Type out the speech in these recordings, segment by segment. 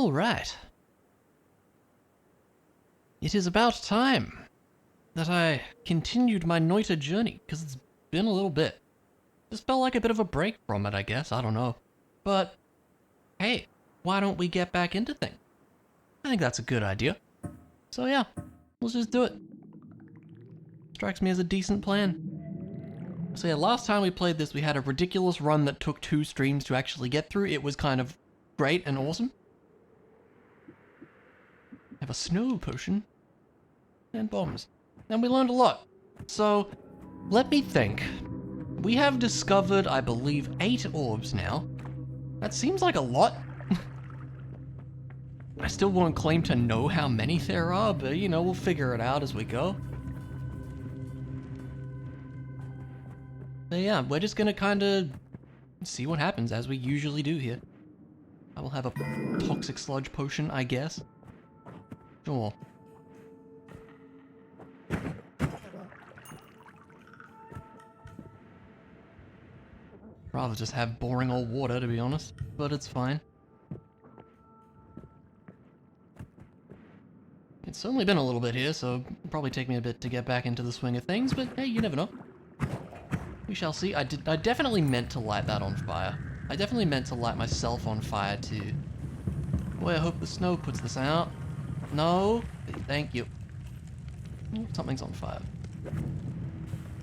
Alright. It is about time that I continued my Noita journey, because it's been a little bit. Just felt like a bit of a break from it, I guess, I don't know. But, hey, why don't we get back into things? I think that's a good idea. So yeah, let's just do it. Strikes me as a decent plan. So yeah, last time we played this, we had a ridiculous run that took 2 streams to actually get through. It was kind of great and awesome. I have a snow potion and bombs. And we learned a lot. So, let me think. We have discovered, I believe, 8 orbs now. That seems like a lot. I still won't claim to know how many there are, but you know, we'll figure it out as we go. But yeah, we're just gonna kinda see what happens as we usually do here. I will have a toxic sludge potion, I guess. Sure. Rather just have boring old water, to be honest, but it's fine. It's certainly been a little bit here, so it'll probably take me a bit to get back into the swing of things, but hey, you never know. We shall see. I definitely meant to light that on fire. I definitely meant to light myself on fire too. Boy, I hope the snow puts this out. No, thank you. Oh, something's on fire.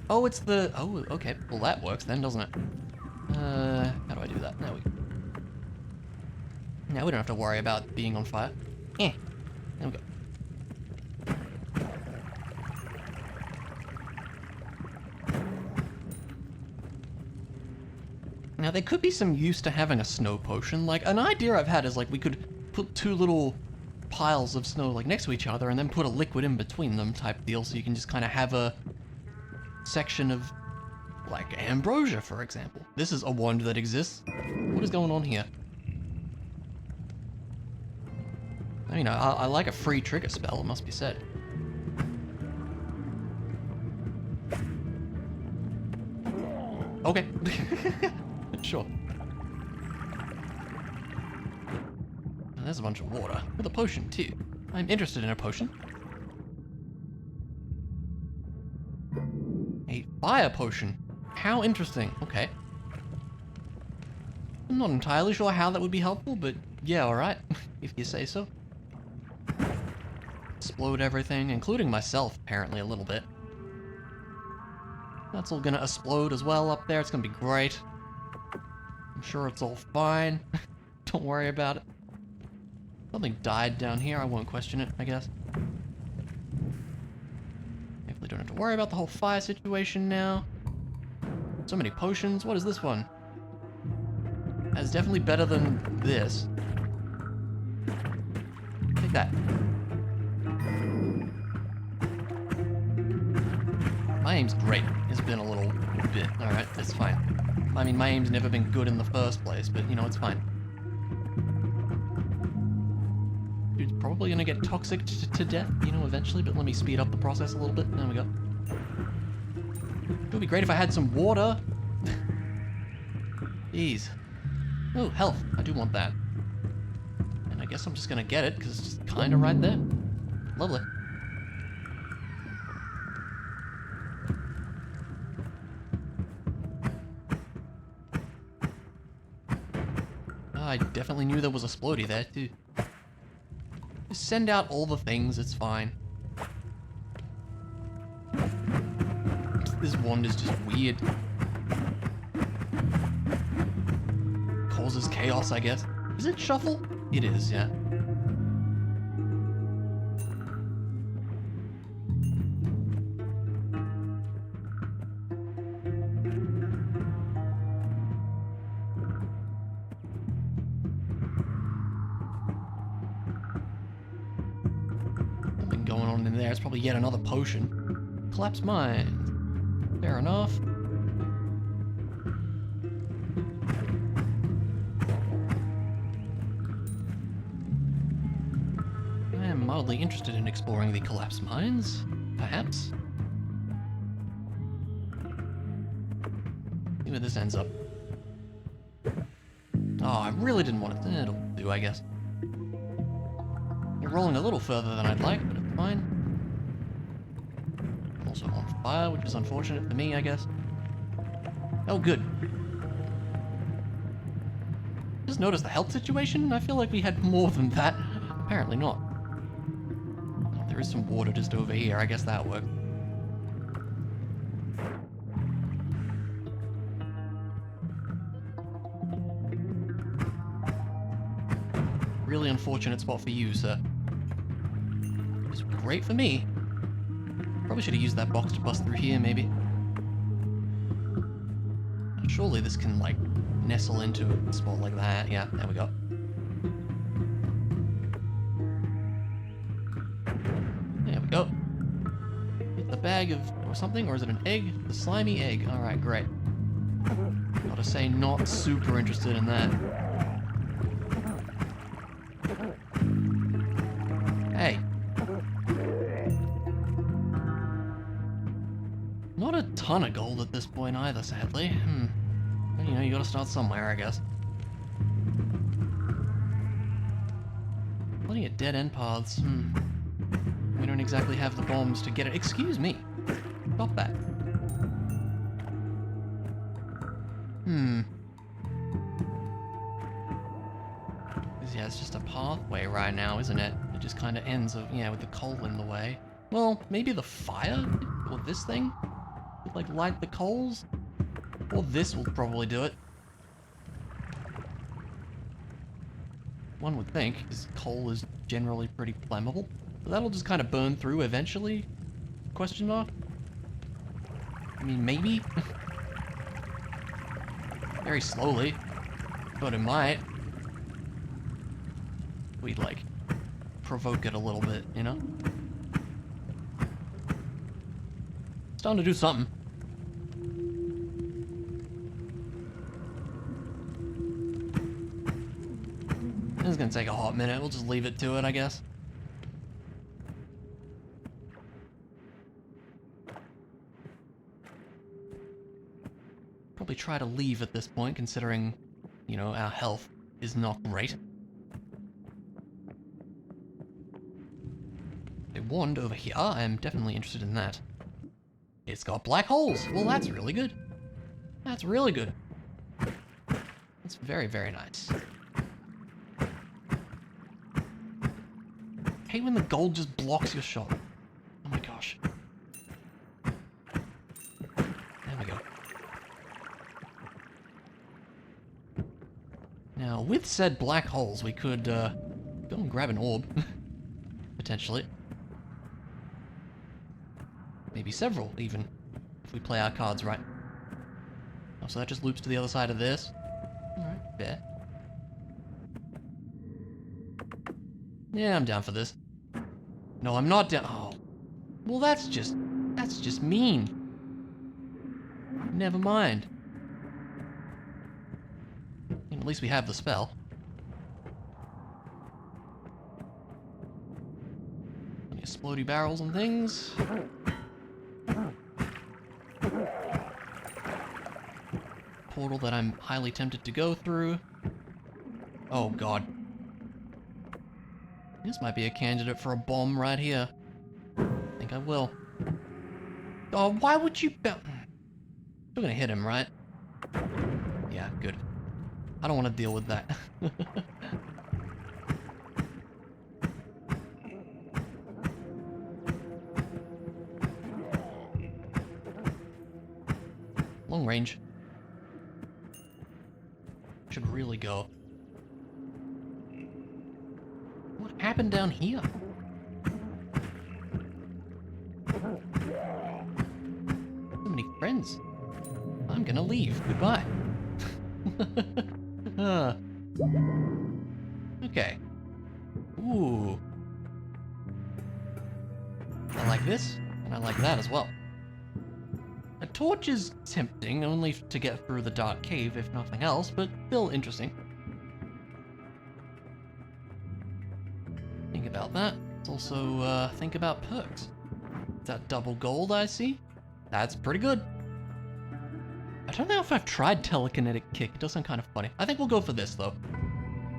Oh, it's the... Oh, okay. Well, that works then, doesn't it? How do I do that? There we go. Now we don't have to worry about being on fire. There we go. Now, there could be some use to having a snow potion. Like, an idea I've had is, like, we could put 2 little piles of snow, like, next to each other and then put a liquid in between them type deal, so you can just kind of have a section of, like, ambrosia, for example. This is a wand that exists. What is going on here? I mean, I like a free trigger spell, it must be said. Okay. Sure. And there's a bunch of water, with a potion too. I'm interested in a potion. A fire potion. How interesting. Okay. I'm not entirely sure how that would be helpful, but yeah, alright, if you say so. Explode everything, including myself, apparently, a little bit. That's all gonna explode as well up there, it's gonna be great. I'm sure it's all fine. Don't worry about it. Something died down here, I won't question it, I guess. Hopefully don't have to worry about the whole fire situation now. So many potions, what is this one? That's definitely better than this. Take that. My aim's great. It's been a little bit. Alright, it's fine. I mean, my aim's never been good in the first place, but, you know, it's fine. Dude's probably gonna get toxic to death, you know, eventually, but let me speed up the process a little bit. There we go. It would be great if I had some water. Jeez. Oh, health. I do want that. And I guess I'm just gonna get it, because it's just kinda right there. Lovely. I definitely knew there was a splody there, too. Just send out all the things, it's fine. This wand is just weird. Causes chaos, I guess. Is it shuffle? It is, yeah. There's probably yet another potion. Collapse mine. Fair enough. I am mildly interested in exploring the collapse mines, perhaps. See where this ends up. Oh, I really didn't want it. It'll do, I guess. We're rolling a little further than I'd like, but it's fine. I'm also on fire, which is unfortunate for me, I guess. Oh, good. Just notice the health situation? I feel like we had more than that. Apparently not. Oh, there is some water just over here. I guess that worked. Really unfortunate spot for you, sir. It's great for me. Probably should have used that box to bust through here, maybe. Surely this can, like, nestle into a spot like that. Yeah, there we go. There we go. It's a bag of or something, or is it an egg? The slimy egg. Alright, great. Gotta say, not super interested in that. Hey. Not a ton of gold at this point either, sadly. But, you know, you gotta start somewhere, I guess. Plenty of dead-end paths. We don't exactly have the bombs to get it. Excuse me. Stop that. Yeah, it's just a pathway right now, isn't it? It just kind of ends, yeah, with the coal in the way. Well, maybe the fire? Or this thing? Would, like, light the coals? Or this will probably do it. One would think, because coal is generally pretty flammable. But that'll just kind of burn through eventually? Question mark? I mean, maybe? Very slowly. But it might. We'd, like, provoke it a little bit, you know? It's time to do something. This is gonna take a hot minute. We'll just leave it to it, I guess. Probably try to leave at this point, considering, you know, our health is not great. A wand over here. I am definitely interested in that. It's got black holes. Well, that's really good. That's really good. That's very, very nice. I hate when the gold just blocks your shot. Oh my gosh. There we go. Now, with said black holes, we could go and grab an orb. Potentially. Maybe several, even, if we play our cards right. Oh, so that just loops to the other side of this. Alright, fair. Yeah, I'm down for this. No, I'm not down. Oh. Well, that's just mean. Never mind. At least we have the spell. Any explodey barrels and things. Portal that I'm highly tempted to go through. Oh god. This might be a candidate for a bomb right here. I think I will. Oh, why would you... Still gonna hit him, right? Yeah, good. I don't want to deal with that. Long range. Should really go. What happened down here? So many friends. I'm gonna leave. Goodbye. Okay. Ooh. I like this, and I like that as well. A torch is tempting, only to get through the dark cave, if nothing else, but still interesting. Think about that. Let's also think about perks. That double gold I see? That's pretty good. I don't know if I've tried telekinetic kick. It does sound kind of funny. I think we'll go for this, though.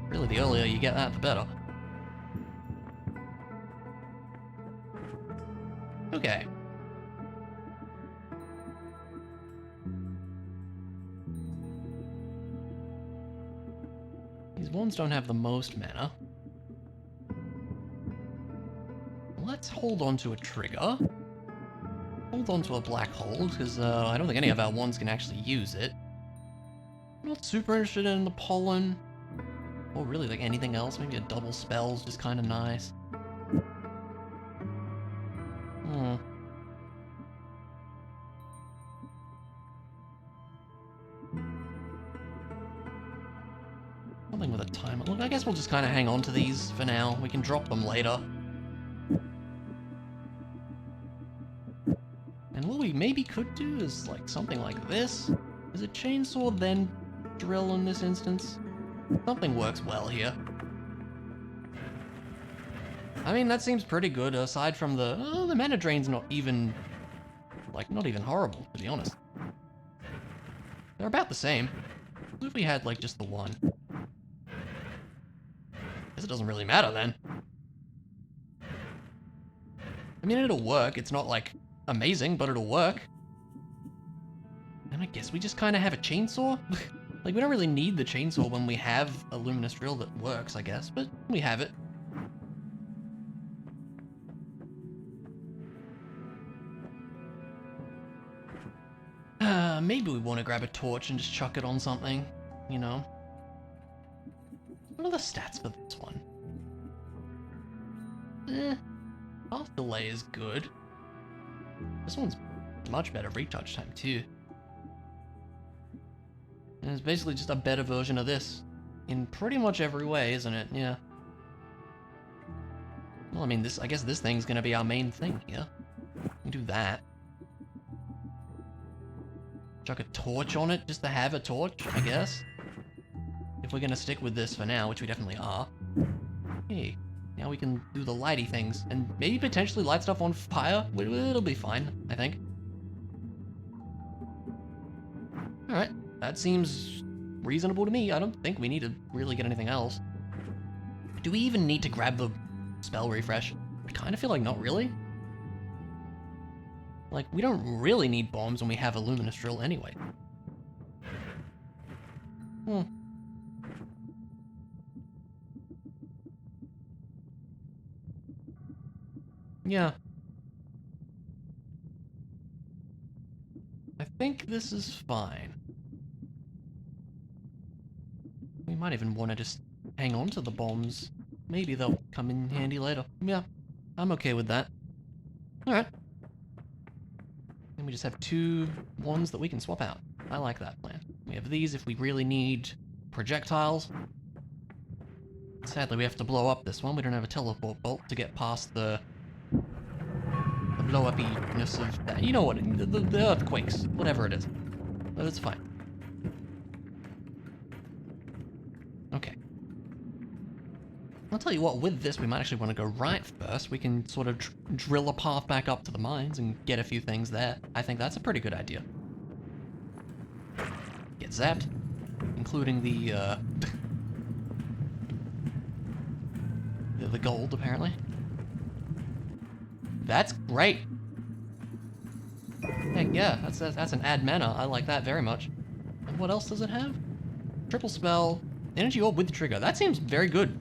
Really, the earlier you get that, the better. Okay. These ones don't have the most mana. Let's hold on to a trigger. Hold on to a black hole, because I don't think any of our ones can actually use it. I'm not super interested in the pollen. Or really like anything else. Maybe a double spell's just kind of nice. Hmm. Something with a timer. Look, I guess we'll just kind of hang on to these for now. We can drop them later. And what we maybe could do is like something like this. Is it chainsaw then drill in this instance? Something works well here. I mean, that seems pretty good aside from the mana drain's not even horrible, to be honest. They're about the same. What if we had like just the one? Guess it doesn't really matter then. I mean, it'll work. It's not like amazing, but it'll work. And I guess we just kind of have a chainsaw. Like, we don't really need the chainsaw when we have a luminous drill that works, I guess, but we have it. Maybe we want to grab a torch and just chuck it on something, you know? What are the stats for this one? Half delay is good. This one's much better retouch time too. And it's basically just a better version of this. In pretty much every way, isn't it? Yeah. Well, I mean, I guess this thing's gonna be our main thing here. We do that. Chuck a torch on it just to have a torch, I guess. If we're gonna stick with this for now, which we definitely are. Hey, now we can do the lighty things and maybe potentially light stuff on fire. It'll be fine, I think. Alright, that seems reasonable to me. I don't think we need to really get anything else. Do we even need to grab the spell refresh? I kind of feel like not really. Like, we don't really need bombs when we have a luminous drill anyway. Yeah. I think this is fine. We might even want to just hang on to the bombs. Maybe they'll come in handy later. Yeah, I'm okay with that. Alright. Then we just have two ones that we can swap out. I like that plan. We have these if we really need projectiles. Sadly, we have to blow up this one. We don't have a teleport bolt to get past the blow-up-iness of that. You know what, the earthquakes, whatever it is. But it's fine. Okay. I'll tell you what, with this, we might actually want to go right first. We can sort of drill a path back up to the mines and get a few things there. I think that's a pretty good idea. Get zapped, including the the gold, apparently. That's great. Heck yeah, that's an add mana. I like that very much. And what else does it have? Triple spell, energy orb with trigger. That seems very good.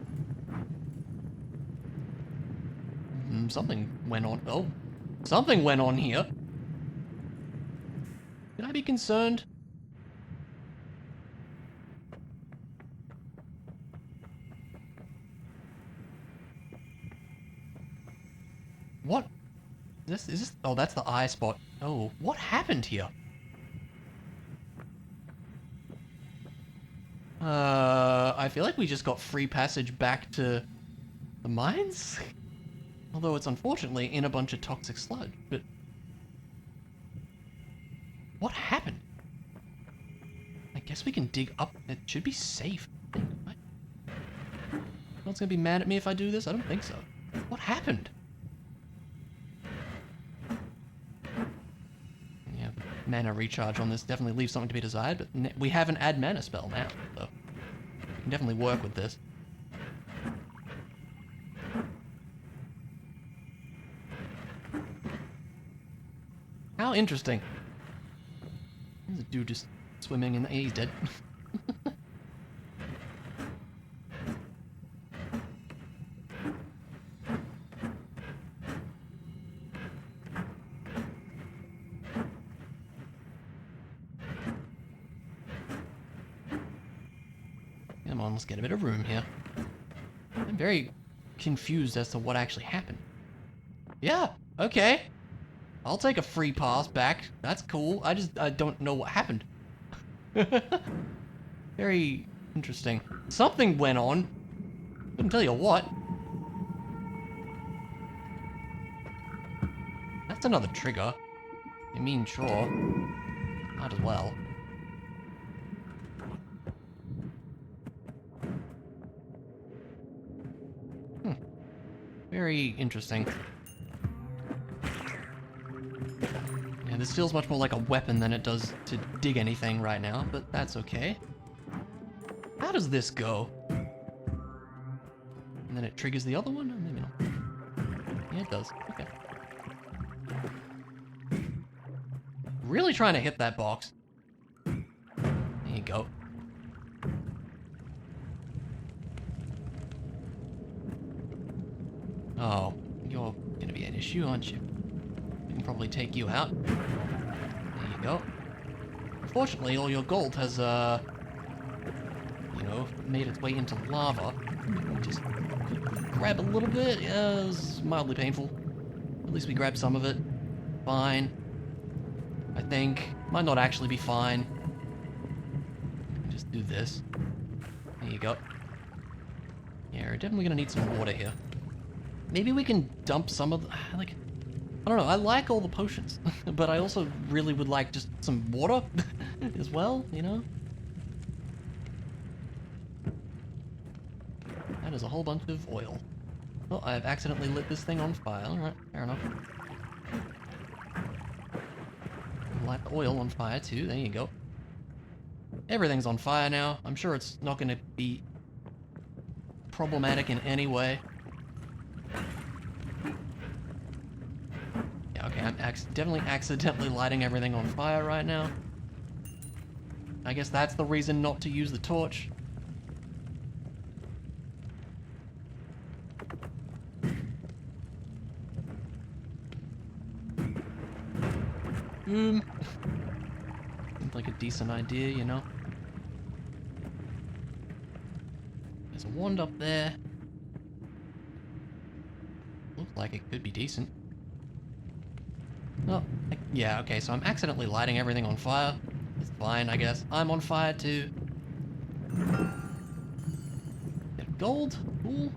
Something went on. Oh, something went on here. Can I be concerned? What? Is this? Oh, that's the eye spot. Oh, what happened here? I feel like we just got free passage back to the mines? Although it's unfortunately in a bunch of toxic sludge, but... What happened? I guess we can dig up. It should be safe. No one's gonna be mad at me if I do this? I don't think so. What happened? Yeah, mana recharge on this definitely leaves something to be desired, but we have an add mana spell now, so we can definitely work with this. How interesting. There's a dude just swimming and he's dead. Come on, let's get a bit of room here. I'm very confused as to what actually happened. Yeah, okay. I'll take a free pass back. That's cool. I don't know what happened. Very interesting. Something went on. Couldn't tell you what. That's another trigger. I mean, sure. Might as well. Very interesting. Yeah, this feels much more like a weapon than it does to dig anything right now, but that's okay. How does this go? And then it triggers the other one? Or maybe not. Yeah, it does. Okay. Really trying to hit that box. There you go. Oh, you're gonna be an issue, aren't you? We can probably take you out. There you go. Unfortunately, all your gold has, you know, made its way into lava. Just grab a little bit. Yeah, it was mildly painful. At least we grabbed some of it. Fine. I think. Might not actually be fine. Just do this. There you go. Yeah, we're definitely gonna need some water here. Maybe we can dump some of the, like, I don't know, I like all the potions, but I also really would like just some water as well, you know? That is a whole bunch of oil. Oh, I've accidentally lit this thing on fire. Alright, fair enough. Light the oil on fire too, there you go. Everything's on fire now. I'm sure it's not gonna be problematic in any way. Yeah, okay, I'm definitely accidentally lighting everything on fire right now. I guess that's the reason not to use the torch. Seems like a decent idea, you know? There's a wand up there. Looks like it could be decent. Oh, yeah, okay, so I'm accidentally lighting everything on fire. It's fine, I guess. I'm on fire too. Bit of gold, cool.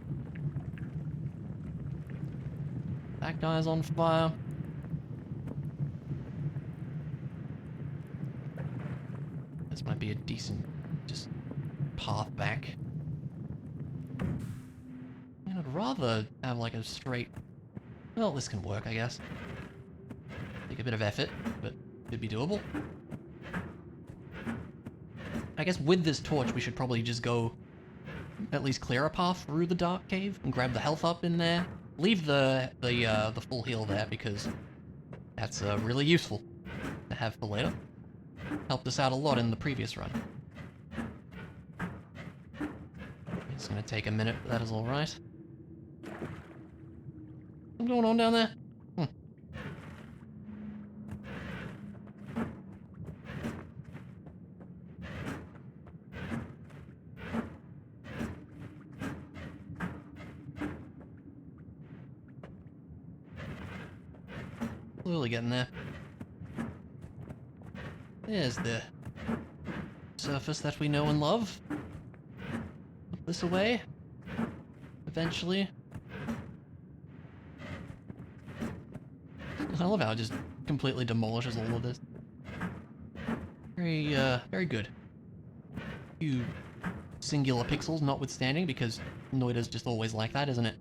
That guy's on fire. This might be a decent, just, path back. And I'd rather have like a straight... Well, this can work, I guess. Take a bit of effort, but could be doable. I guess with this torch, we should probably just go at least clear a path through the dark cave and grab the health up in there. Leave the full heal there because that's really useful to have for later. Helped us out a lot in the previous run. It's gonna take a minute, but that is alright. What's going on down there? Slowly getting there. There's the surface that we know and love. Put this away. Eventually. I love how it just completely demolishes all of this. Very good. Few singular pixels notwithstanding, because Noita's just always like that, isn't it?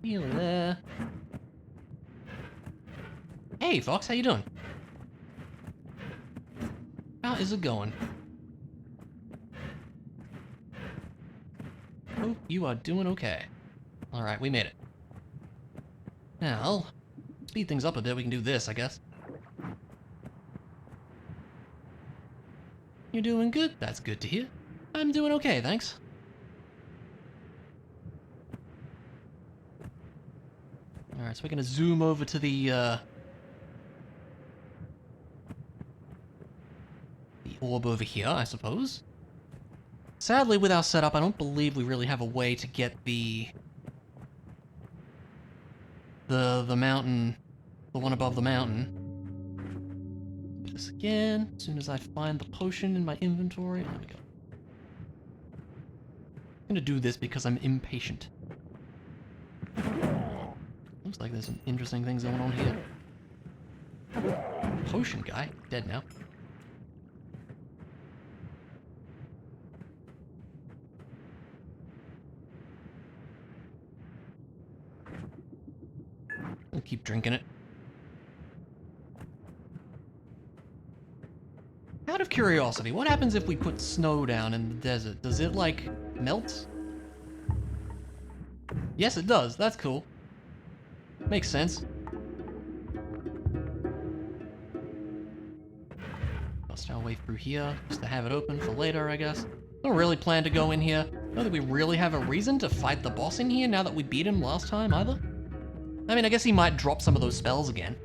Heal there. Hey, Fox, how you doing? How is it going? Oh, You are doing okay. Alright, we made it. Now, speed things up a bit, we can do this, I guess. You're doing good? That's good to hear. I'm doing okay, thanks. Alright, so we're gonna zoom over to the orb over here, I suppose. Sadly, with our setup, I don't believe we really have a way to get the mountain, the one above the mountain. Do this again, as soon as I find the potion in my inventory. There we go. I'm gonna do this because I'm impatient. Looks like there's some interesting things going on here. Potion guy, dead now. I'll keep drinking it. Out of curiosity, what happens if we put snow down in the desert? Does it, like, melt? Yes, it does. That's cool. Makes sense. Bust our way through here, just to have it open for later, I guess. Don't really plan to go in here. Not that we really have a reason to fight the boss in here now that we beat him last time, either. I mean, I guess he might drop some of those spells again.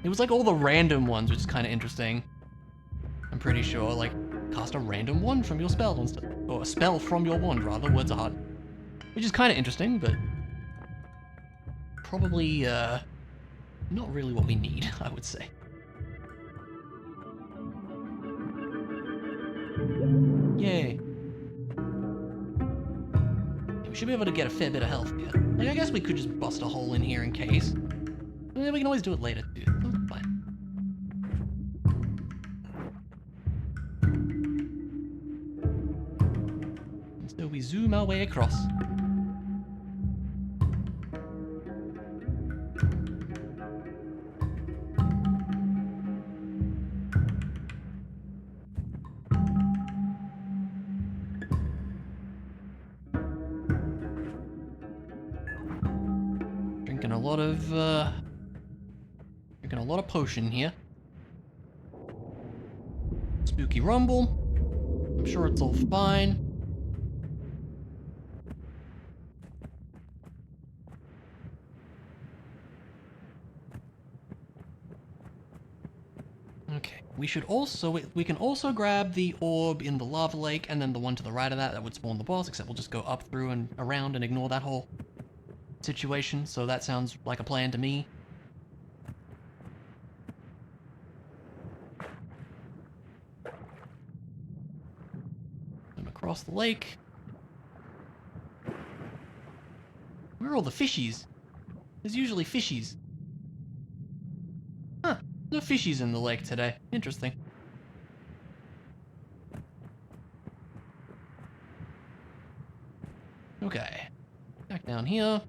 It was like all the random ones, which is kind of interesting. I'm pretty sure, like, cast a random one from your spell instead. Or a spell from your wand, rather. Words are hard. Which is kind of interesting, but probably, not really what we need, I would say. Yay. We should be able to get a fair bit of health here. Like, I guess we could just bust a hole in here in case. I mean, we can always do it later, too. That's fine. And so we zoom our way across. Drinking a lot of potion here. Spooky rumble. I'm sure it's all fine. Okay, we can also grab the orb in the lava lake and then the one to the right of that would spawn the boss, except we'll just go up through and around and ignore that whole situation, so that sounds like a plan to me. Across the lake. Where are all the fishies? There's usually fishies. Huh, no fishies in the lake today. Interesting. Okay, back down here.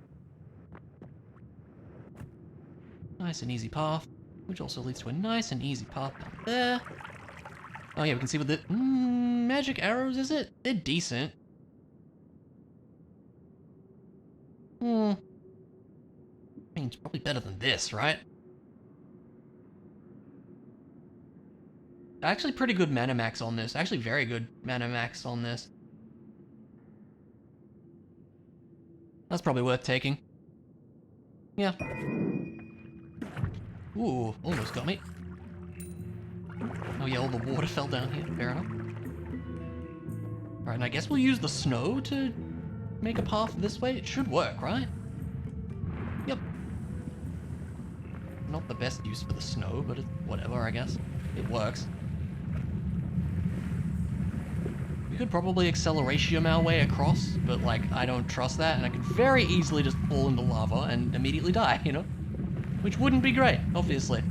Nice and easy path, which also leads to a nice and easy path down there. Oh yeah, we can see what the magic arrows, is it? They're decent. I mean, it's probably better than this, right? Actually pretty good mana max on this. Actually very good mana max on this. That's probably worth taking. Yeah. Ooh, almost got me. Oh yeah, all the water fell down here. Fair enough. Alright, and I guess we'll use the snow to make a path this way. It should work, right? Yep. Not the best use for the snow, but it's whatever, I guess. It works. We could probably acceleration our way across, but like, I don't trust that, and I could very easily just fall into lava and immediately die, you know? Which wouldn't be great, obviously.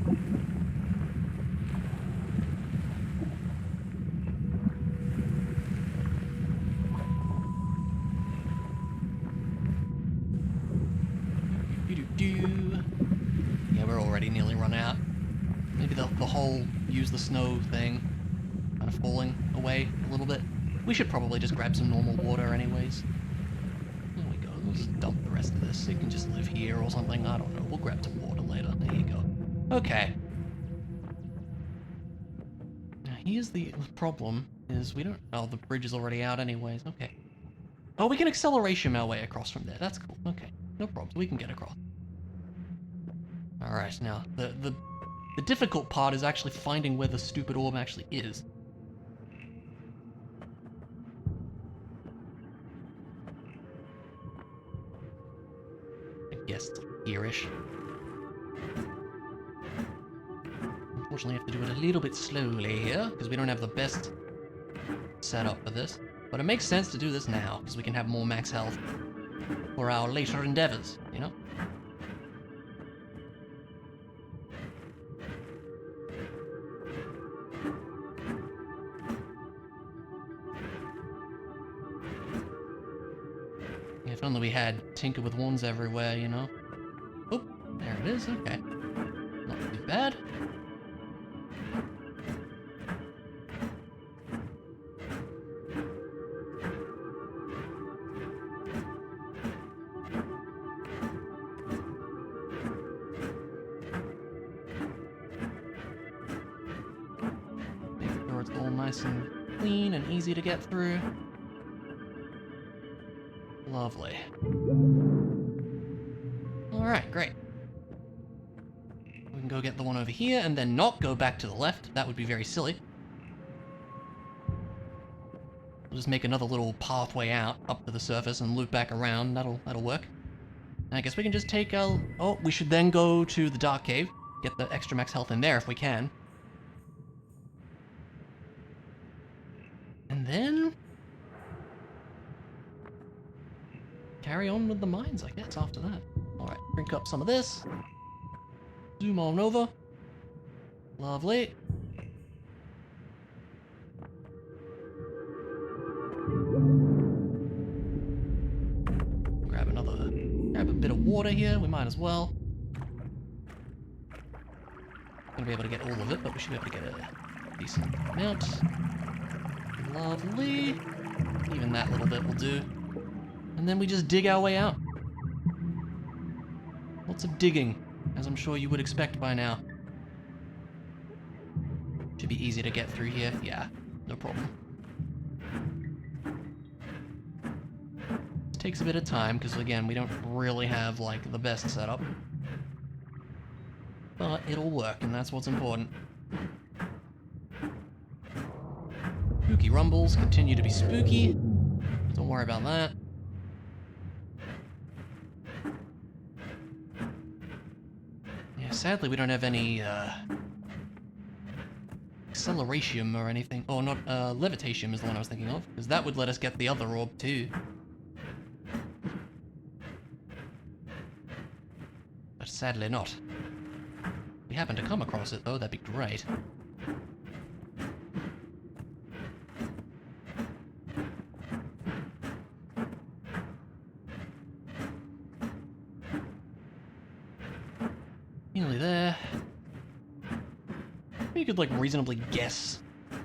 Yeah, we're already nearly run out. Maybe the whole use the snow thing kind of falling away a little bit. We should probably just grab some normal water anyways. There we go. We'll just dump the rest of this. It can just live here or something. I don't know. We'll grab some water later. There you go. Okay. Now here's the problem, is we don't... Oh, the bridge is already out anyways. Okay. Oh, we can acceleration our way across from there. That's cool. Okay. No problems. We can get across. Alright, now, the difficult part is actually finding where the stupid orb actually is. I guess it's here-ish. Unfortunately, I have to do it a little bit slowly here, because we don't have the best setup for this. But it makes sense to do this now, because we can have more max health for our later endeavors, you know? If only we had Tinker with Wands everywhere, you know? Oh, there it is, okay. Not too bad. Make sure it's all nice and clean and easy to get through. Lovely. Alright, great. We can go get the one over here and then not go back to the left. That would be very silly. We'll just make another little pathway out up to the surface and loop back around. That'll work. And I guess we can just take a... Oh, we should then go to the Dark Cave. Get the extra max health in there if we can. And then... carry on with the mines, I guess, after that. Alright, drink up some of this. Zoom on over. Lovely. Grab a bit of water here, we might as well. Not gonna be able to get all of it, but we should be able to get a decent amount. Lovely. Even that little bit will do. And then we just dig our way out. Lots of digging, as I'm sure you would expect by now. Should be easy to get through here. Yeah, no problem. This takes a bit of time, because again, we don't really have, like, the best setup. But it'll work, and that's what's important. Spooky rumbles continue to be spooky. Don't worry about that. Sadly, we don't have any, acceleration or anything. Oh, not, levitation is the one I was thinking of, because that would let us get the other orb, too. But sadly not. If we happen to come across it, though, that'd be great. Nearly there. You could, like, reasonably guess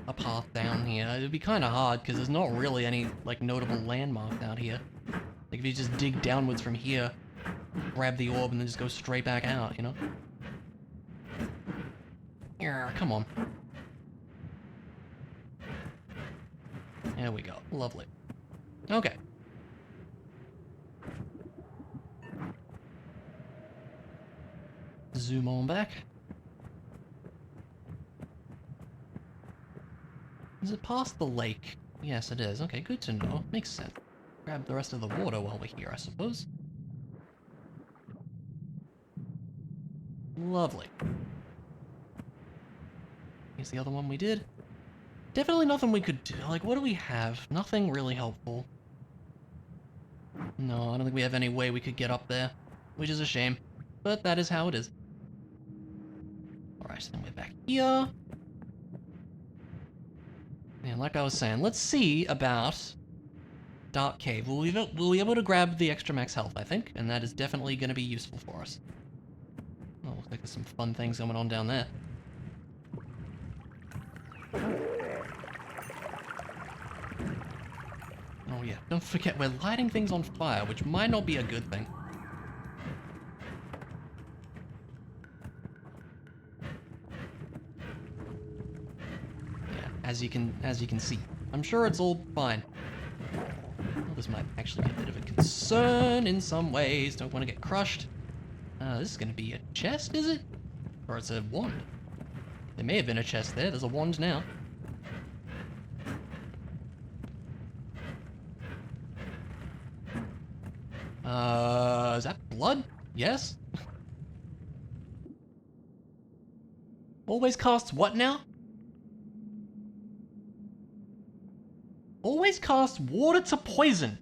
a path down here. It'd be kind of hard, because there's not really any, like, notable landmark out here. Like, if you just dig downwards from here, grab the orb, and then just go straight back out, you know? Yeah, come on. There we go. Lovely. Okay. Zoom on back. Is it past the lake? Yes, it is. Okay, good to know. Makes sense. Grab the rest of the water while we're here, I suppose. Lovely. Here's the other one we did. Definitely nothing we could do. Like, what do we have? Nothing really helpful. No, I don't think we have any way we could get up there, which is a shame. But that is how it is. Alright, so then we're back here. And like I was saying, let's see about Dark Cave. We'll be able to grab the extra max health, I think, and that is definitely going to be useful for us. Oh, looks like there's some fun things going on down there. Don't forget, we're lighting things on fire, which might not be a good thing. Yeah, as you can see. I'm sure it's all fine. Well, this might actually be a bit of a concern in some ways. Don't want to get crushed. This is going to be a chest, is it? Or it's a wand. There may have been a chest there. There's a wand now. Is that blood? Yes? Always casts what now? Always casts water to poison.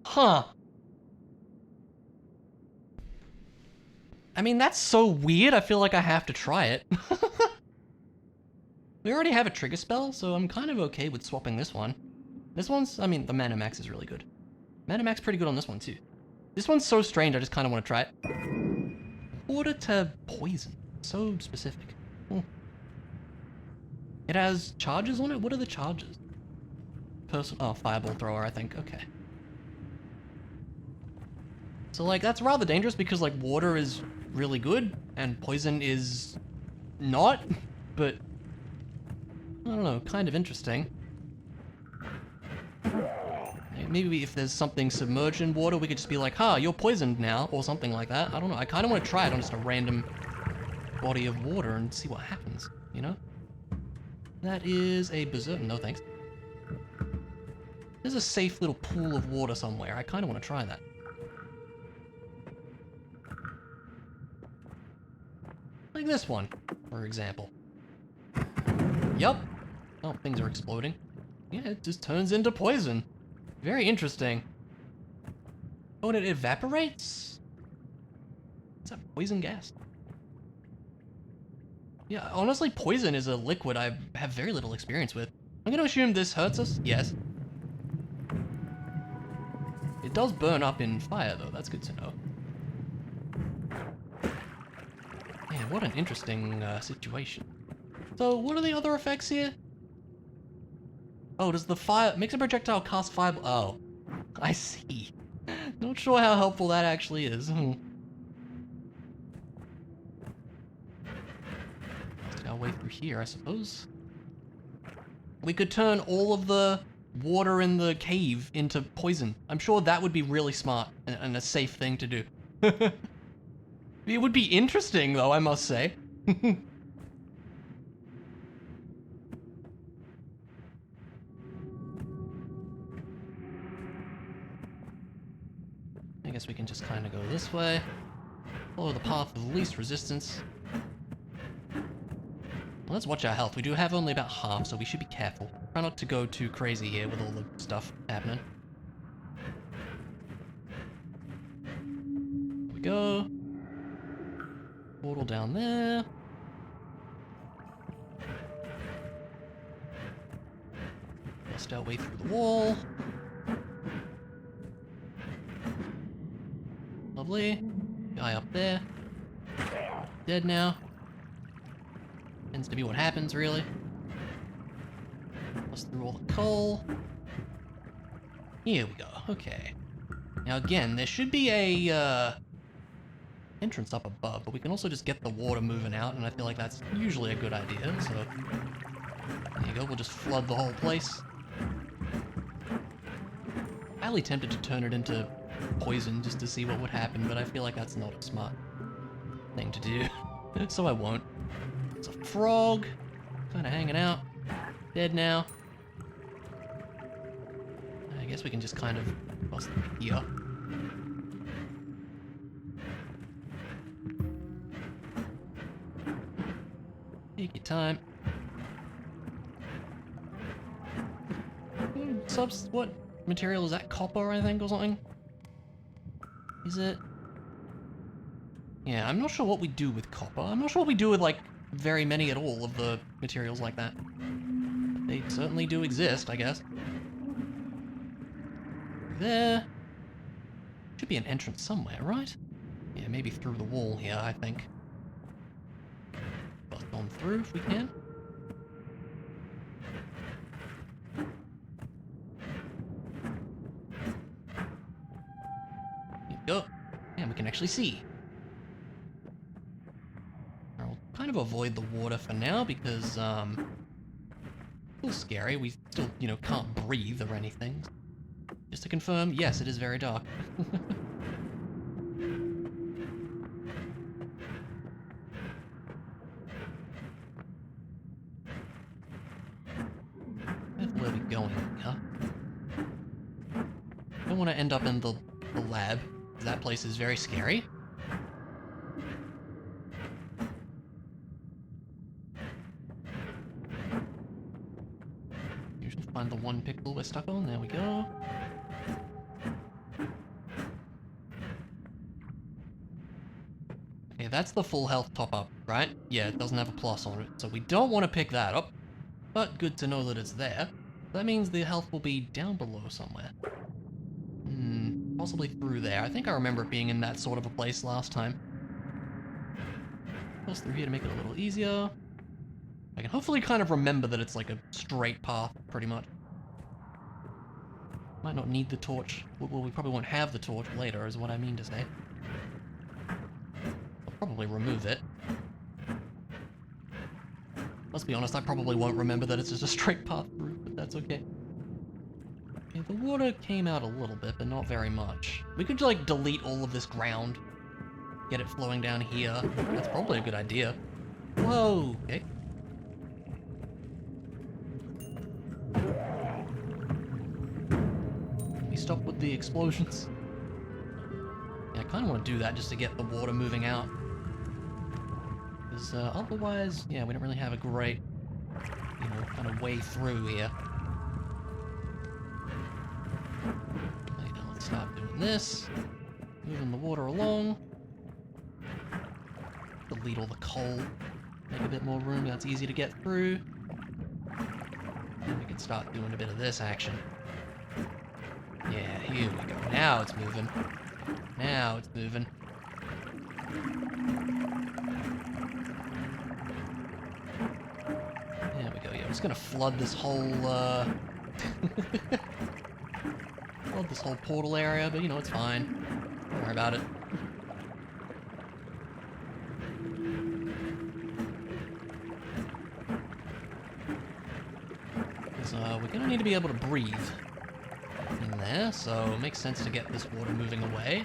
Huh. I mean, that's so weird, I feel like I have to try it. We already have a trigger spell, so I'm kind of okay with swapping this one. This one's, I mean, the mana max is really good. Mana max pretty good on this one too. This one's so strange, I just kind of want to try it. Water to poison. So specific. It has charges on it? What are the charges? Oh, fireball thrower, I think. Okay. So, like, that's rather dangerous because, like, water is really good and poison is not, but I don't know, kind of interesting. Maybe if there's something submerged in water, we could just be like, "Ha, you're poisoned now," or something like that. I don't know. I kind of want to try it on just a random body of water and see what happens, you know? That is a berserk. No thanks. There's a safe little pool of water somewhere. I kind of want to try that. Like this one, for example. Yup. Oh, things are exploding. Yeah, it just turns into poison. Very interesting. Oh, and it evaporates? Is that poison gas? Yeah, honestly, poison is a liquid I have very little experience with. I'm gonna assume this hurts us. Yes. It does burn up in fire, though. That's good to know. Man, what an interesting situation. So, what are the other effects here? Oh, does the fire... Makes a projectile cast fire... Oh, I see. Not sure how helpful that actually is. Let's our way through here, I suppose. We could turn all of the water in the cave into poison. I'm sure that would be really smart and a safe thing to do. It would be interesting, though, I must say. I guess we can just kind of go this way. Follow the path of least resistance. Well, let's watch our health. We do have only about half, so we should be careful. Try not to go too crazy here with all the stuff happening. Here we go. Portal down there. Bust our way through the wall. Lovely. Guy up there. Dead now. Tends to be what happens, really. Bust through all the coal. Here we go. Okay. Now again, there should be a entrance up above, but we can also just get the water moving out, and I feel like that's usually a good idea, so... There you go, we'll just flood the whole place. Highly tempted to turn it into poison just to see what would happen, but I feel like that's not a smart thing to do, so I won't. It's a frog, kind of hanging out, dead now. I guess we can just kind of bust through here. Take your time. What material is that? Copper, I think, or something? Is it? Yeah, I'm not sure what we do with copper. I'm not sure what we do with, like, very many at all of the materials like that. They certainly do exist, I guess. There. Should be an entrance somewhere, right? Yeah, maybe through the wall here, I think. Bust on through if we can. go. And we can actually see. I'll kind of avoid the water for now because, it's a little scary. We still, can't breathe or anything. Just to confirm, yes, it is very dark. Where are we going, huh? I don't want to end up in the lab. That place is very scary. Usually find the one pixel we're stuck on. There we go. Okay, that's the full health top-up, right? Yeah, it doesn't have a plus on it, so we don't want to pick that up. But good to know that it's there. That means the health will be down below somewhere. Possibly through there. I think I remember it being in that sort of a place last time. Plus through here to make it a little easier. I can hopefully kind of remember that it's like a straight path, pretty much. Might not need the torch. Well, we probably won't have the torch later, is what I mean to say. I'll probably remove it. Let's be honest, I probably won't remember that it's just a straight path through, but that's okay. Okay, the water came out a little bit, but not very much. We could, like, delete all of this ground. Get it flowing down here. That's probably a good idea. Whoa! Okay. Can we stop with the explosions? Yeah, I kind of want to do that just to get the water moving out. Because otherwise, yeah, we don't really have a great, kind of way through here. Let's start doing this. Moving the water along. Delete all the coal. Make a bit more room, that's easy to get through. And we can start doing a bit of this action. Yeah, here we go. Now it's moving. Now it's moving. There we go. Yeah, I'm just gonna flood this whole, flood this whole portal area, but it's fine. Don't worry about it. We're gonna need to be able to breathe in there, so it makes sense to get this water moving away.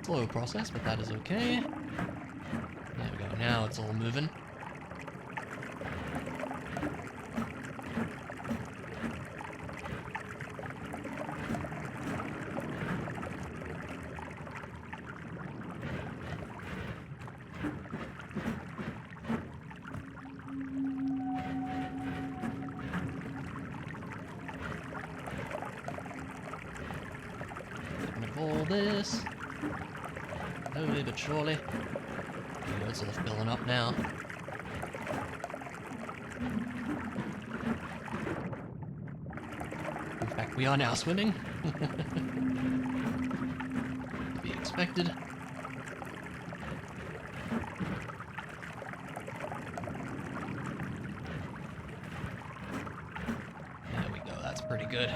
Slow process, but that is okay. There we go, now it's all moving. All this. Slowly but surely. It's all filling up now. In fact, we are now swimming. To be expected. There we go, that's pretty good.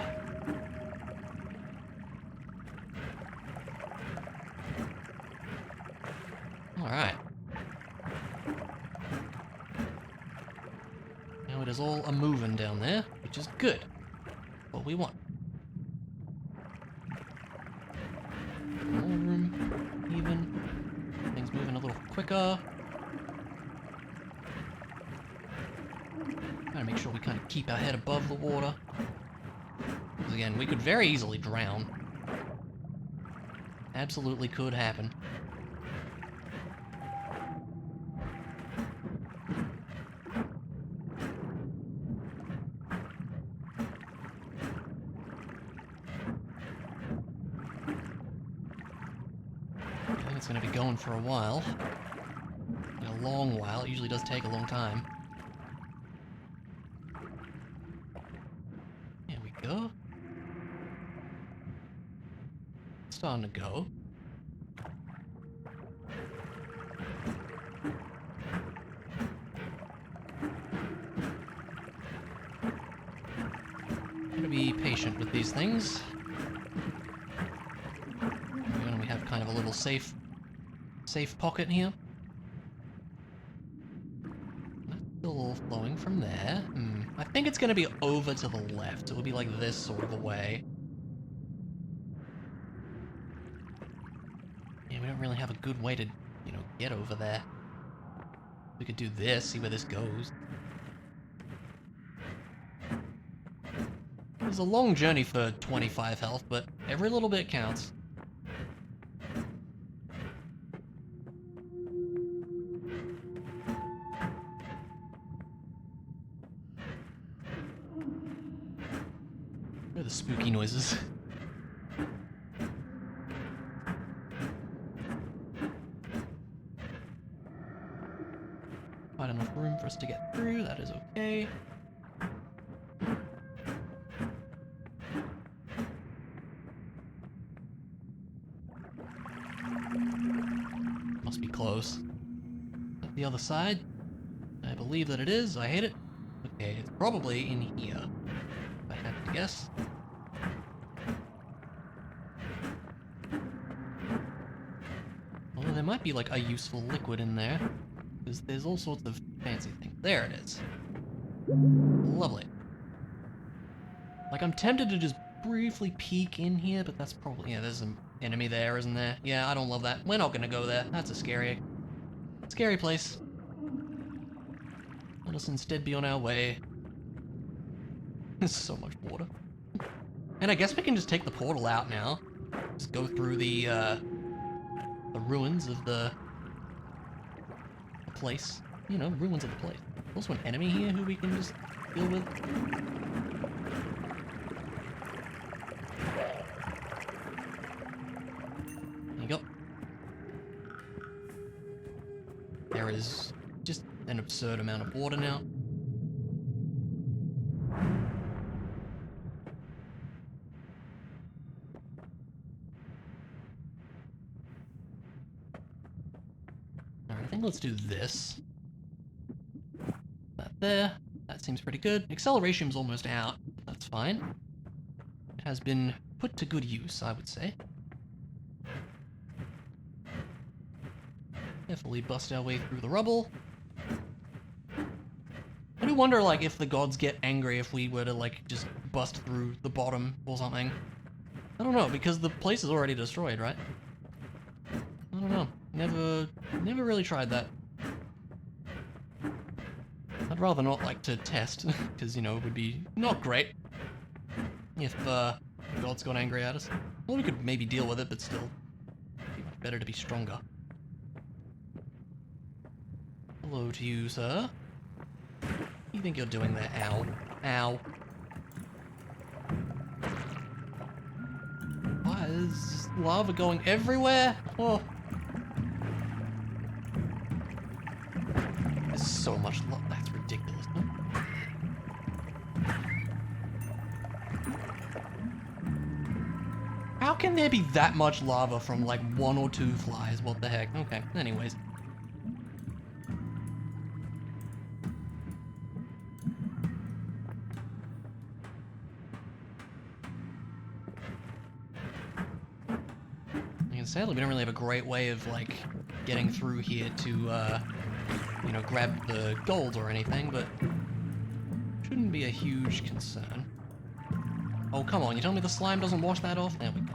Alright. Now it is all a-moving down there, which is good. What we want. More room, even. Things moving a little quicker. Gotta make sure we kind of keep our head above the water. Because again, we could very easily drown. Absolutely could happen. It's going to be going for a while. A long while. It usually does take a long time. There we go. It's starting to go. Gotta be patient with these things. And we have kind of a little safe pocket here. That's still all flowing from there. I think it's going to be over to the left. It will be like this sort of a way. Yeah, we don't really have a good way to, you know, get over there. We could do this, see where this goes. It's a long journey for 25 health, but every little bit counts. What are the spooky noises? Quite enough room for us to get through, that is okay. Must be close. At the other side? I believe that it is. I hate it. Okay, it's probably in here, if I had to guess. Although there might be like a useful liquid in there, because there's all sorts of fancy things. There it is. Lovely. Like, I'm tempted to just briefly peek in here, but that's probably... Yeah, there's an enemy there, isn't there? Yeah, I don't love that. We're not gonna go there. That's a scary place. Let us instead be on our way. There's so much water. And I guess we can just take the portal out now. Just go through the ruins of the place. You know, ruins of the place. There's also an enemy here who we can just deal with. There you go. There is just an absurd amount of water now. Alright, I think let's do this. That there. That seems pretty good. Acceleration's almost out. That's fine. It has been put to good use, I would say. Carefully bust our way through the rubble. I do wonder, like, if the gods get angry if we were to, like, just bust through the bottom or something. I don't know, because the place is already destroyed, right? I don't know. Never really tried that. I'd rather not like to test, because, you know, it would be not great if the gods got angry at us. Well, we could maybe deal with it, but still, it'd be much better to be stronger. Hello to you, sir. What do you think you're doing there? Ow. Ow. Why is lava going everywhere? Oh. There's so much lava. That's ridiculous. Huh? How can there be that much lava from like 1 or 2 flies? What the heck? Okay, anyways. Sadly, we don't really have a great way of, like, getting through here to, you know, grab the gold or anything, but shouldn't be a huge concern. Oh, come on, you tell me the slime doesn't wash that off? There we go.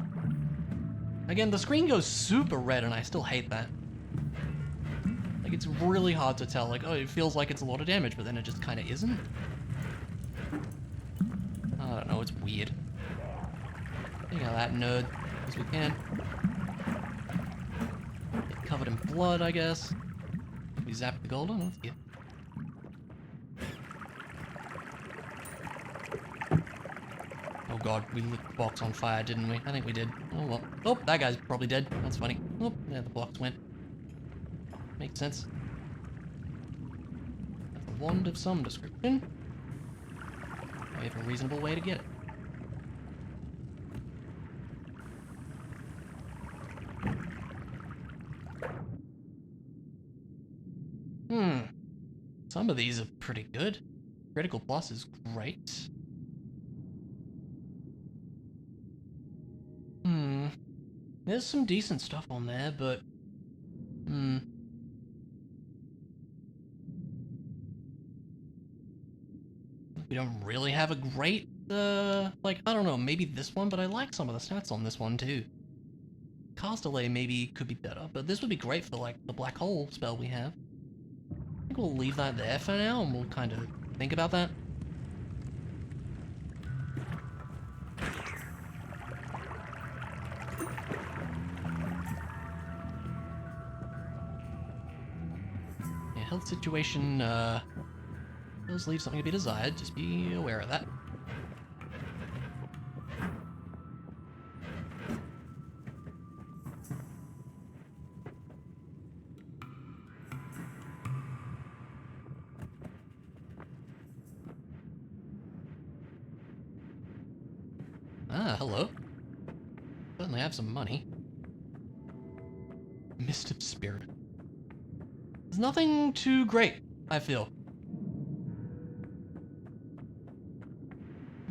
Again, the screen goes super red, and I still hate that. Like, it's really hard to tell, like, oh, it feels like it's a lot of damage, but then it just kind of isn't. I don't know, it's weird. Take out that nerd as we can. Covered in blood, I guess. We zap the gold on. Let's get. Oh god, we lit the box on fire, didn't we? I think we did. Oh well. Oh, that guy's probably dead. That's funny. Oh, there the box went. Makes sense. That's a wand of some description. We have a reasonable way to get it. Some of these are pretty good. Critical plus is great. There's some decent stuff on there, but... We don't really have a great, like, I don't know, maybe this one, but I like some of the stats on this one, too. Cast delay maybe could be better, but this would be great for, like, the black hole spell we have. I think we'll leave that there for now, and we'll kind of think about that. Yeah, health situation, does leave something to be desired, just be aware of that. Ah, hello. Certainly have some money. Mist of Spirit. There's nothing too great, I feel.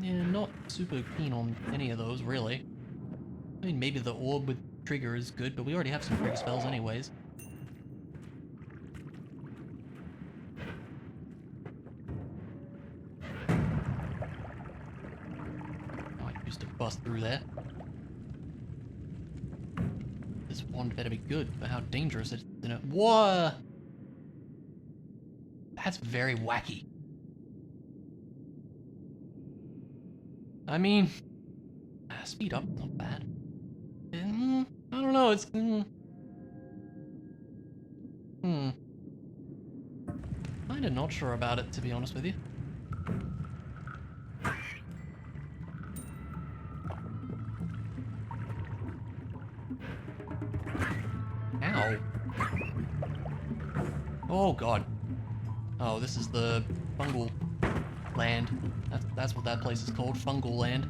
Yeah, not super keen on any of those, really. I mean, maybe the orb with trigger is good, but we already have some trigger spells anyways. Oh, I used to bust through there. This wand better be good for how dangerous it is, you know. What? That's very wacky. I mean, speed up, not bad. I don't know, it's... Kinda not sure about it, to be honest with you. Ow. Oh god. Oh, this is the fungal land. That's what that place is called, fungal land.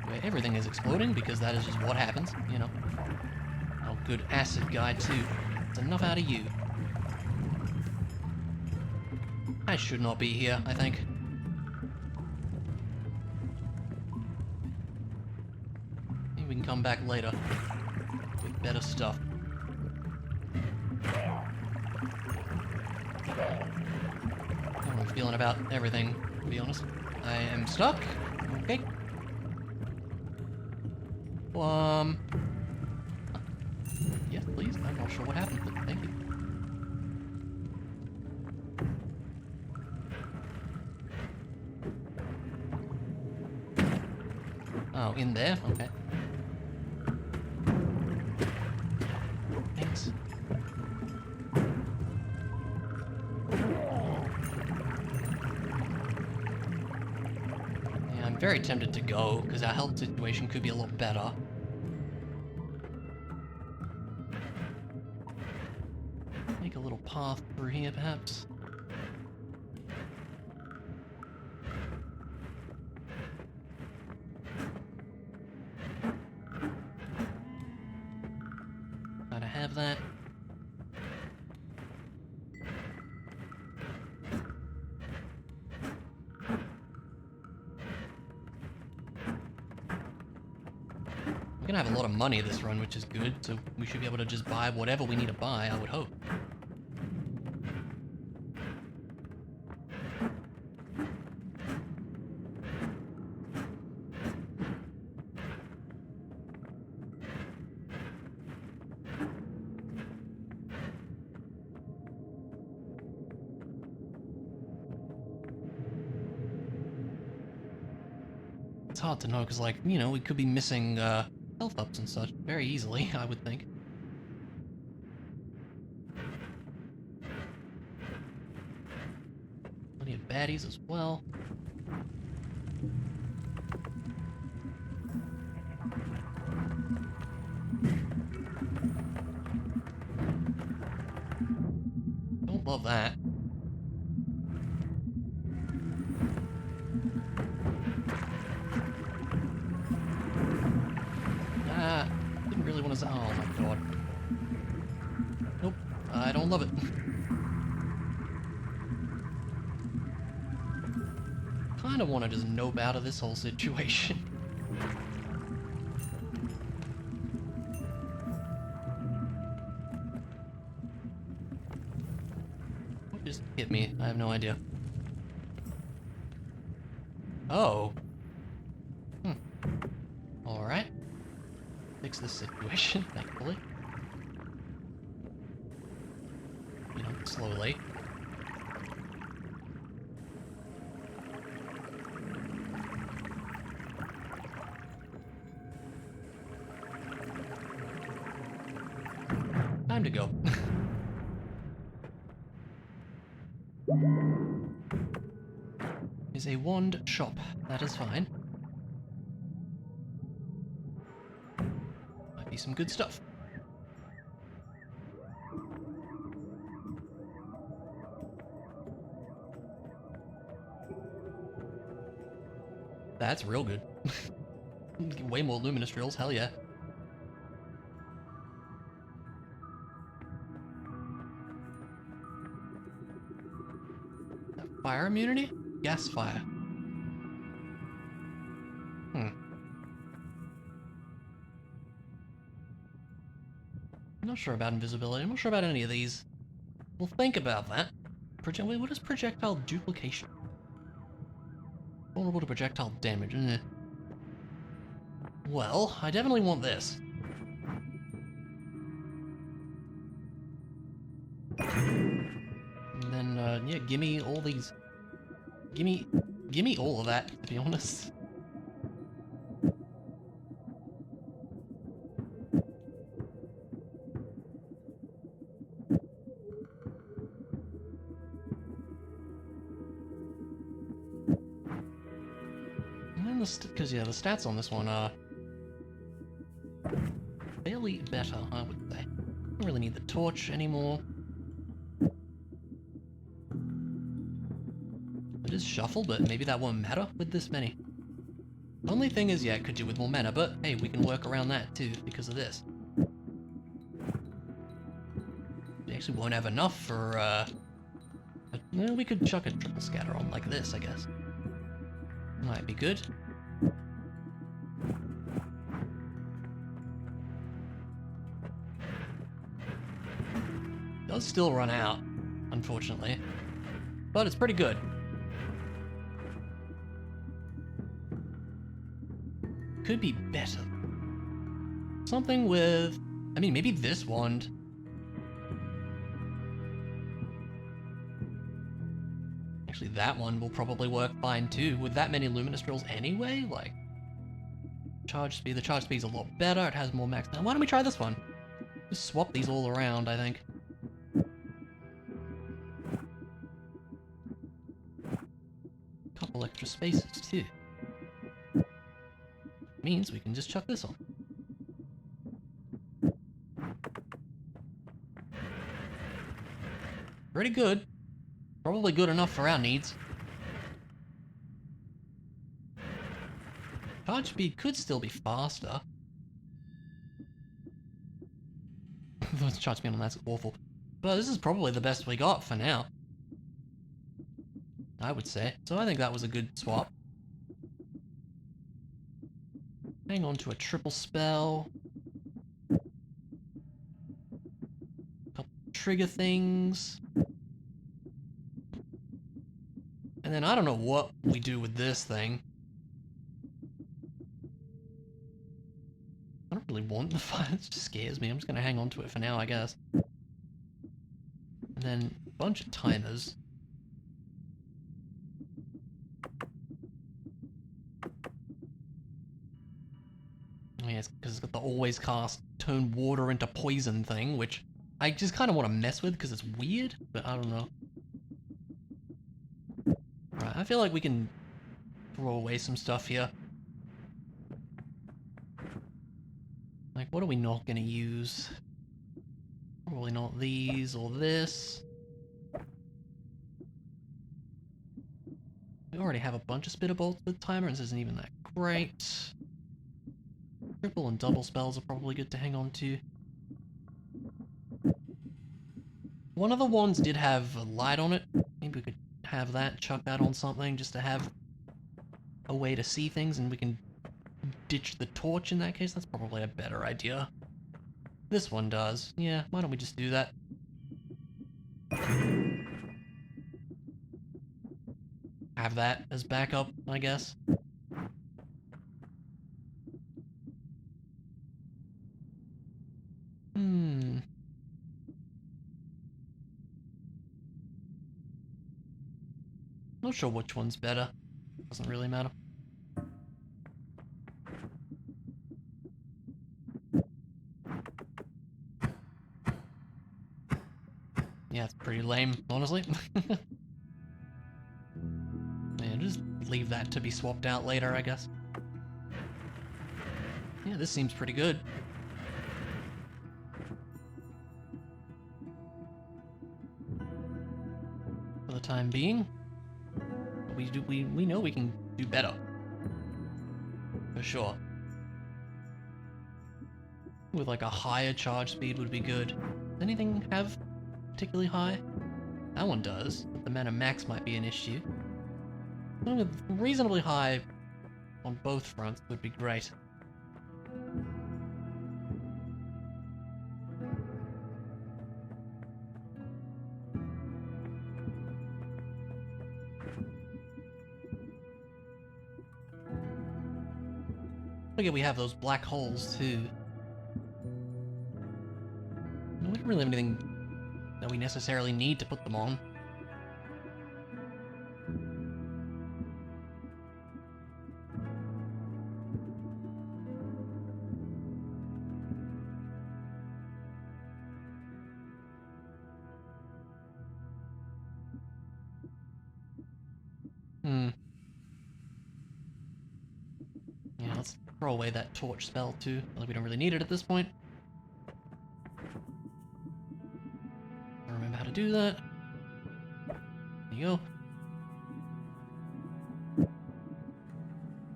Where everything is exploding, because that is just what happens, you know. Oh, good acid guy too. It's enough out of you. I should not be here, I think. Maybe we can come back later with better stuff. How I'm feeling about everything, to be honest. I am stuck. Okay. Yes, please. I'm not sure what happened, but thank you. Oh, in there? Okay. Thanks. Yeah, I'm very tempted to go, because our health situation could be a lot better. Make a little path through here, perhaps. Gotta have that. We're gonna have a lot of money this run, which is good, so we should be able to just buy whatever we need to buy, I would hope. It's hard to know, because, like, you know, we could be missing, health ups and such very easily, I would think. Plenty of baddies as well. Don't love that. Didn't really want to say. Oh my god. Nope, I don't love it. kind of want to just nope out of this whole situation. What just hit me? I have no idea. Oh. Alright. Fix this situation, thankfully. You know, slowly. Time to go. Is a wand shop. That is fine. Might be some good stuff. That's real good. Way more luminous drills, hell yeah. Fire immunity? Gas fire. I'm not sure about invisibility. I'm not sure about any of these. We'll think about that. Wait, what is projectile duplication? Vulnerable to projectile damage. Well, I definitely want this. And then, yeah, gimme all these. Gimme all of that, to be honest. Because, yeah, the stats on this one are fairly better, I would say. Don't really need the torch anymore. It is shuffle, but maybe that won't matter with this many. The only thing is, yeah, it could do with more mana, but hey, we can work around that too because of this. We actually won't have enough for, well, we could chuck a triple scatter on like this, I guess. Might be good. Does still run out, unfortunately. But it's pretty good. Could be better. Something with... I mean, maybe this wand. Actually, that one will probably work fine too, with that many luminous drills anyway, like... Charge speed, the charge speed's a lot better, it has more max... Now, why don't we try this one? Just swap these all around, I think. Couple extra spaces too. Means we can just chuck this on. Pretty good. Probably good enough for our needs. Charge speed could still be faster. The charge speed on that's awful. But this is probably the best we got for now. I would say. So I think that was a good swap. Hang on to a triple spell. Couple trigger things. And then I don't know what we do with this thing. I don't really want the fire, it just scares me. I'm just gonna hang on to it for now, I guess. And then a bunch of timers. Oh yeah, it's because it's got the always cast turn water into poison thing, which I just kind of want to mess with because it's weird, but I don't know. Right, I feel like we can throw away some stuff here. Like, what are we not going to use? Probably not these or this. We already have a bunch of spitter bolts with timer, and this isn't even that great. Triple and double spells are probably good to hang on to. One of the wands did have a light on it. Maybe we could have that, chuck that on something just to have a way to see things and we can ditch the torch in that case, that's probably a better idea. This one does. Yeah, why don't we just do that? Have that as backup, I guess. Not sure which one's better. Doesn't really matter. Yeah, it's pretty lame, honestly. Yeah, just leave that to be swapped out later, I guess. Yeah, this seems pretty good. For the time being. We know we can do better. For sure. With like a higher charge speed would be good. Does anything have particularly high? That one does, but the mana max might be an issue. Something with reasonably high on both fronts would be great. Again, we have those black holes too. We don't really have anything that we necessarily need to put them on. Yeah, let's throw away that torch spell too. Like we don't really need it at this point. I remember how to do that. There you go. Not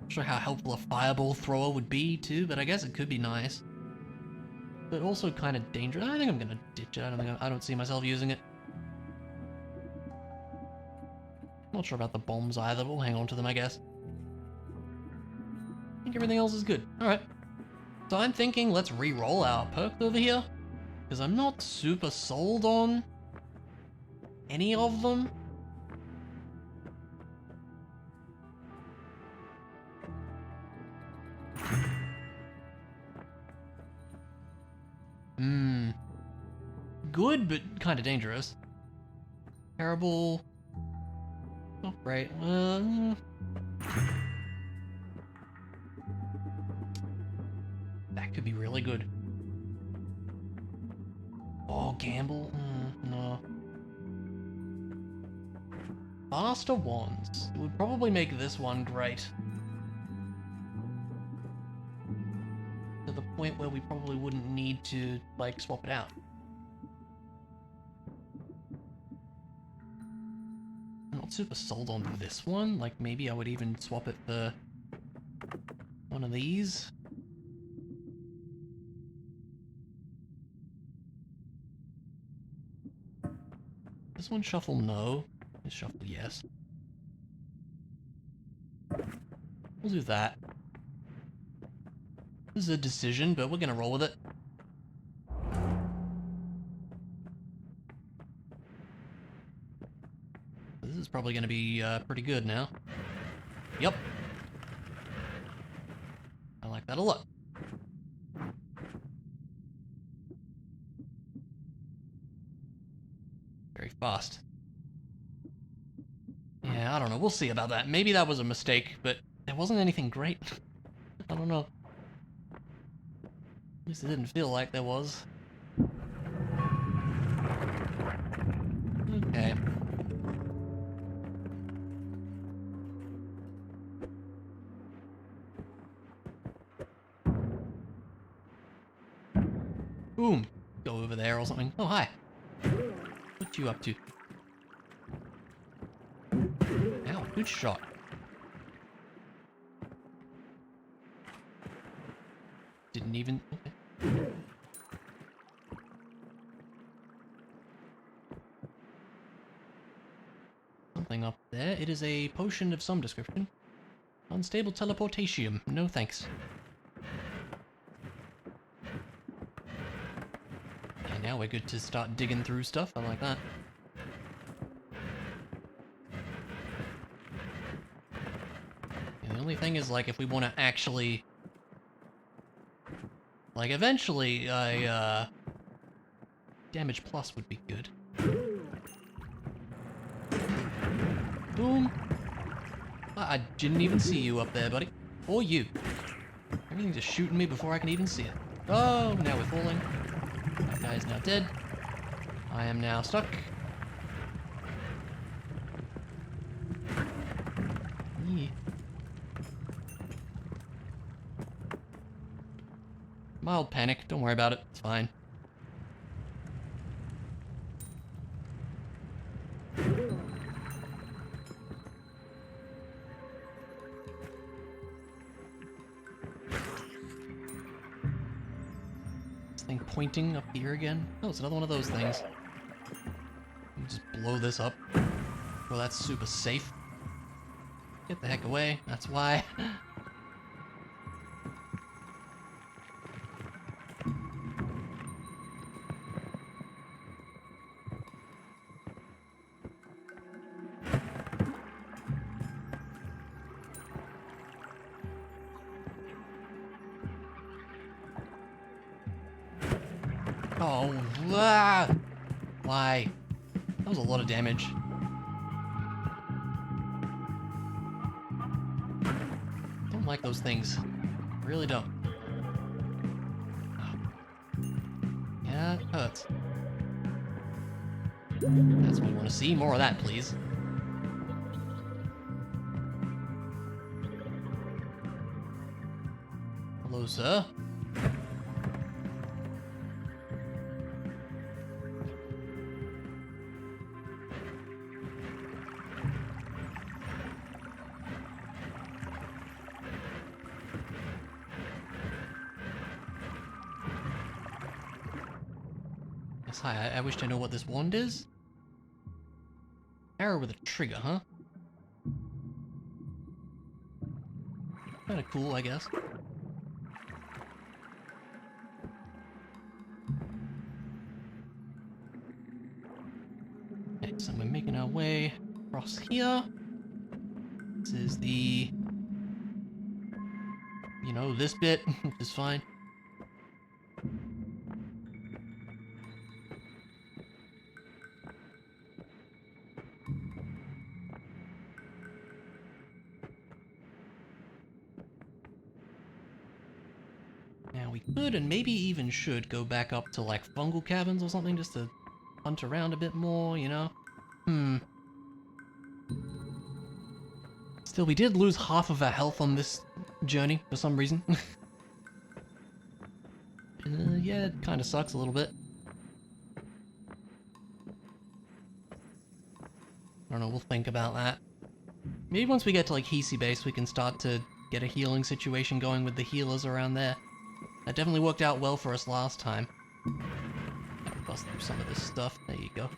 sure how helpful a fireball thrower would be too, but I guess it could be nice. But also kind of dangerous. I think I'm gonna ditch it. I don't see myself using it. Not sure about the bombs either. We'll hang on to them, I guess. I think everything else is good. Alright. So I'm thinking let's re-roll our perks over here. Because I'm not super sold on any of them. Good, but kind of dangerous. Terrible. Not great. That could be really good. Oh, gamble? No. Faster wands. It would probably make this one great. To the point where we probably wouldn't need to, like, swap it out. I'm not super sold on this one. Like, maybe I would even swap it for one of these. This one shuffle, no. This shuffle, yes. We'll do that. This is a decision, but we're gonna roll with it. This is probably gonna be pretty good now. Yep. I like that a lot. Very fast. Yeah, I don't know. We'll see about that. Maybe that was a mistake, but there wasn't anything great. I don't know. At least it didn't feel like there was. Okay. Boom. Go over there or something. Oh, hi. What you up to? Ow, good shot. Didn't even... Okay. Something up there. It is a potion of some description. Unstable teleportation. No thanks. Okay, now we're good to start digging through stuff. I like that. And the only thing is, like, if we want to actually... Like, eventually, damage plus would be good. Boom! I didn't even see you up there, buddy. Or you. Everything's just shooting me before I can even see it. Oh, now we're falling. That guy is now dead. I am now stuck. Yeah. Mild panic. Don't worry about it. It's fine. Thing pointing up here again. Oh, it's another one of those things. Just blow this up. Well, that's super safe. Get the heck away. That's why. Oh, why? That was a lot of damage. Don't like those things. Really don't. Oh. Yeah, it hurts. That's what we want to see. More of that, please. Hello, sir. Hi, I wish to know what this wand is. Arrow with a trigger, huh? Kinda cool, I guess. Okay, so we're making our way across here. This is the... You know, this bit, which is fine. Now we could, and maybe even should, go back up to, like, fungal caverns or something, just to hunt around a bit more, you know? Still, we did lose half of our health on this journey, for some reason. Yeah, it kinda sucks a little bit. I don't know, we'll think about that. Maybe once we get to, like, Hisi Base, we can start to get a healing situation going with the healers around there. That definitely worked out well for us last time. Bust through some of this stuff. There you go.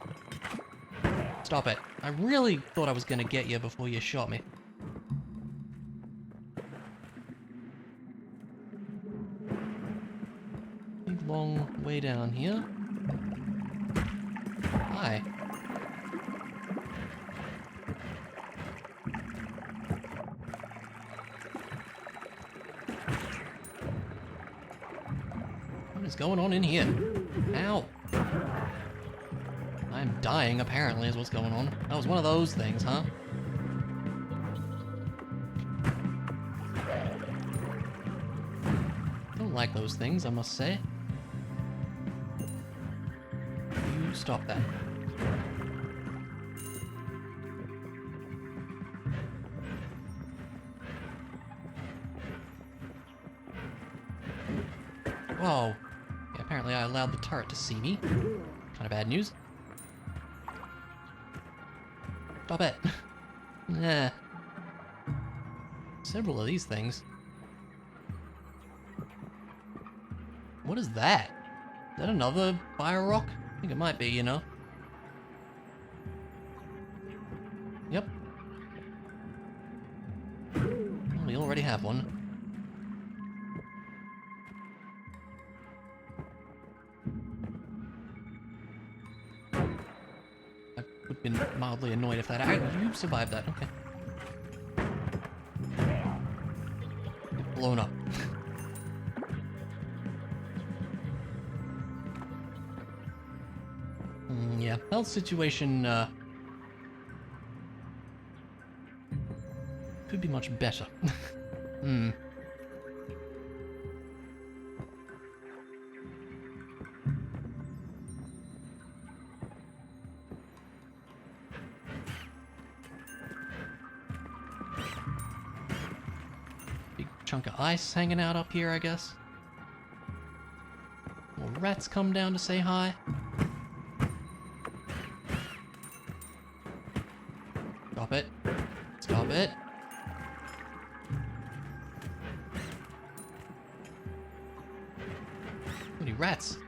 Stop it. I really thought I was gonna get you before you shot me. Big long way down here. Hi. What is going on in here? Ow. I'm dying, apparently, is what's going on. That was one of those things, huh? Don't like those things, I must say. You stop that. Whoa. Yeah, apparently I allowed the turret to see me. Kind of bad news. Stop it. Nah. Several of these things. What is that? Is that another fire rock? I think it might be, you know. Yep. Well, we have one. I would have been mildly annoyed if that... You survived that, okay. Get blown up. Yeah, health situation, could be much better. Big chunk of ice hanging out up here, I guess. More rats come down to say hi. Stop it. Stop it. Too many rats.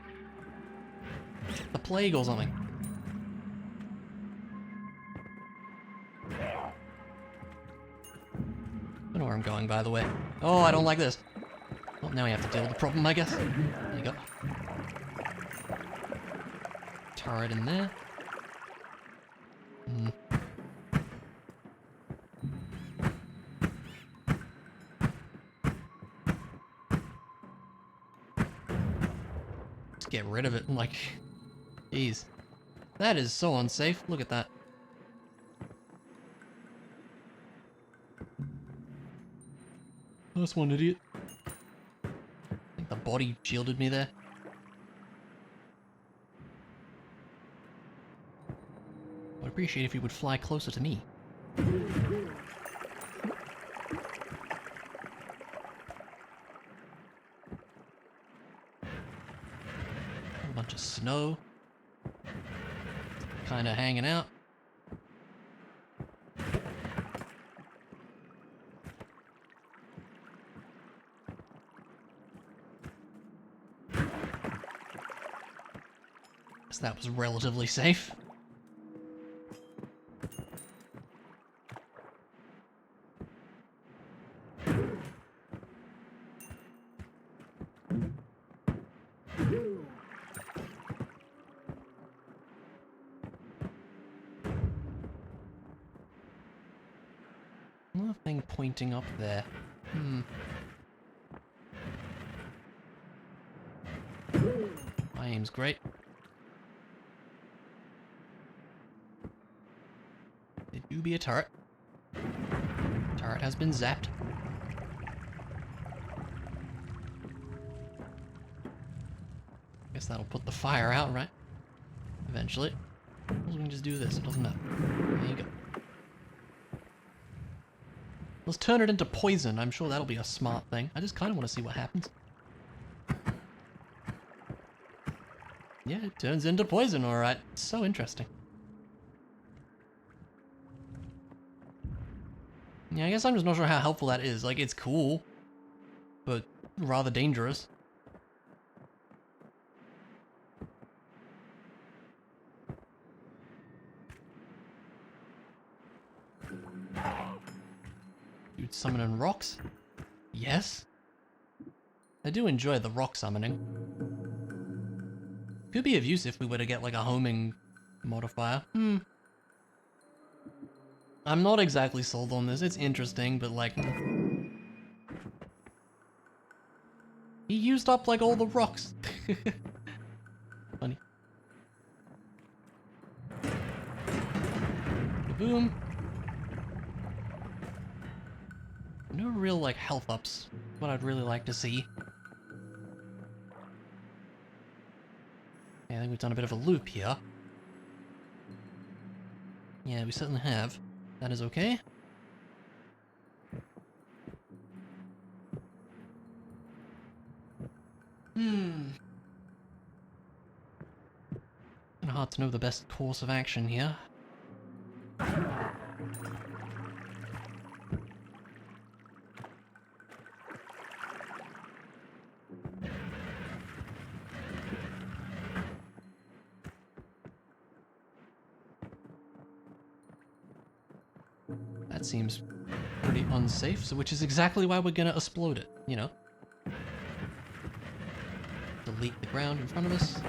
The plague or something. I don't know where I'm going, by the way. Oh, I don't like this. Well, now we have to deal with the problem, I guess. There you go. Turret in there. Just get rid of it. Like, jeez. That is so unsafe. Look at that. Nice one, idiot. I think the body shielded me there. I'd appreciate if you would fly closer to me. A bunch of snow. Kinda hanging out. Guess that was relatively safe. Nothing pointing up there. My aim's great. It do be a turret. Turret has been zapped. Guess that'll put the fire out, right? Eventually. We can just do this, it doesn't matter. There you go. Let's turn it into poison. I'm sure that'll be a smart thing. I just kind of want to see what happens. Yeah, it turns into poison, alright. So interesting. Yeah, I guess I'm just not sure how helpful that is. Like, it's cool, but rather dangerous. Dude summoning rocks? Yes. I do enjoy the rock summoning. Could be of use if we were to get like a homing modifier. I'm not exactly sold on this. It's interesting, but like... He used up like all the rocks. Funny. Boom. No real like health ups. What I'd really like to see. Yeah, I think we've done a bit of a loop here. Yeah, we certainly have. That is okay. Kinda hard to know the best course of action here. That seems pretty unsafe, so which is exactly why we're gonna explode it, you know? Delete the ground in front of us.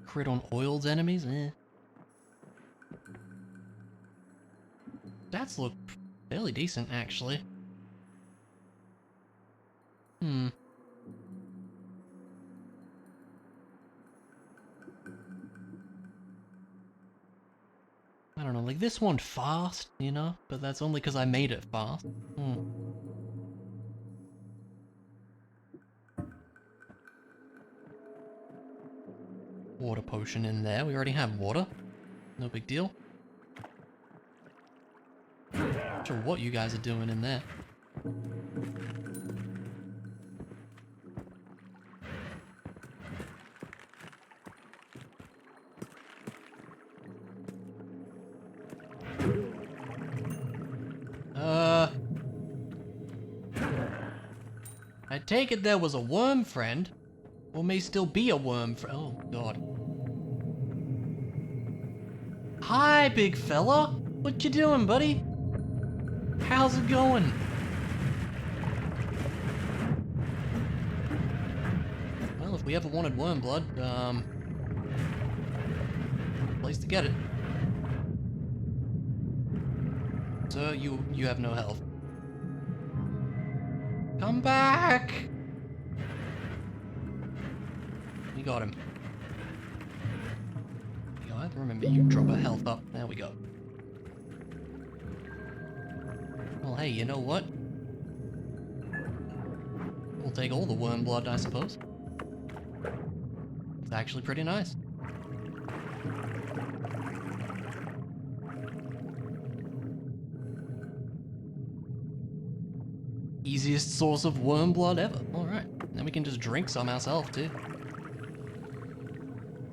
Crit on oiled enemies? Eh. Stats look fairly decent, actually. Hmm. I don't know, like this one fast, you know? But that's only because I made it fast. Hmm. Water potion in there. We already have water. No big deal. Not sure what you guys are doing in there. I take it there was a worm friend. Or may still be a worm friend. Oh, God. Hi, big fella. What you doing, buddy? How's it going? Well, if we ever wanted worm blood, place to get it. Sir, you have no health. Come back! We got him. You know, remember, you drop a health up. There we go. Well, hey, you know what? We'll take all the worm blood, I suppose. It's actually pretty nice. Easiest source of worm blood ever. Alright. Then we can just drink some ourselves, too.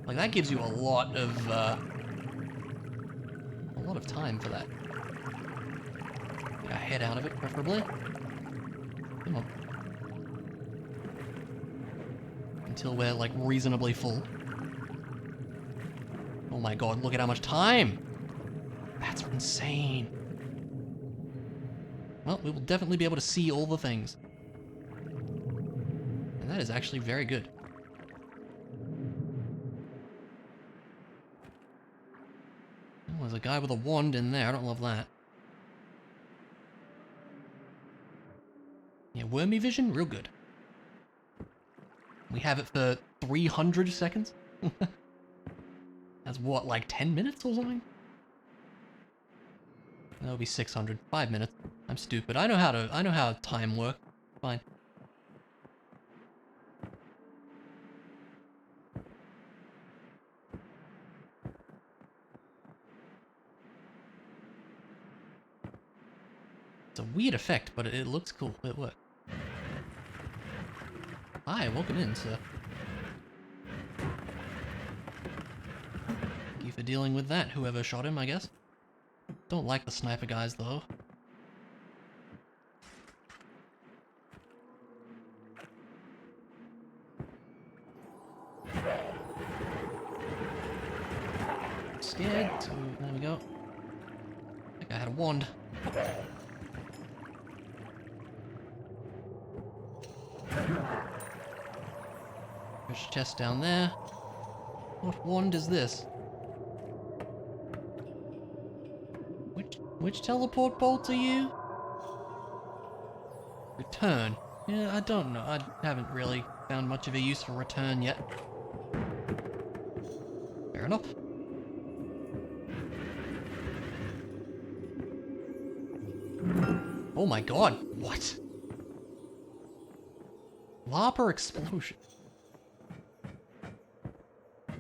Like, that gives you a lot of time for that. Get our head out of it, preferably. Come on. Until we're, like, reasonably full. Oh my god, look at how much time! That's insane. Well, we will definitely be able to see all the things. And that is actually very good. Oh, there's a guy with a wand in there, I don't love that. Yeah, wormy vision, real good. We have it for 300 seconds? That's what, like 10 minutes or something? That'll be 600. 5 minutes. I'm stupid. I know how time works. Fine. It's a weird effect, but it looks cool. It works. Hi, welcome in, sir. Thank you for dealing with that, whoever shot him, I guess. Don't like the sniper guys, though. Scared, so there we go. I think I had a wand. There's a chest down there. What wand is this? Which teleport bolt are you? Return. Yeah, I don't know. I haven't really found much of a use for return yet. Fair enough. Oh my god, what? Lava explosion.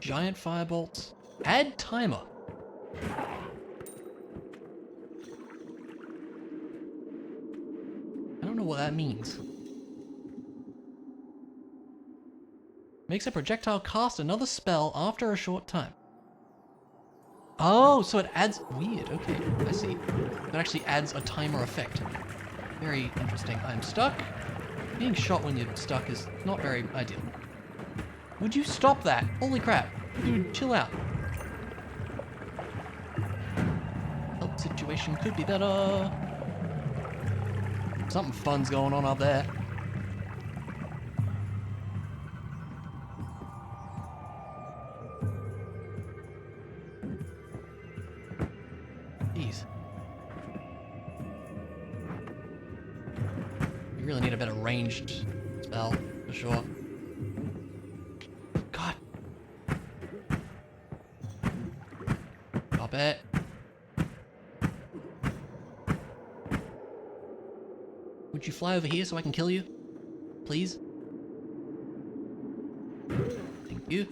Giant firebolts. Add timer. I don't know what that means. Makes a projectile cast another spell after a short time. Oh, so it adds... Weird, okay, I see. It actually adds a timer effect. Very interesting. I'm stuck. Being shot when you're stuck is not very ideal. Would you stop that? Holy crap. Dude, chill out. Health situation could be better. Something fun's going on up there. Jeez. You really need a better ranged spell, for sure. God. Stop it. Would you fly over here so I can kill you? Please? Thank you.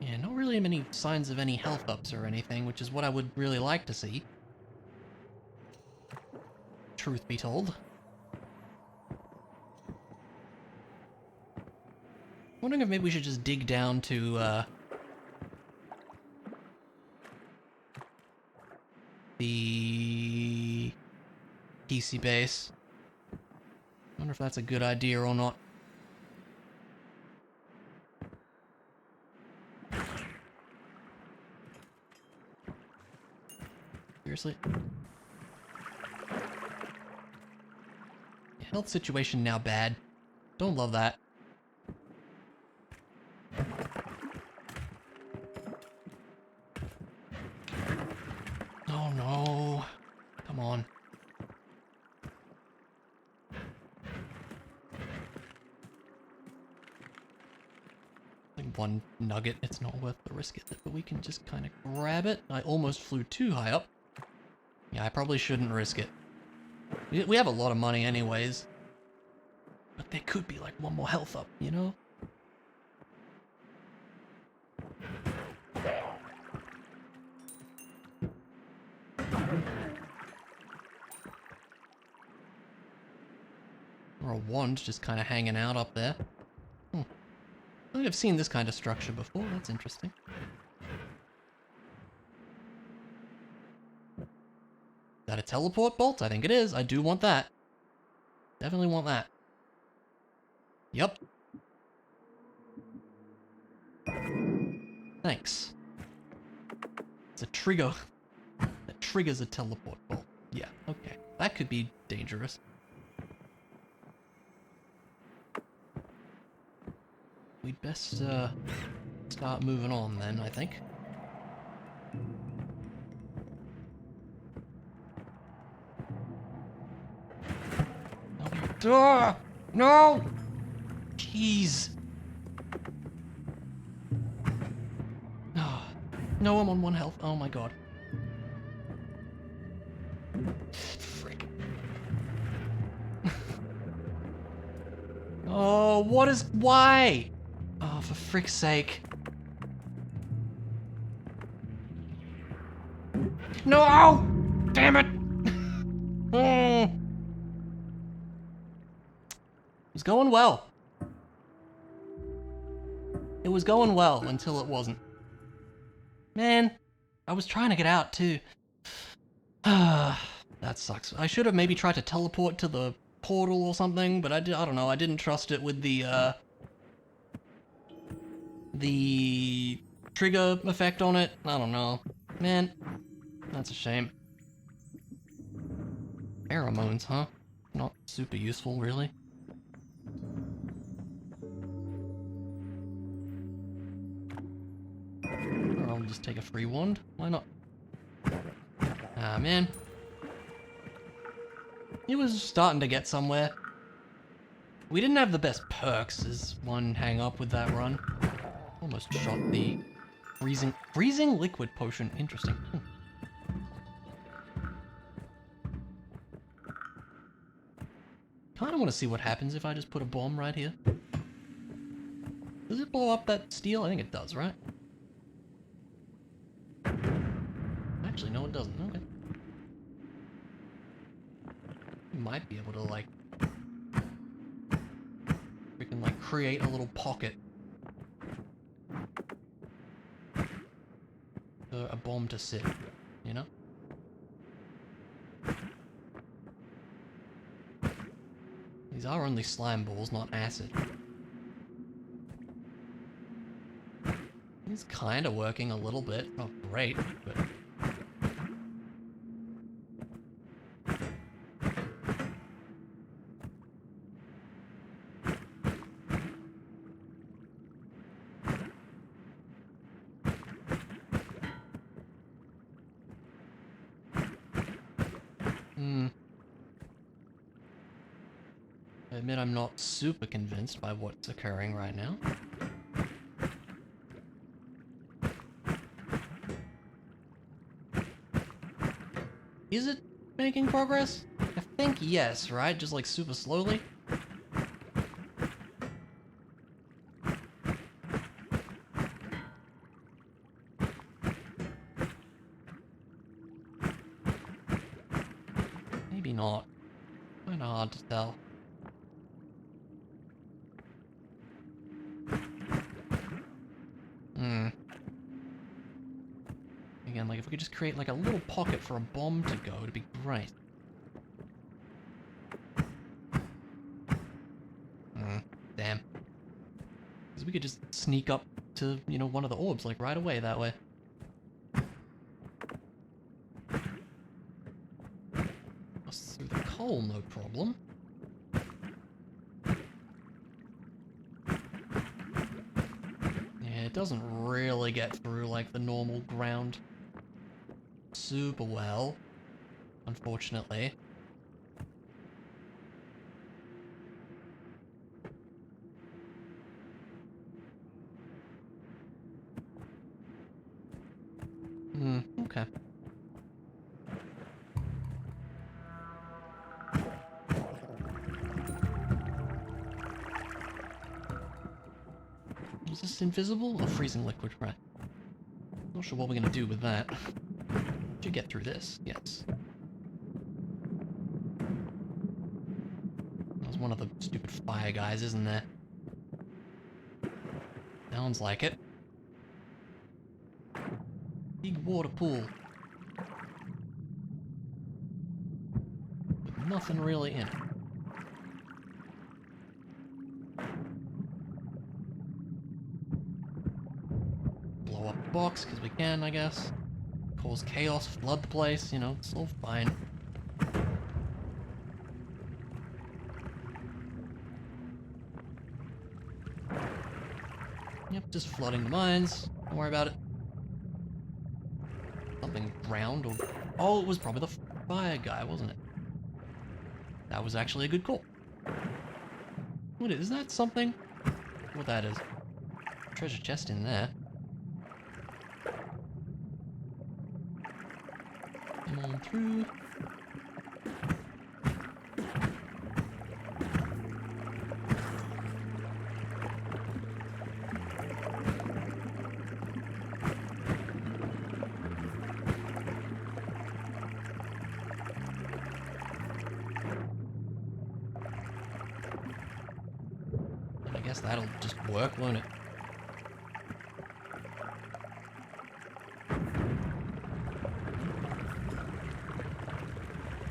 Yeah, not really many signs of any health ups or anything, which is what I would really like to see. Truth be told. Wondering if maybe we should just dig down to, the PC base. Wonder if that's a good idea or not. Seriously? Health situation now bad. Don't love that. Oh no. Come on. Like one nugget, it's not worth the risk, is it? But we can just kind of grab it. I almost flew too high up. Yeah, I probably shouldn't risk it. We have a lot of money anyways. But there could be like one more health up, you know? Or a wand just kind of hanging out up there. I think I've seen this kind of structure before, that's interesting. Is that a teleport bolt? I think it is. I do want that. Definitely want that. Yep. Thanks. It's a trigger. That triggers a teleport bolt. Yeah, okay. That could be dangerous. We'd best start moving on then, I think. Oh, no! Jeez. Oh, no, I'm on 1 health. Oh my god. Frick. Oh, what is... Why? Oh, for frick's sake. No! Damn it! It was going well. It was going well until it wasn't. Man, I was trying to get out too. That sucks. I should have maybe tried to teleport to the portal or something, but I don't know. I didn't trust it with the trigger effect on it. I don't know. Man, that's a shame. Pheromones, huh? Not super useful, really. Or I'll just take a free wand. Why not? Ah, man. It was starting to get somewhere. We didn't have the best perks, is one hang up with that run. Almost shot the freezing liquid potion. Interesting. Kinda wanna see what happens if I just put a bomb right here. Does it blow up that steel? I think it does, right? Actually, no, it doesn't. Okay. might be able to, like... We can, like, create a little pocket for a bomb to sit, you know? These are only slime balls, not acid. It's kind of working a little bit. Not great, but... I admit I'm not super convinced by what's occurring right now. Is it making progress? I think yes, right? Just like super slowly? Maybe not. Kinda hard to tell. Again, like if we could just create like a little pocket for a bomb to go, it'd be great. Damn. Because we could just sneak up to, you know, one of the orbs like right away that way. Bust through the coal, no problem. Yeah, it doesn't really get through like the normal ground super well, unfortunately. Okay. Is this invisible or freezing liquid? Right. Not sure what we're gonna do with that. Should get through this, yes. There's one of the stupid fire guys, isn't there? Sounds like it. Big water pool. With nothing really in it. Blow up the box, because we can, I guess. Cause chaos, flood the place, you know, it's all fine. Yep, just flooding the mines. Don't worry about it. Something ground or... Oh, it was probably the fire guy, wasn't it? That was actually a good call. What is that something? What that is? Treasure chest in there. Come on through. I guess that'll just work, won't it?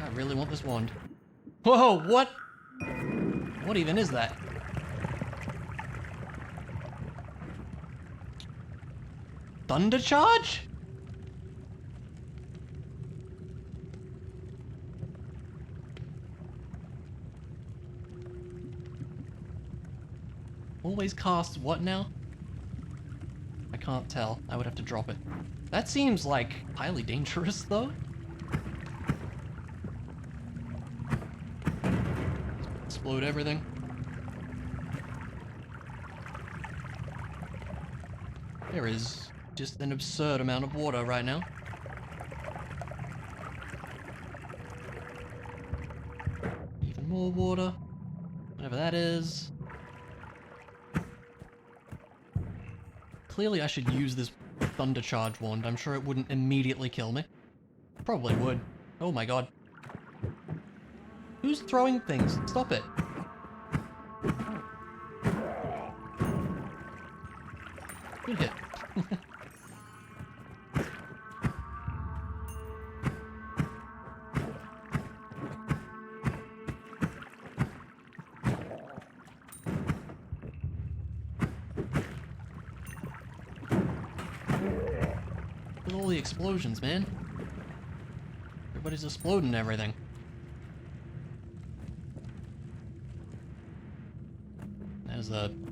I really want this wand. Whoa, what? What even is that? Thunder charge? Always casts what now? I can't tell. I would have to drop it. That seems like highly dangerous though. Explode everything. There is just an absurd amount of water right now. Even more water. Whatever that is. Clearly I should use this thunder charge wand. I'm sure it wouldn't immediately kill me. Probably would. Oh my god. Who's throwing things? Stop it. Good hit. Look at all the explosions, man. Everybody's exploding everything.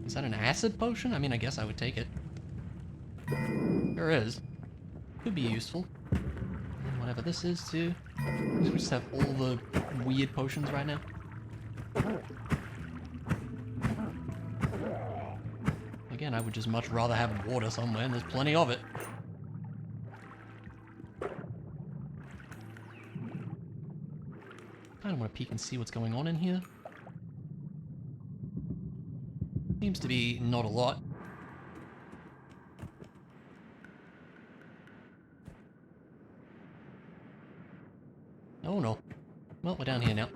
Is that an acid potion? I mean, I guess I would take it. Sure is. Could be useful. And whatever this is, too. We just have all the weird potions right now. Again, I would just much rather have water somewhere, and there's plenty of it. I don't want to peek and see what's going on in here. Seems to be not a lot. Oh no. Well, we're down here now.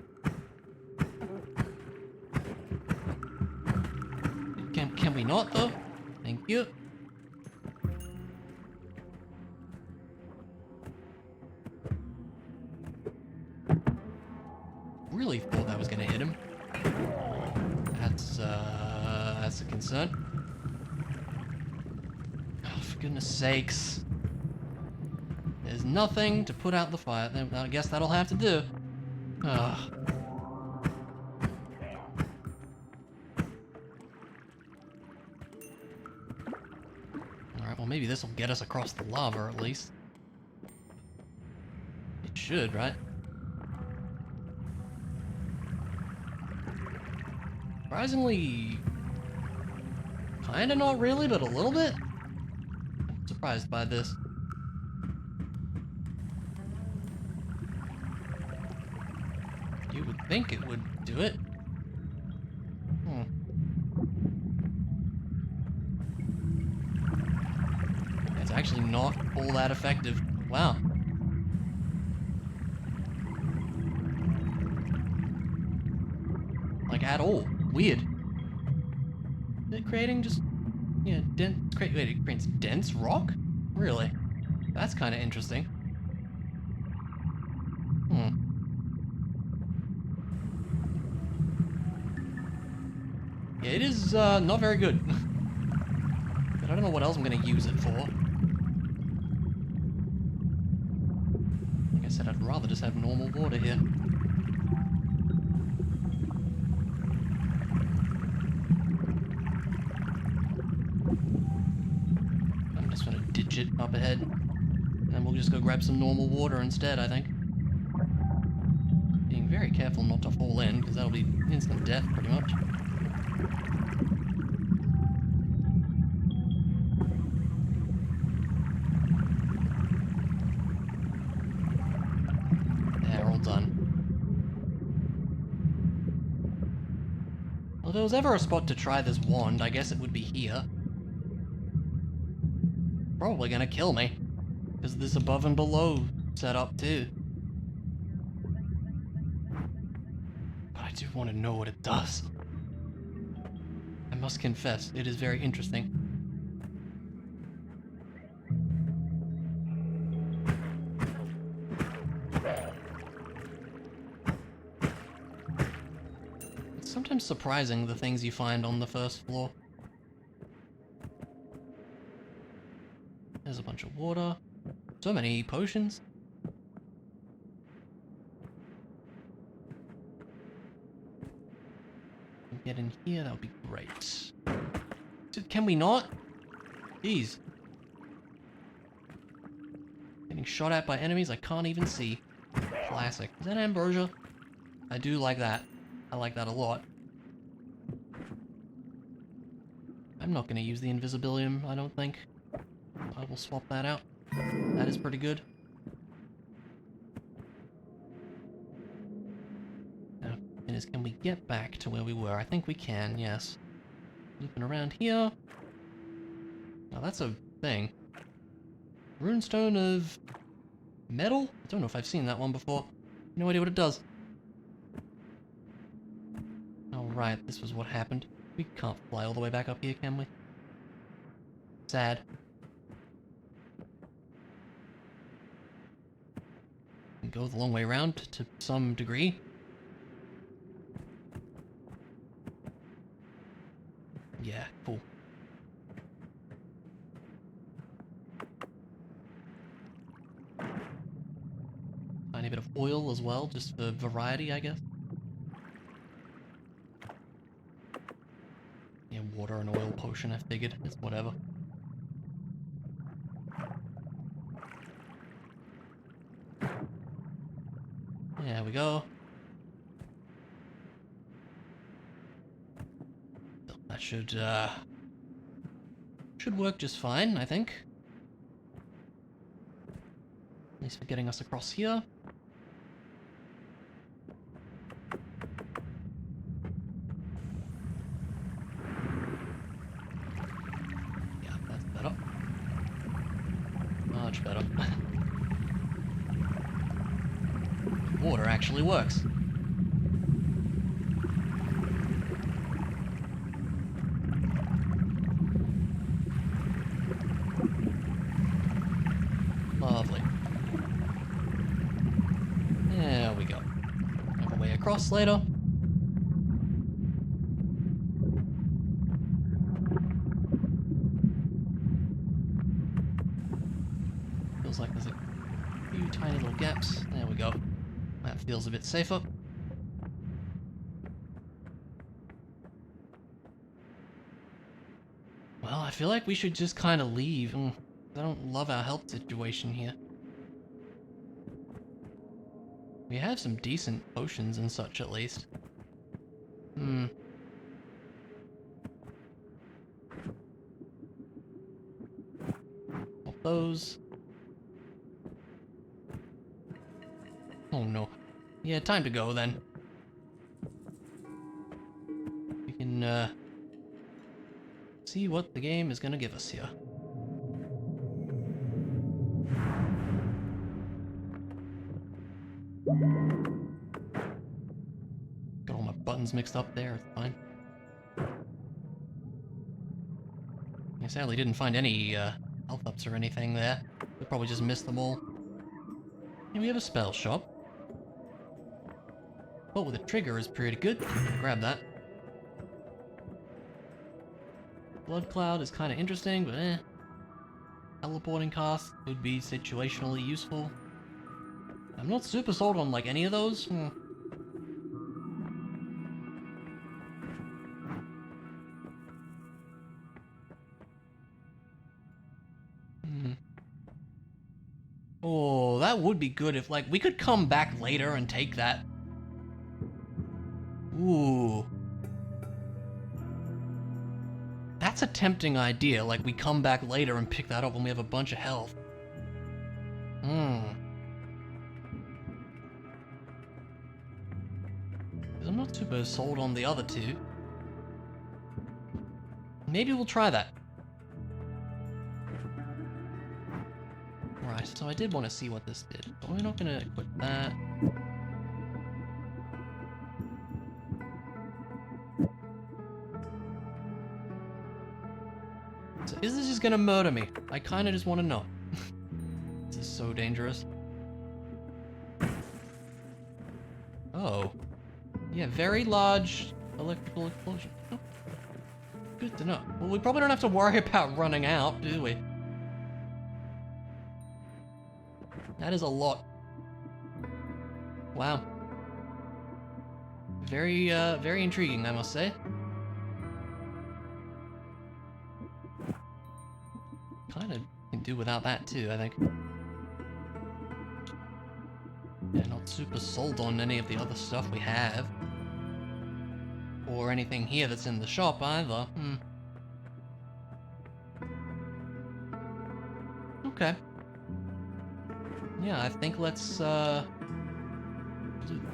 Can we not, though? Thank you. Really thought that was gonna hit him. That's a concern. Oh, for goodness sakes. There's nothing to put out the fire. I guess that'll have to do. Ugh. Alright, well maybe this will get us across the lava at least. It should, right? Surprisingly... kinda not really, but a little bit? I'm surprised by this. You would think it would do it. It's actually not all that effective. Wow. Like, at all. Weird. Is it creating just... yeah, wait, it creates dense rock? Really? That's kind of interesting. Yeah, it is not very good. But I don't know what else I'm going to use it for. Like I said, I'd rather just have normal water here. I'm just going to ditch it up ahead. And we'll just go grab some normal water instead, I think. Being very careful not to fall in, because that'll be instant death, pretty much. Done. Well, if there was ever a spot to try this wand, I guess it would be here. Probably gonna kill me. Because this above and below setup too. But I do want to know what it does. I must confess, it is very interesting. Sometimes surprising the things you find on the first floor. There's a bunch of water. So many potions. Get in here, that would be great. Can we not? Jeez. Getting shot at by enemies I can't even see. Classic. Is that ambrosia? I do like that. I like that a lot. I'm not going to use the invisibilium, I don't think. I will swap that out. That is pretty good. Now, can we get back to where we were? I think we can, yes. Looping around here. Now that's a thing. Runestone of metal? I don't know if I've seen that one before. No idea what it does. right, this was what happened. We can't fly all the way back up here, can we? Sad. We go the long way around to some degree. Yeah, cool. Tiny bit of oil as well, just for variety, I guess. Yeah, water and oil potion, I figured. It's whatever. There we go. That should work just fine, I think. At least for getting us across here. Yeah, that's better. Much better. Water actually works. Lovely. There we go. Have a way across later. Feels like there's a few tiny little gaps. There we go. That feels a bit safer. Well, I feel like we should just kind of leave. I don't love our health situation here. We have some decent potions and such, at least. Pop those. Oh no. Yeah, time to go then. We can, see what the game is gonna give us here. Got all my buttons mixed up there, it's fine. I sadly didn't find any, health ups or anything there. We probably just missed them all. And we have a spell shop. But with a trigger is pretty good. Grab that. Blood Cloud is kind of interesting, but eh. Teleporting cast could be situationally useful. I'm not super sold on like any of those. Oh, that would be good if like we could come back later and take that. Ooh. That's a tempting idea, like we come back later and pick that up when we have a bunch of health. I'm not super sold on the other two. Maybe we'll try that. Right, so I did want to see what this did, but we're not going to equip that. So is this just going to murder me? I kind of just want to know. This is so dangerous. Oh. Yeah, very large electrical explosion. Oh. Good to know. Well, we probably don't have to worry about running out, do we? That is a lot. Wow. Very, very intriguing, I must say. Kind of can do without that too, I think. Yeah, not super sold on any of the other stuff we have. Or anything here that's in the shop either. Okay. Yeah, I think let's do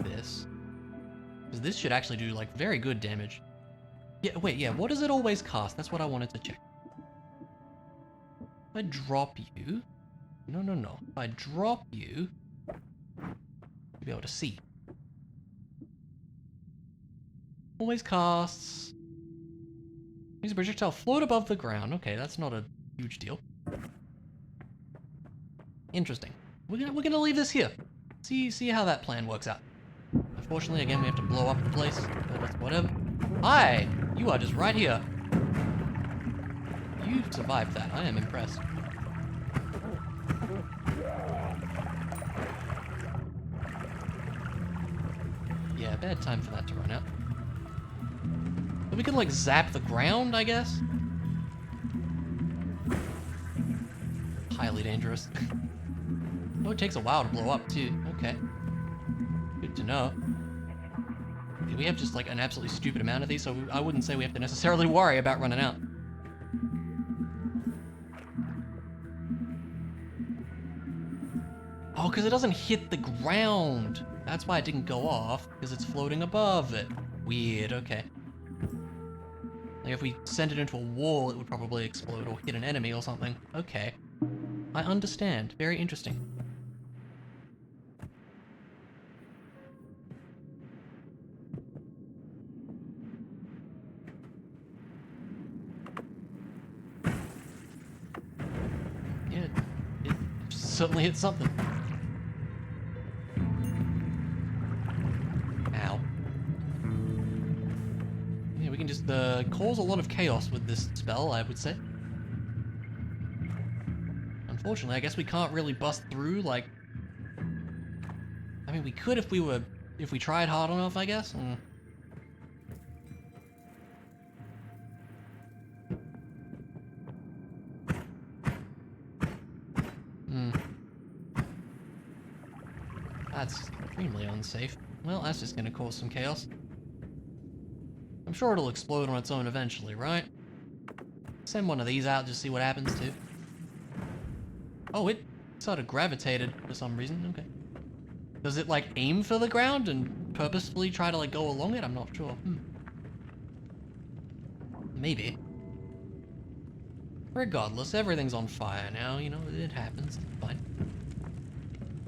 this. Because this should actually do like very good damage. Yeah, wait, yeah, what does it always cost? That's what I wanted to check. If I drop you... No. If I drop you... you'll be able to see. Always casts. Use a projectile float above the ground. Okay, that's not a huge deal. Interesting. We're gonna leave this here. See how that plan works out. Unfortunately, again, we have to blow up the place, but that's whatever. Hi! You are just right here. You survived that. I am impressed. Yeah, bad time for that to run out. But we can, like, zap the ground, I guess? Highly dangerous. Oh, it takes a while to blow up, too. Okay. Good to know. Yeah, we have just, like, an absolutely stupid amount of these, so I wouldn't say we have to necessarily worry about running out. Oh, because it doesn't hit the ground. That's why it didn't go off, because it's floating above it. Weird, okay. Like if we send it into a wall, it would probably explode or hit an enemy or something. Okay. I understand. Very interesting. Yeah, it certainly hit something. Ow. Yeah, we can just cause a lot of chaos with this spell, I would say. Unfortunately, I guess we can't really bust through, like... I mean, we could if we tried hard enough, I guess. That's extremely unsafe. Well, that's just gonna cause some chaos. I'm sure it'll explode on its own eventually, right? Send one of these out, just see what happens too. Oh, it sort of gravitated for some reason, okay. Does it like aim for the ground and purposefully try to like go along it? I'm not sure. Maybe. Regardless, everything's on fire now, you know, it happens, it's fine.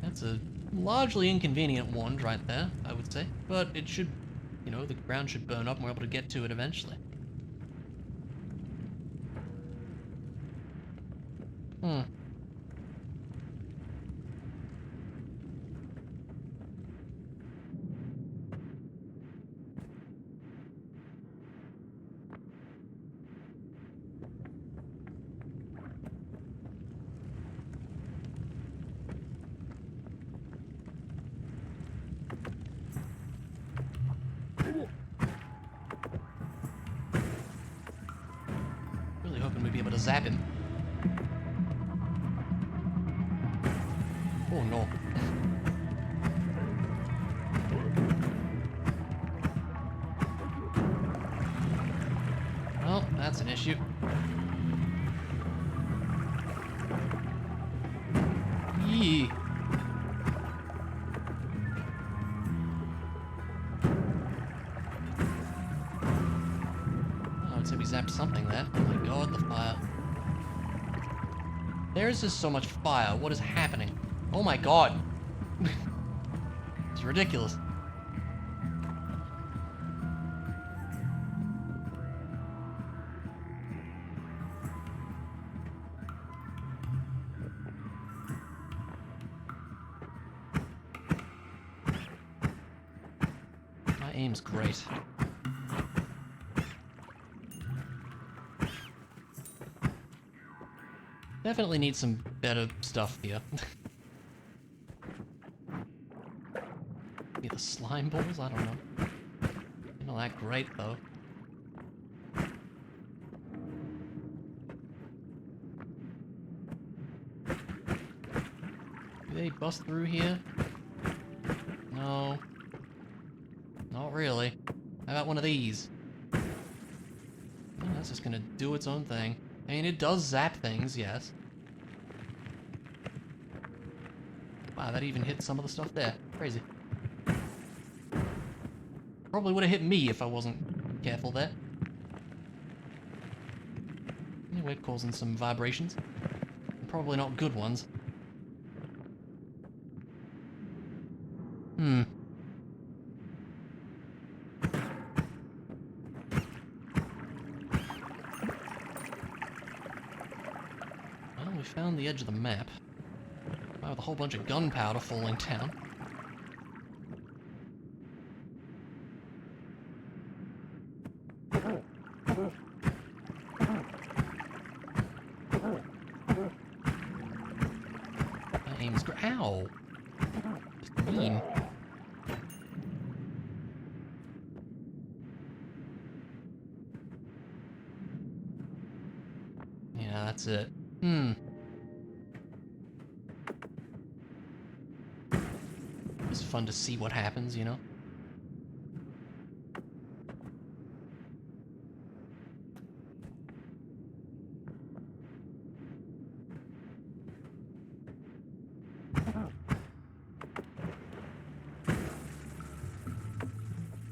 That's a largely inconvenient wand right there, I would say. But it should, you know, the ground should burn up and we're able to get to it eventually. Really hoping we'd be able to zap him. Oh no. Well, that's an issue. Yee. Oh, I'd say we zapped something there. Oh my god, the fire. There's just so much fire. What is happening? Oh my god. It's ridiculous. My aim's great. Definitely need some better stuff here. Maybe the slime balls? I don't know. Not that great though. Do they bust through here? No. Not really. How about one of these? Oh, that's just gonna do its own thing. I mean, it does zap things, yes. Wow, that even hit some of the stuff there. Crazy. Probably would have hit me if I wasn't careful there. Anyway, causing some vibrations. Probably not good ones. found the edge of the map. With a whole bunch of gunpowder falling down. My aim's ow! Just mean. Yeah, that's it. It's fun to see what happens, you know?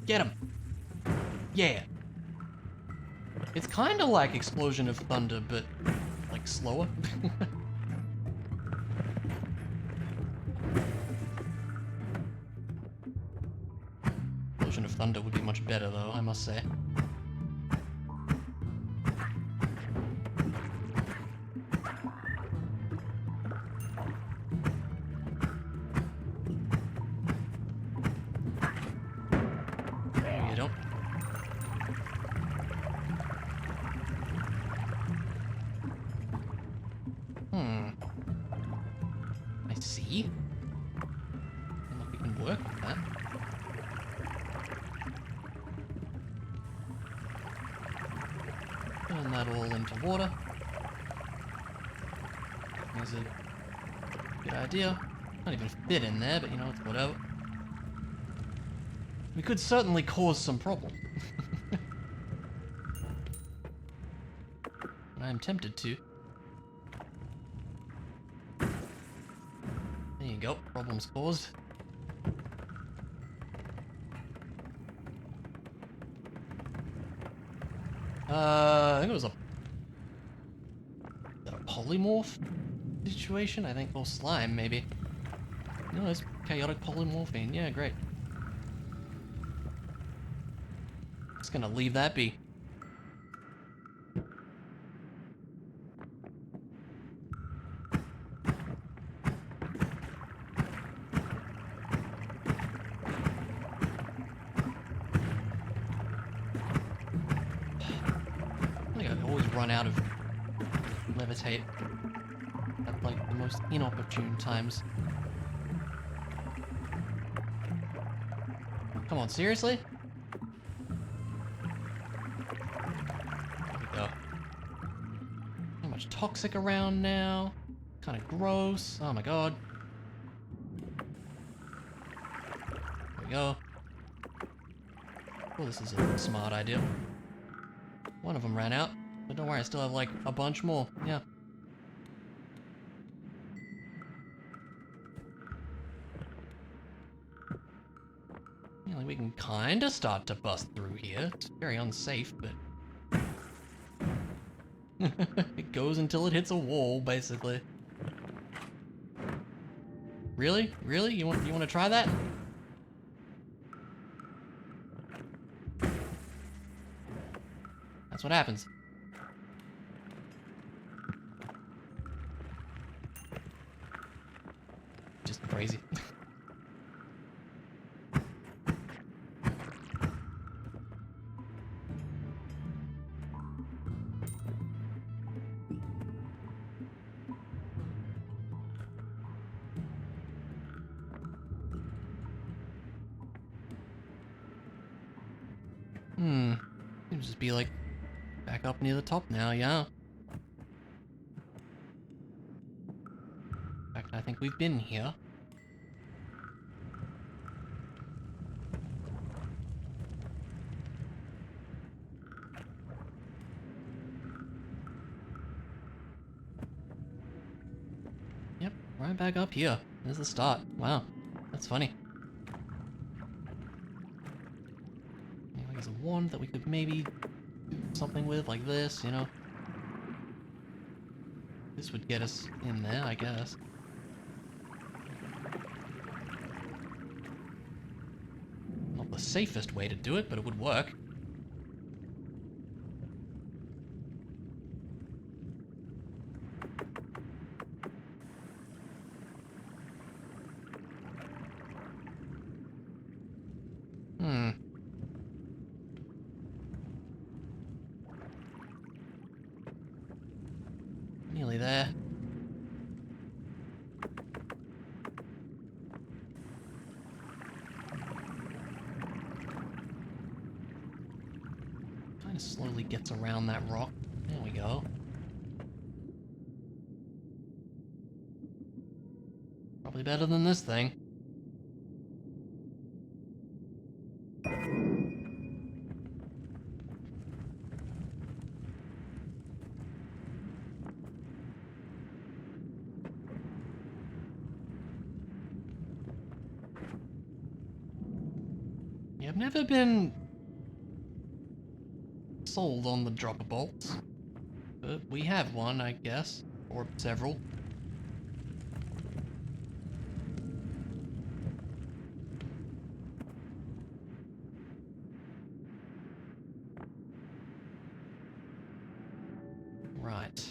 Get him! Yeah! It's kinda like Explosion of Thunder, but, like, slower. Explosion of Thunder would be much better, though, I must say. You don't. I see. I think we can work with that. Turn that all into water. Is a good idea. Not even fit in there, but you know, it's whatever. We could certainly cause some problem. I'm tempted to. There you go, problems caused. I think it was a polymorph situation, I think, or slime, maybe. No, it's chaotic polymorphine. Yeah, great. Just gonna leave that be. I think I always run out of levitate at like the most inopportune times. Come on, seriously? There we go. So much toxic around now. Kind of gross. Oh my god. There we go. Well, this is a smart idea. One of them ran out, but don't worry, I still have like a bunch more. Yeah. Yeah, like we can kind of start to bust through here. It's very unsafe, but it goes until it hits a wall, basically. Really? Really? You want to try that? That's what happens. Just crazy. Seems to be like back up near the top now, yeah. In fact, I think we've been here. Yep, right back up here. There's the start. Wow, that's funny. There's a wand that we could maybe do something with, like this, you know? This would get us in there, I guess. Not the safest way to do it, but it would work. kind of slowly gets around that rock. There we go. Probably better than this thing. Yeah, I've never been sold on the dropper bolts, but we have one, I guess, or several. Right.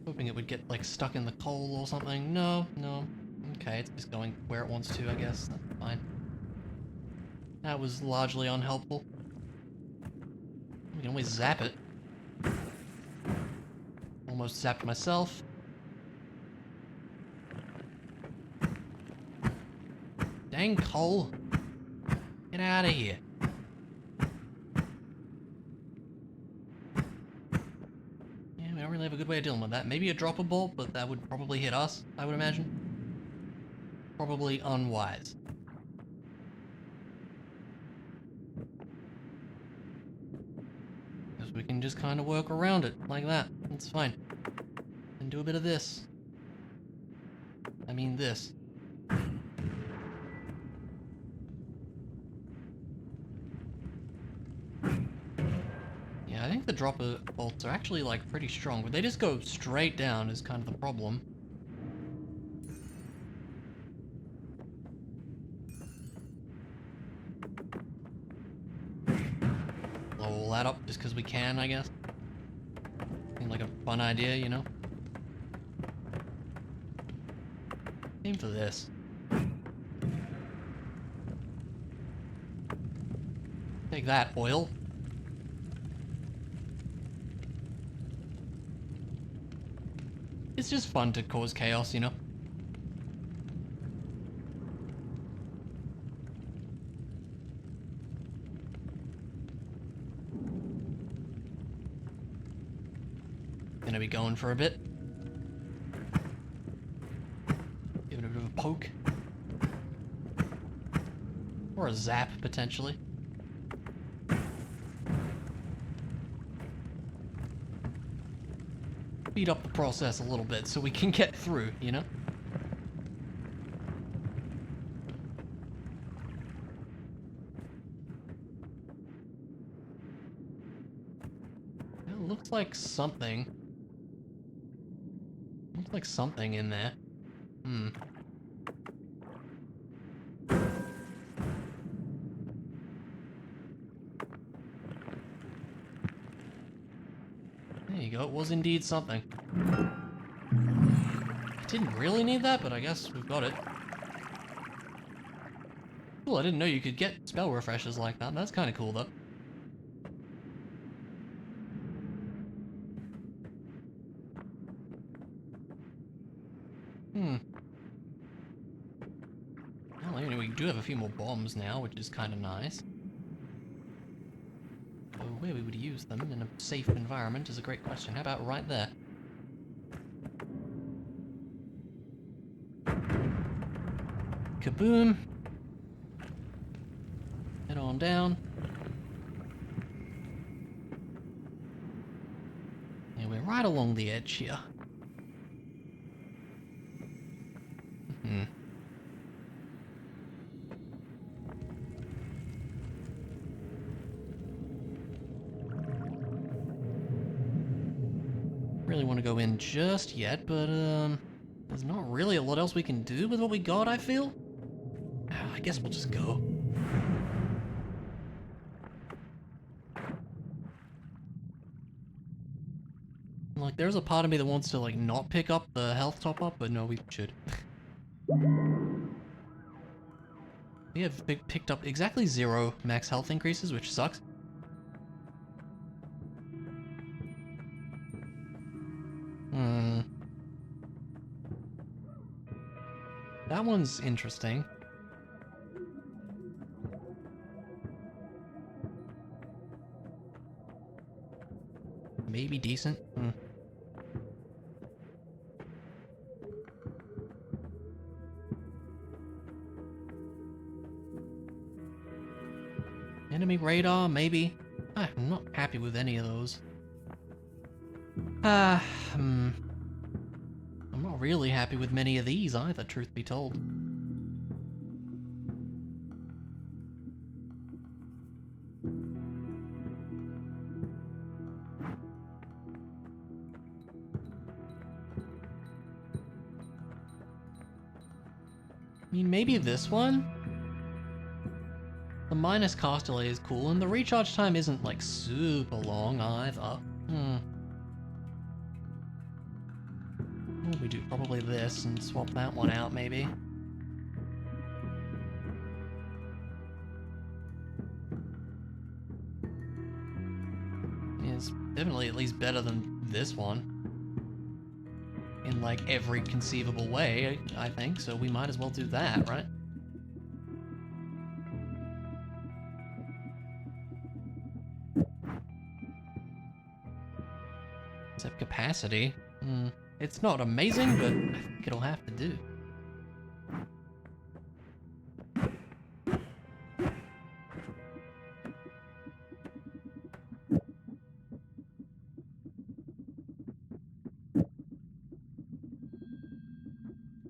Hoping it would get, like, stuck in the coal or something. No, no. Okay, it's just going where it wants to, I guess. That's fine. That was largely unhelpful. We can always zap it. Almost zapped myself. Dang coal. Get out of here. Yeah, we don't really have a good way of dealing with that. Maybe a dropper bolt, but that would probably hit us, I would imagine. Probably unwise. Because we can just kind of work around it like that. It's fine. And do a bit of this. I mean this. Yeah, I think the dropper bolts are actually, like, pretty strong, but they just go straight down is kind of the problem. Blow all that up just because we can, I guess. Seemed like a fun idea, you know? Aim for this. Take that, oil. It's just fun to cause chaos, you know? Gonna be going for a bit. Give it a bit of a poke. Or a zap, potentially. Speed up the process a little bit so we can get through, you know? It looks like something. Looks like something in there. There you go, it was indeed something. Didn't really need that, but I guess we've got it. Cool, I didn't know you could get spell refreshers like that. That's kind of cool, though. Well, anyway, we do have a few more bombs now, which is kind of nice. So where we would use them in a safe environment is a great question. How about right there? Kaboom! Head on down. Yeah, we're right along the edge here. Really want to go in just yet, but there's not really a lot else we can do with what we got, I feel. I guess we'll just go. Like, there's a part of me that wants to, like, not pick up the health top up, but no, we should. We have picked up exactly 0 max health increases, which sucks. That one's interesting. Maybe decent. Enemy radar, maybe. I'm not happy with any of those. I'm not really happy with many of these either, truth be told. I mean, maybe this one? The minus cast delay is cool, and the recharge time isn't, like, super long either. What do we do? Probably this, and swap that one out, maybe. Yeah, it's definitely at least better than this one. In, like, every conceivable way, I think, so we might as well do that, right? Except capacity. It's not amazing, but I think it'll have to do.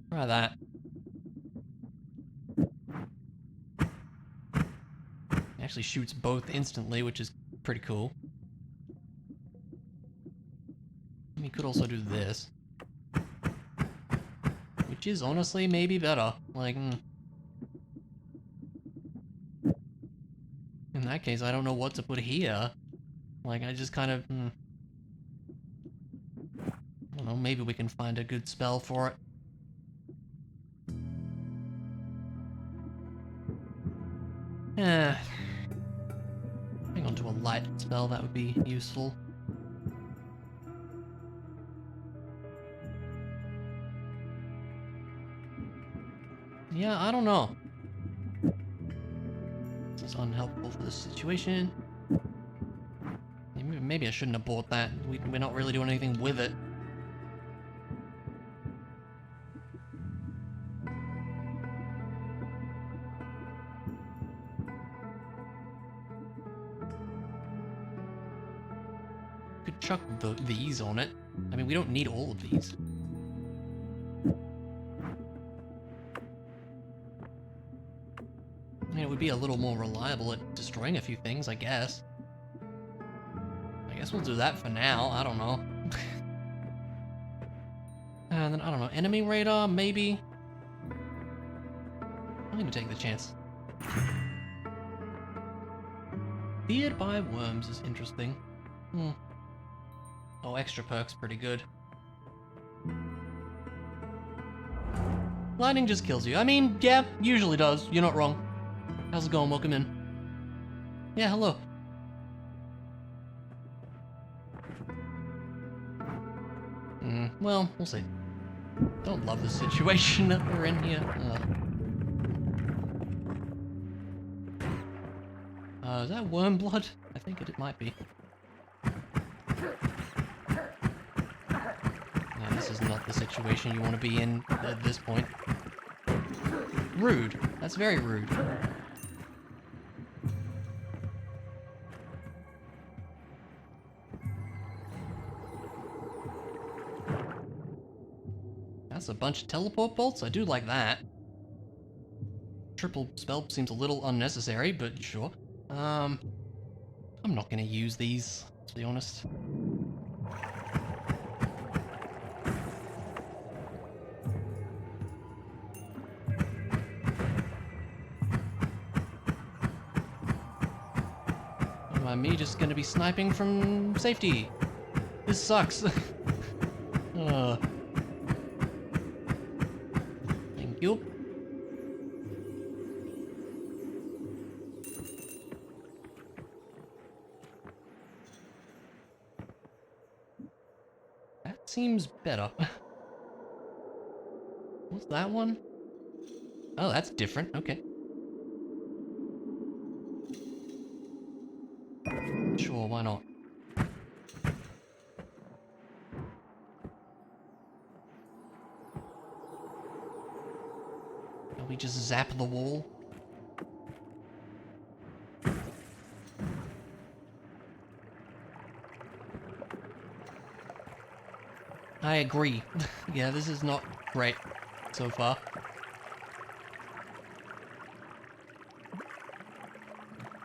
Try that. It actually shoots both instantly, which is pretty cool. We could also do this. Which is honestly maybe better. Like, in that case, I don't know what to put here. Like, I just kind of, I don't know, maybe we can find a good spell for it. Hang on to a light spell, that would be useful. Yeah, I don't know. This is unhelpful for this situation. Maybe I shouldn't have bought that. We're not really doing anything with it. Could chuck these on it. I mean, we don't need all of these. I mean, it would be a little more reliable at destroying a few things, I guess. I guess we'll do that for now. I don't know. And then, I don't know, enemy radar, maybe? I'm gonna take the chance. Feared by worms is interesting. Oh, extra perk's pretty good. Lightning just kills you. I mean, yeah, usually does. You're not wrong. How's it going? Welcome in. Yeah, hello. Well, we'll see. Don't love the situation that we're in here. Is that worm blood? I think it might be. Yeah, this is not the situation you want to be in at this point. Rude. That's very rude. That's a bunch of teleport bolts. I do like that. Triple spell seems a little unnecessary, but sure. I'm not gonna use these, to be honest. Am I me just gonna be sniping from safety? This sucks. Thank you. That seems better. What's that one? Oh, that's different. Okay. Sure, why not? Can we just zap the wall? I agree. Yeah, this is not great so far.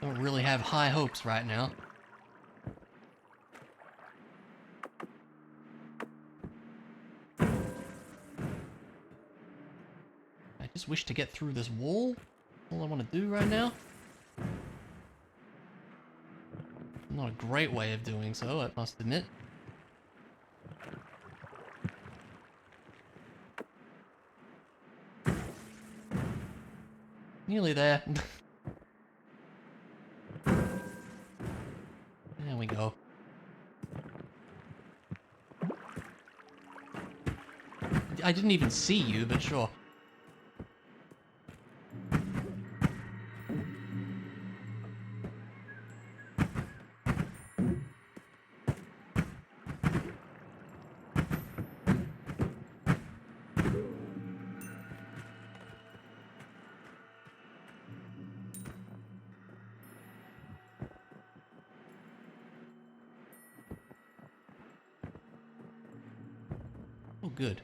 Don't really have high hopes right now. I just wish to get through this wall. All I want to do right now. Not a great way of doing so, I must admit. Nearly there. There we go. I didn't even see you, but sure. Oh, good.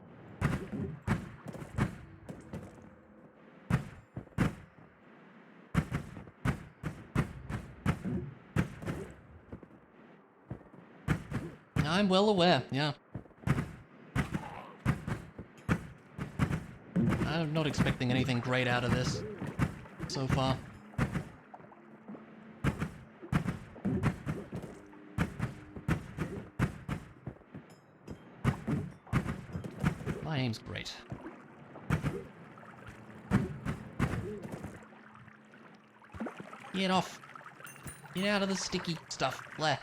I'm well aware, yeah. I'm not expecting anything great out of this so far. My aim's great. Get off. Get out of the sticky stuff. Bleh.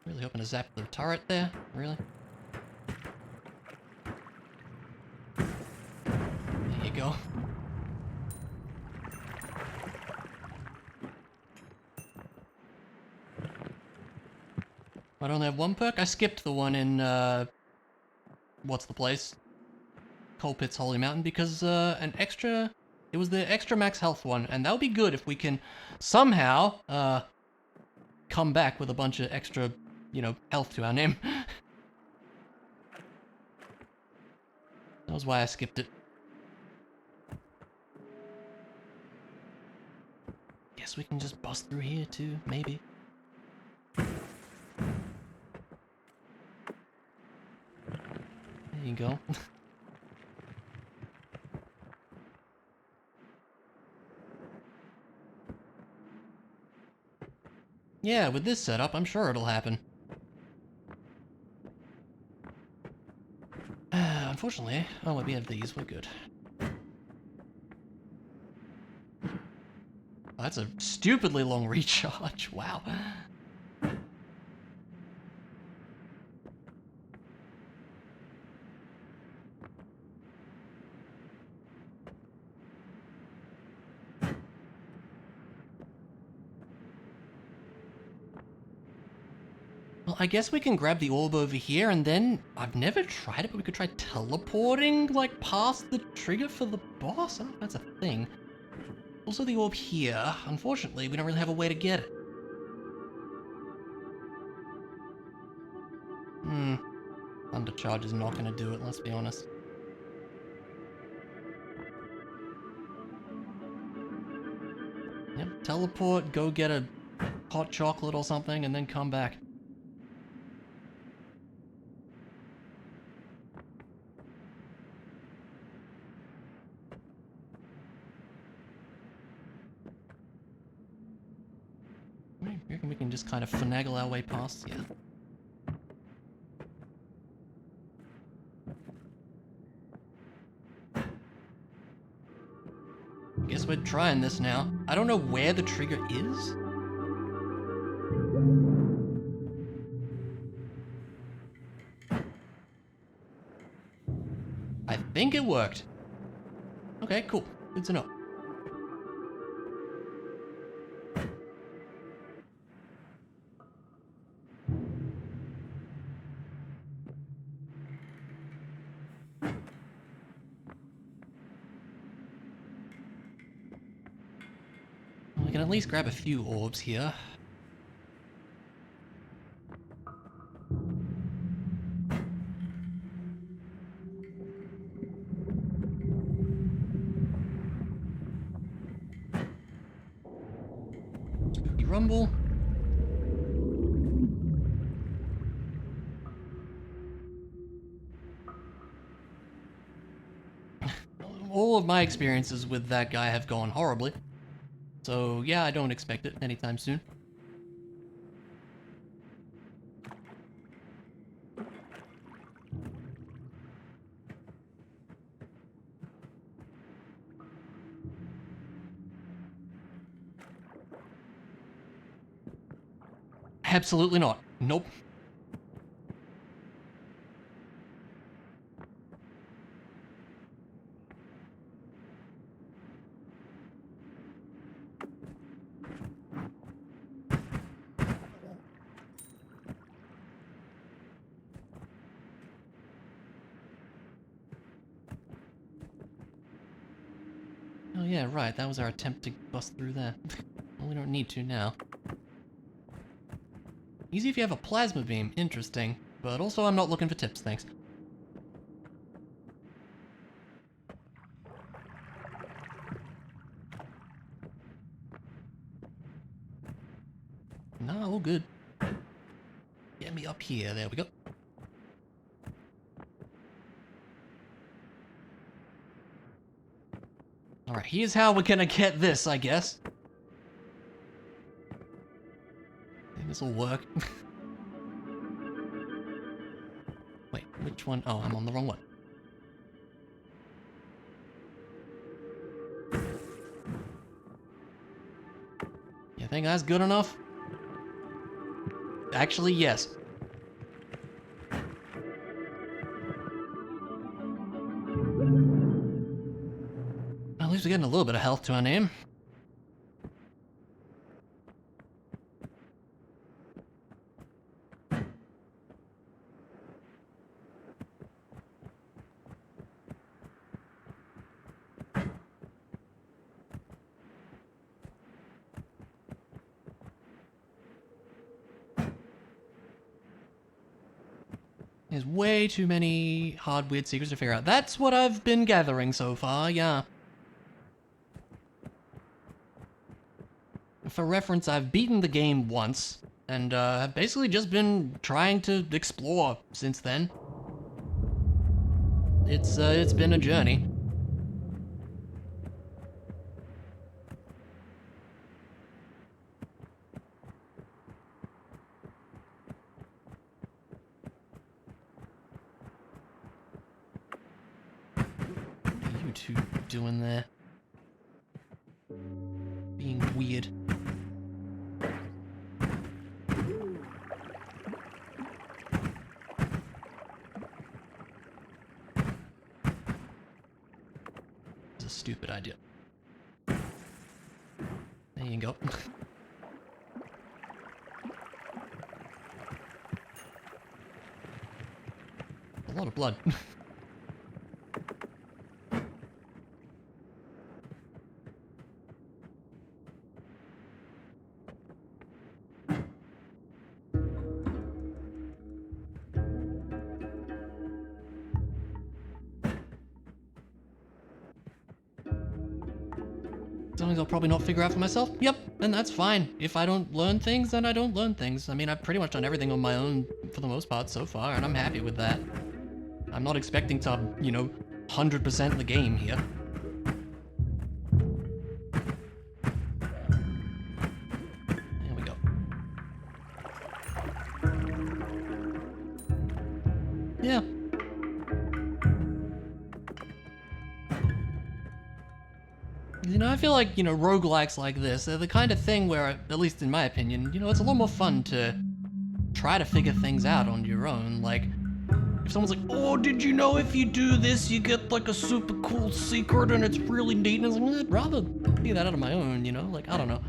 Really hoping to zap the turret there. Really? There you go. I don't have one perk. I skipped the one in, what's the place? Coal Pit's Holy Mountain because, it was the extra max health one, and that would be good if we can somehow, come back with a bunch of extra, health to our name. That was why I skipped it. Guess we can just bust through here too, maybe. There you go. Yeah, with this setup, I'm sure it'll happen. Unfortunately, oh, we have these, we're good. Oh, that's a stupidly long recharge, wow. Well, I guess we can grab the orb over here, and then, I've never tried it, but we could try teleporting, like, past the trigger for the boss? I don't know if that's a thing. Also the orb here, unfortunately, we don't really have a way to get it. Undercharge is not gonna do it, let's be honest. Yep, teleport, go get a hot chocolate or something, and then come back. I reckon we can just kind of finagle our way past, yeah. Guess we're trying this now. I don't know where the trigger is. I think it worked. Okay, cool. Good to know. We can at least grab a few orbs here. Spooky rumble. All of my experiences with that guy have gone horribly. So yeah, I don't expect it anytime soon. Absolutely not. Nope. Oh yeah, right, that was our attempt to bust through there. Well, we don't need to now. Easy if you have a plasma beam, interesting. But also I'm not looking for tips, thanks. Nah, all good. Get me up here, there we go. Alright, here's how we're gonna get this, I guess. I think this'll work. Wait, which one? Oh, I'm on the wrong one. You think that's good enough? Actually, yes. At least we're getting a little bit of health to our name. There's way too many hard, weird secrets to figure out. That's what I've been gathering so far, yeah. For reference, I've beaten the game once, and I've basically just been trying to explore since then. It's been a journey. What are you two doing there? Being weird. It's a stupid idea. There you go. A lot of blood. Something I'll probably not figure out for myself? Yep, and that's fine. If I don't learn things, then I don't learn things. I mean, I've pretty much done everything on my own for the most part so far, and I'm happy with that. I'm not expecting to, 100% the game here. There we go. Yeah. I feel like, roguelikes like this, they're the kind of thing where, at least in my opinion, it's a lot more fun to try to figure things out on your own. Like, If someone's like, oh, did you know if you do this, you get like a super cool secret and it's really neat? And it's like, I'd rather figure that out on my own, you know? Like, I don't know.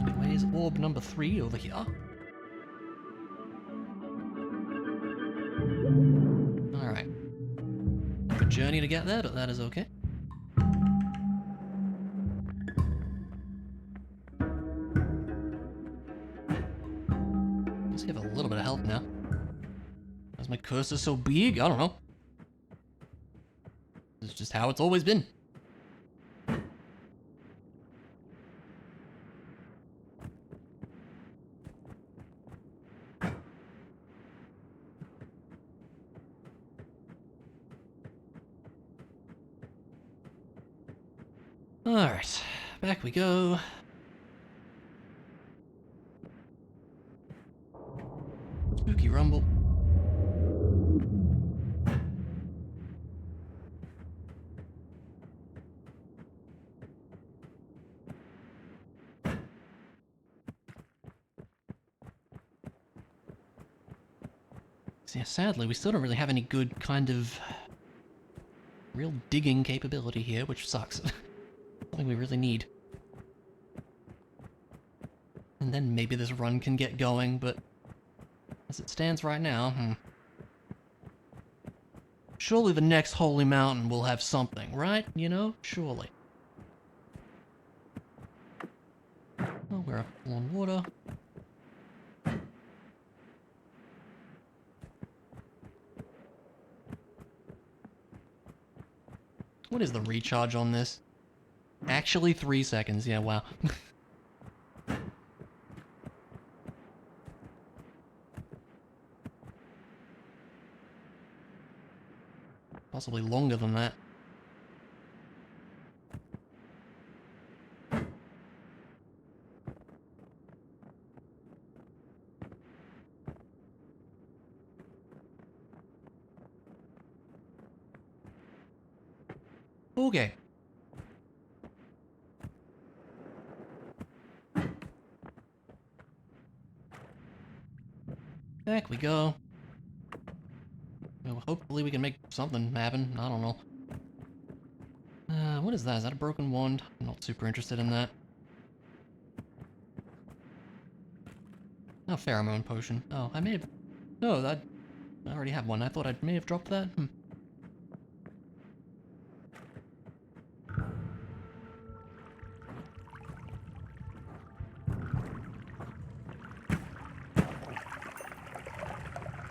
Anyways, orb number 3 over here. Alright. A journey to get there, but that is okay. Let's give a little bit of health now. As my cursor's so big, I don't know. This is just how it's always been. Alright, back we go. Spooky rumble. So yeah, sadly, we still don't really have any good kind of real digging capability here, which sucks. Something we really need. And then maybe this run can get going, but as it stands right now, surely the next holy mountain will have something, right? You know? Surely. Oh, we're up on water. What is the recharge on this? Actually 3 seconds, yeah, wow. Possibly longer than that. Okay. Back we go. Well, hopefully we can make something happen. I don't know. What is that? Is that a broken wand? I'm not super interested in that. Oh, pheromone potion. Oh, I may have... No, I already have one. I thought I may have dropped that.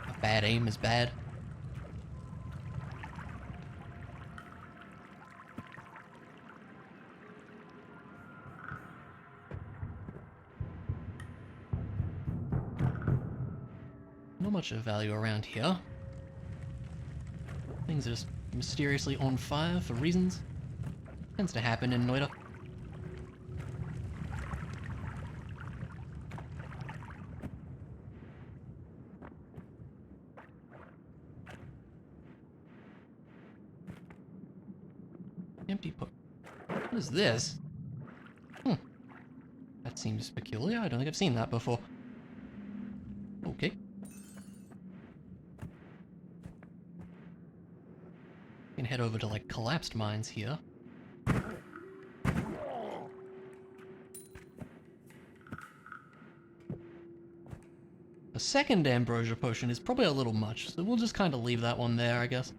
A bad aim is bad. Not much of value around here. Things are just mysteriously on fire for reasons. Tends to happen in Noita. Empty put. What is this? That seems peculiar. I don't think I've seen that before. Okay. We can head over to, like, collapsed mines here. A second ambrosia potion is probably a little much, so we'll just kind of leave that one there, I guess.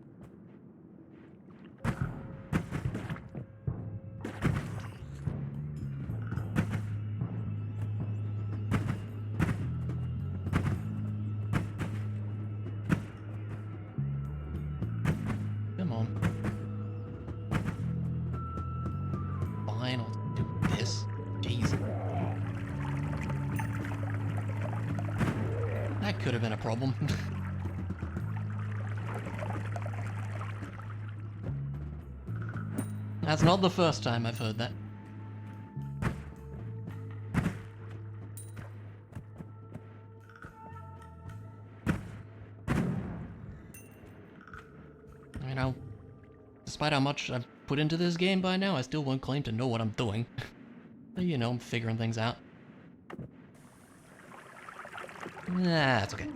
Come on. Fine, I'll do this. Jeez. That could have been a problem. That's not the first time I've heard that. I mean, despite how much I've put into this game by now, I still won't claim to know what I'm doing. But, you know, I'm figuring things out. Nah, it's okay.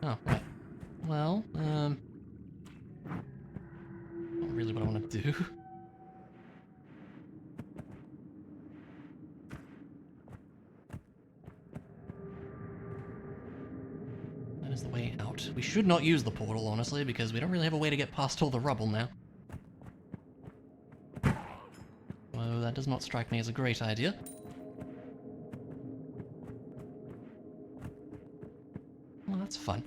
Oh, right. Well, not really what I want to do. That is the way out. We should not use the portal, honestly, because we don't really have a way to get past all the rubble now. So that does not strike me as a great idea. Well, that's fun.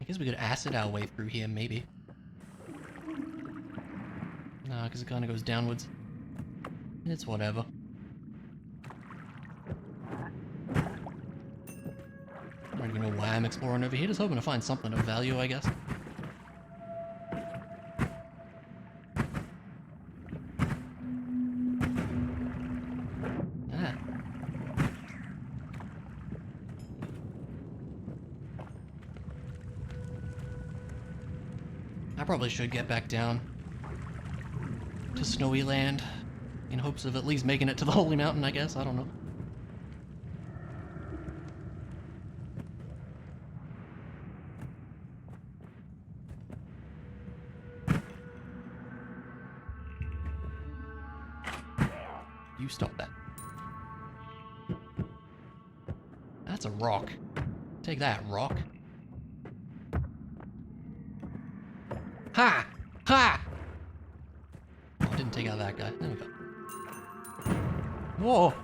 I guess we could acid our way through here, maybe. Nah, because it kind of goes downwards. It's whatever. I don't even know why I'm exploring over here, just hoping to find something of value, I guess. Ah. I probably should get back down to Snowy Land in hopes of at least making it to the Holy Mountain, I guess. I don't know. You stop that. That's a rock. Take that, rock. Ha! Ha! Oh, I didn't take out that guy. There we go. Whoa!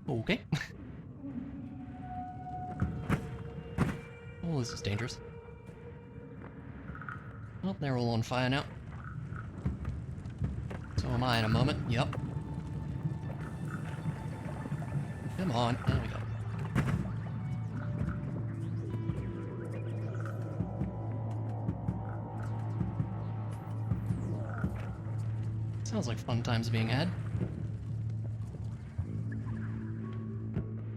Okay. Oh, this is dangerous. Oh, they're all on fire now. So am I in a moment. Yep. Come on. There we go. Sounds like fun times being had.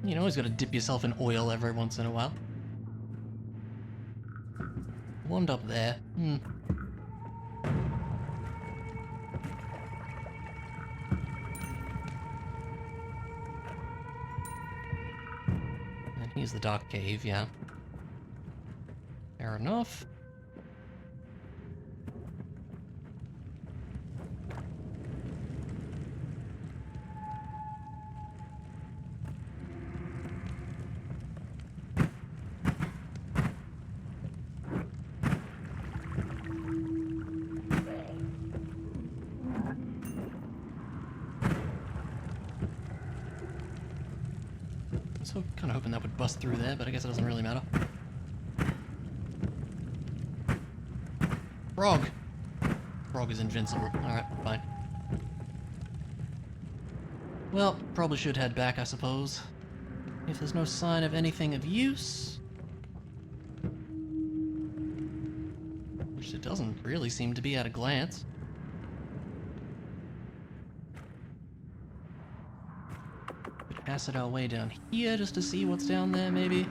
You know, always gotta dip yourself in oil every once in a while. One up there. And here's the dark cave, yeah. Fair enough. So kind of hoping that would bust through there, but I guess it doesn't really matter. Frog! Frog is invincible. Alright, fine. Well, probably should head back, I suppose. If there's no sign of anything of use. Which it doesn't really seem to be at a glance. Could acid our way down here just to see what's down there, maybe?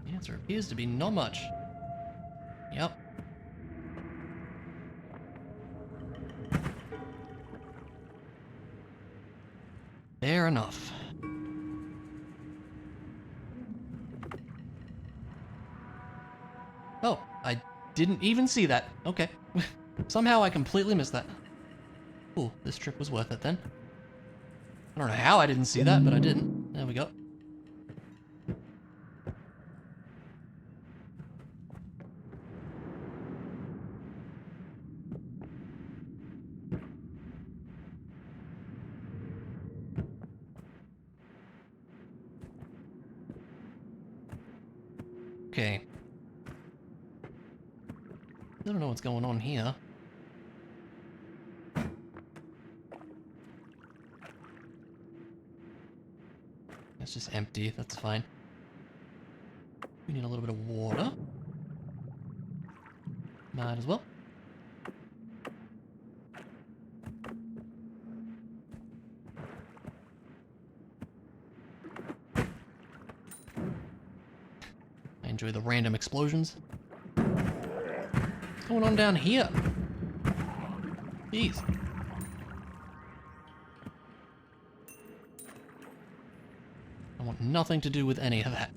The answer appears to be not much. Yep. Fair enough. Oh, I didn't even see that. Okay. Somehow I completely missed that. Ooh, this trip was worth it then. I don't know how I didn't see that, but I didn't. There we go. Okay, don't know what's going on here. It's just empty, that's fine. We need a little bit of water. Might as well. I enjoy the random explosions. What's going on down here? Jeez. I want nothing to do with any of that.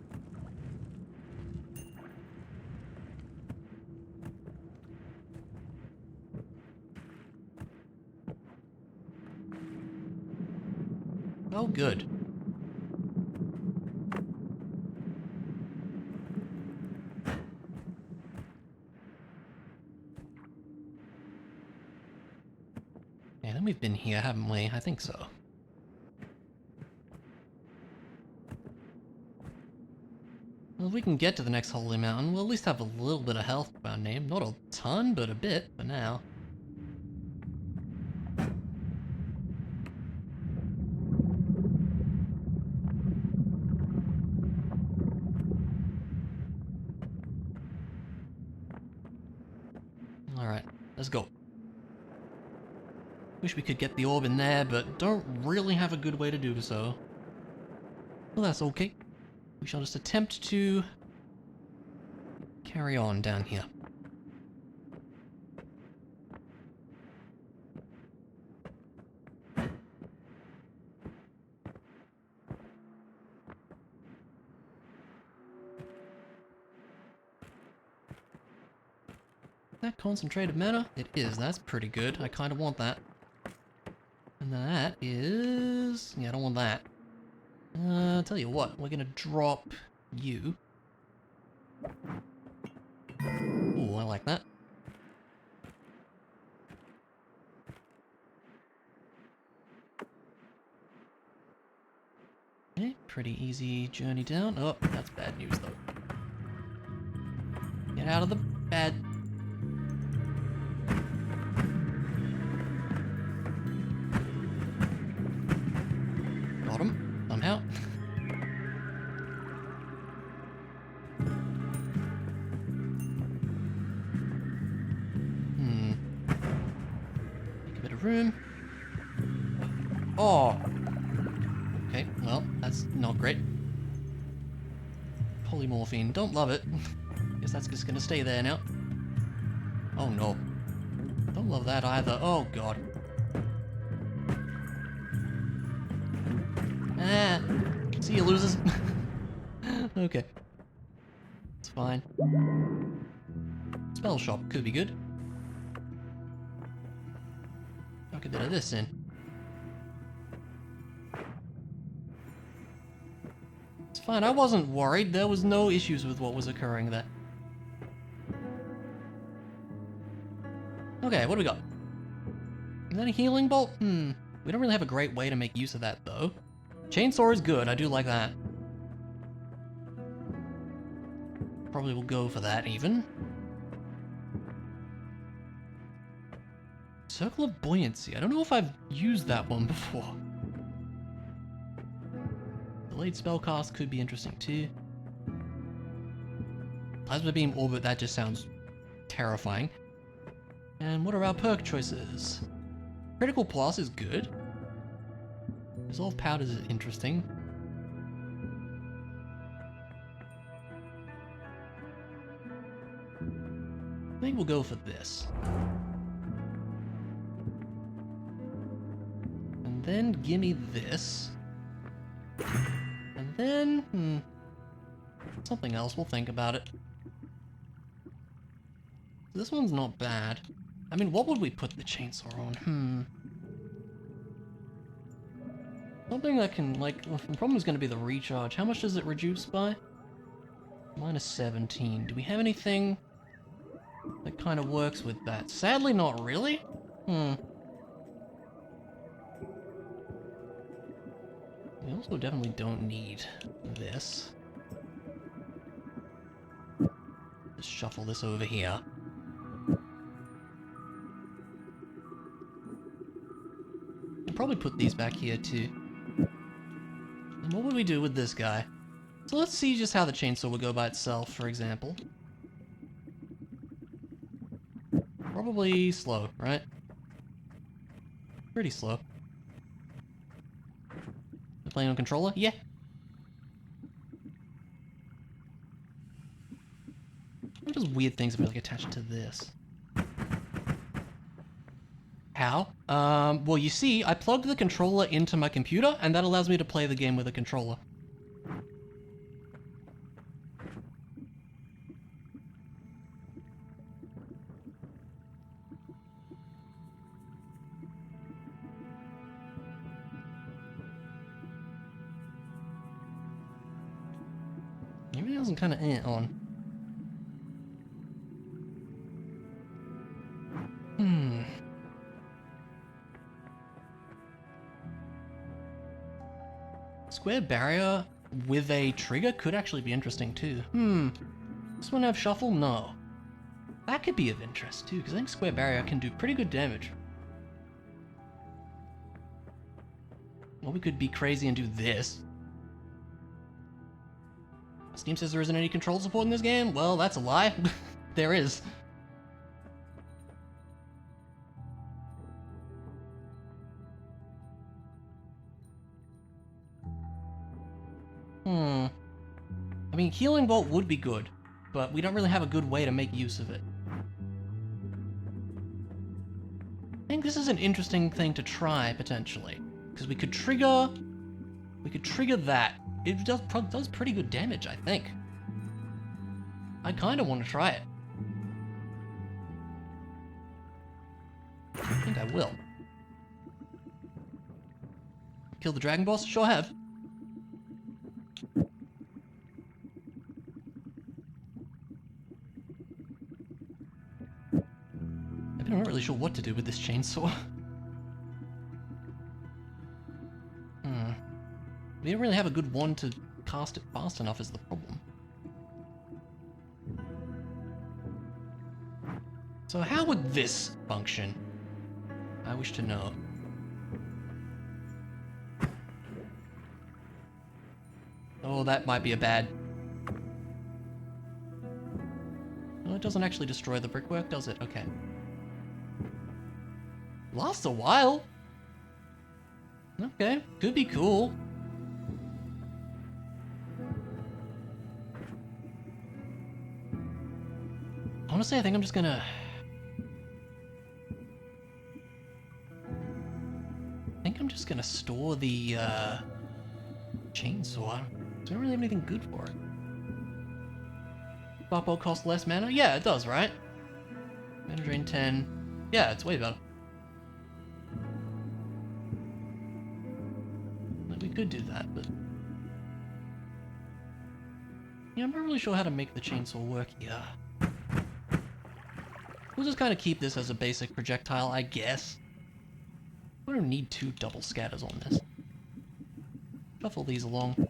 Oh, good. Yeah, then we've been here, haven't we? I think so. Well, if we can get to the next holy mountain, we'll at least have a little bit of health to our name. Not a ton, but a bit for now. Alright, let's go. Wish we could get the orb in there, but don't really have a good way to do so. Well, that's okay. We shall just attempt to carry on down here. That concentrated mana? It is, that's pretty good. I kind of want that. And that is... yeah, I don't want that. Tell you what, we're gonna drop you. Ooh, I like that. Okay, pretty easy journey down. Oh, that's bad news though. Get out of the bed. Got him, somehow. Make a bit of room. Oh! Okay, well, that's not great. Polymorphine, don't love it. Guess that's just gonna stay there now. Oh no. Don't love that either. Oh god. Ah! See you, losers. Okay. It's fine. Spell shop could be good. Chuck a bit of this in. It's fine, I wasn't worried. There was no issues with what was occurring there. Okay, what do we got? Is that a healing bolt? We don't really have a great way to make use of that, though. Chainsaw is good, I do like that. Probably will go for that, even. Circle of Buoyancy. I don't know if I've used that one before. Delayed spellcast could be interesting, too. Plasma Beam Orbit, that just sounds terrifying. And what are our perk choices? Critical Plus is good. Resolve Powders is interesting. I think we'll go for this. And then gimme this. And then, something else, we'll think about it. This one's not bad. I mean, what would we put the chainsaw on? Something that can, like, the problem is going to be the recharge. How much does it reduce by? Minus 17. Do we have anything that kind of works with that? Sadly, not really. We also definitely don't need this. Just shuffle this over here. probably put these back here too. And what would we do with this guy? So let's see just how the chainsaw would go by itself, for example. Probably slow, right? Pretty slow. We're playing on controller? Yeah. What are those weird things that are like attached to this? How? Well, you see, I plugged the controller into my computer, and that allows me to play the game with a controller. Maybe it wasn't kind of on. Square barrier with a trigger could actually be interesting too. This one have shuffle? No. That could be of interest too, because I think square barrier can do pretty good damage. Well, we could be crazy and do this. Steam says there isn't any control support in this game? Well, that's a lie. There is. I mean, Healing Bolt would be good, but we don't really have a good way to make use of it. I think this is an interesting thing to try, potentially. Because we could trigger that. It does pretty good damage, I think. I kind of want to try it. I think I will. Kill the dragon boss? Sure have. I'm not really sure what to do with this chainsaw. We don't really have a good one to cast it fast enough is the problem. So how would this function? I wish to know. Oh, that might be a bad... No, it doesn't actually destroy the brickwork, does it? Okay. Lasts a while. Okay, could be cool. Honestly, I think I'm just gonna... store the, chainsaw. I don't really have anything good for it. Boppo costs less mana? Yeah, it does, right? Mana drain 10. Yeah, it's way better. We could do that, but... Yeah, I'm not really sure how to make the chainsaw work here. We'll just kind of keep this as a basic projectile, I guess. We don't need 2 double scatters on this. Shuffle these along.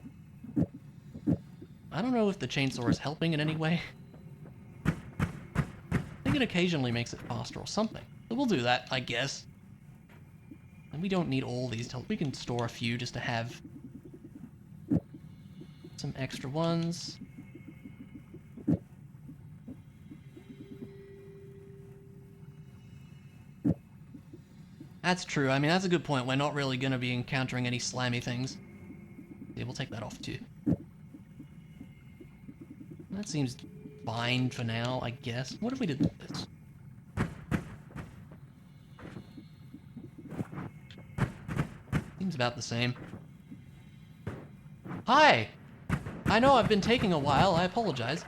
I don't know if the chainsaw is helping in any way. I think it occasionally makes it faster or something. So we'll do that, I guess. And we don't need all these. We can store a few just to have some extra ones. That's true. I mean, that's a good point. We're not really going to be encountering any slimy things. Yeah, we'll take that off too. That seems fine for now, I guess. What if we did this? Seems about the same. Hi! I know I've been taking a while. I apologize.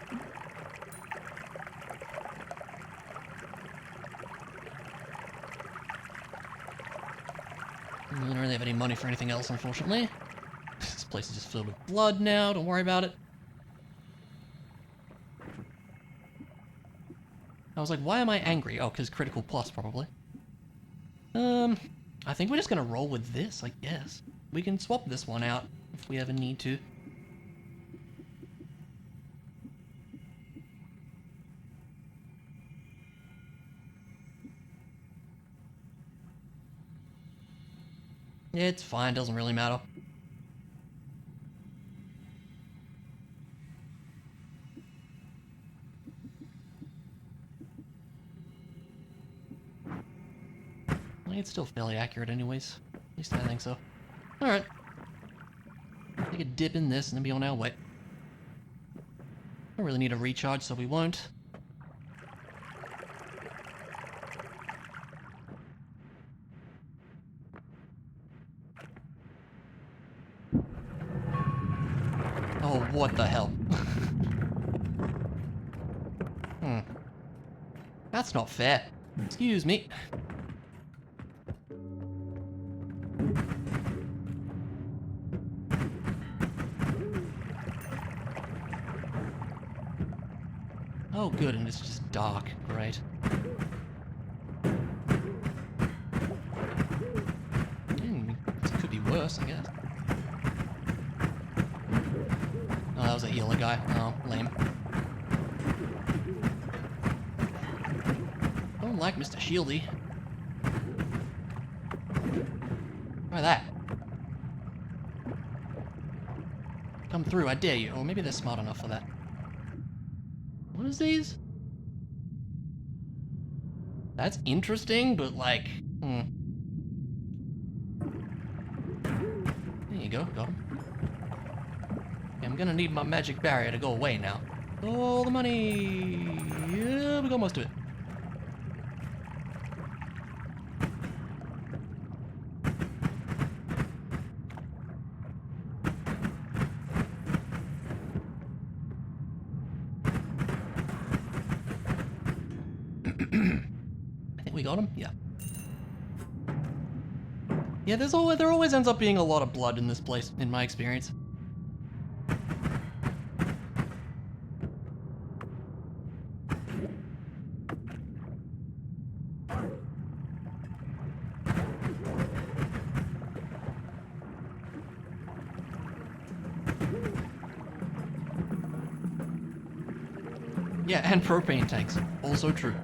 I don't really have any money for anything else, unfortunately. This place is just filled with blood now. Don't worry about it. I was like, why am I angry? Oh, because critical plus, probably. I think we're just gonna roll with this, I guess. We can swap this one out if we ever need to. It's fine, doesn't really matter. It's still fairly accurate anyways. At least I think so. Alright. Take a dip in this and then be on our way. Don't really need a recharge, so we won't. Oh, what the hell? That's not fair. Excuse me. Oh, good, and it's just dark. Great. This could be worse, I guess. Oh, that was a healer guy. Oh, lame. Don't like Mr. Shieldy. Try that. Come through, I dare you. Or maybe they're smart enough for that. What is these? That's interesting, but like, There you go, got him. Okay, I'm gonna need my magic barrier to go away now. All the money! Yeah, we got most of it. I think we got him? Yeah. Yeah, there always ends up being a lot of blood in this place, in my experience. Yeah, and propane tanks. Also true.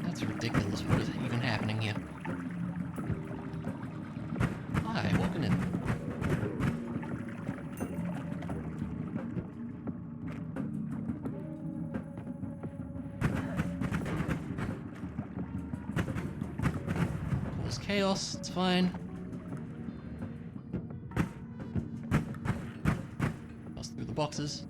That's ridiculous. What is even happening here? Hi, walking in. Cause chaos, it's fine. Bust through the boxes.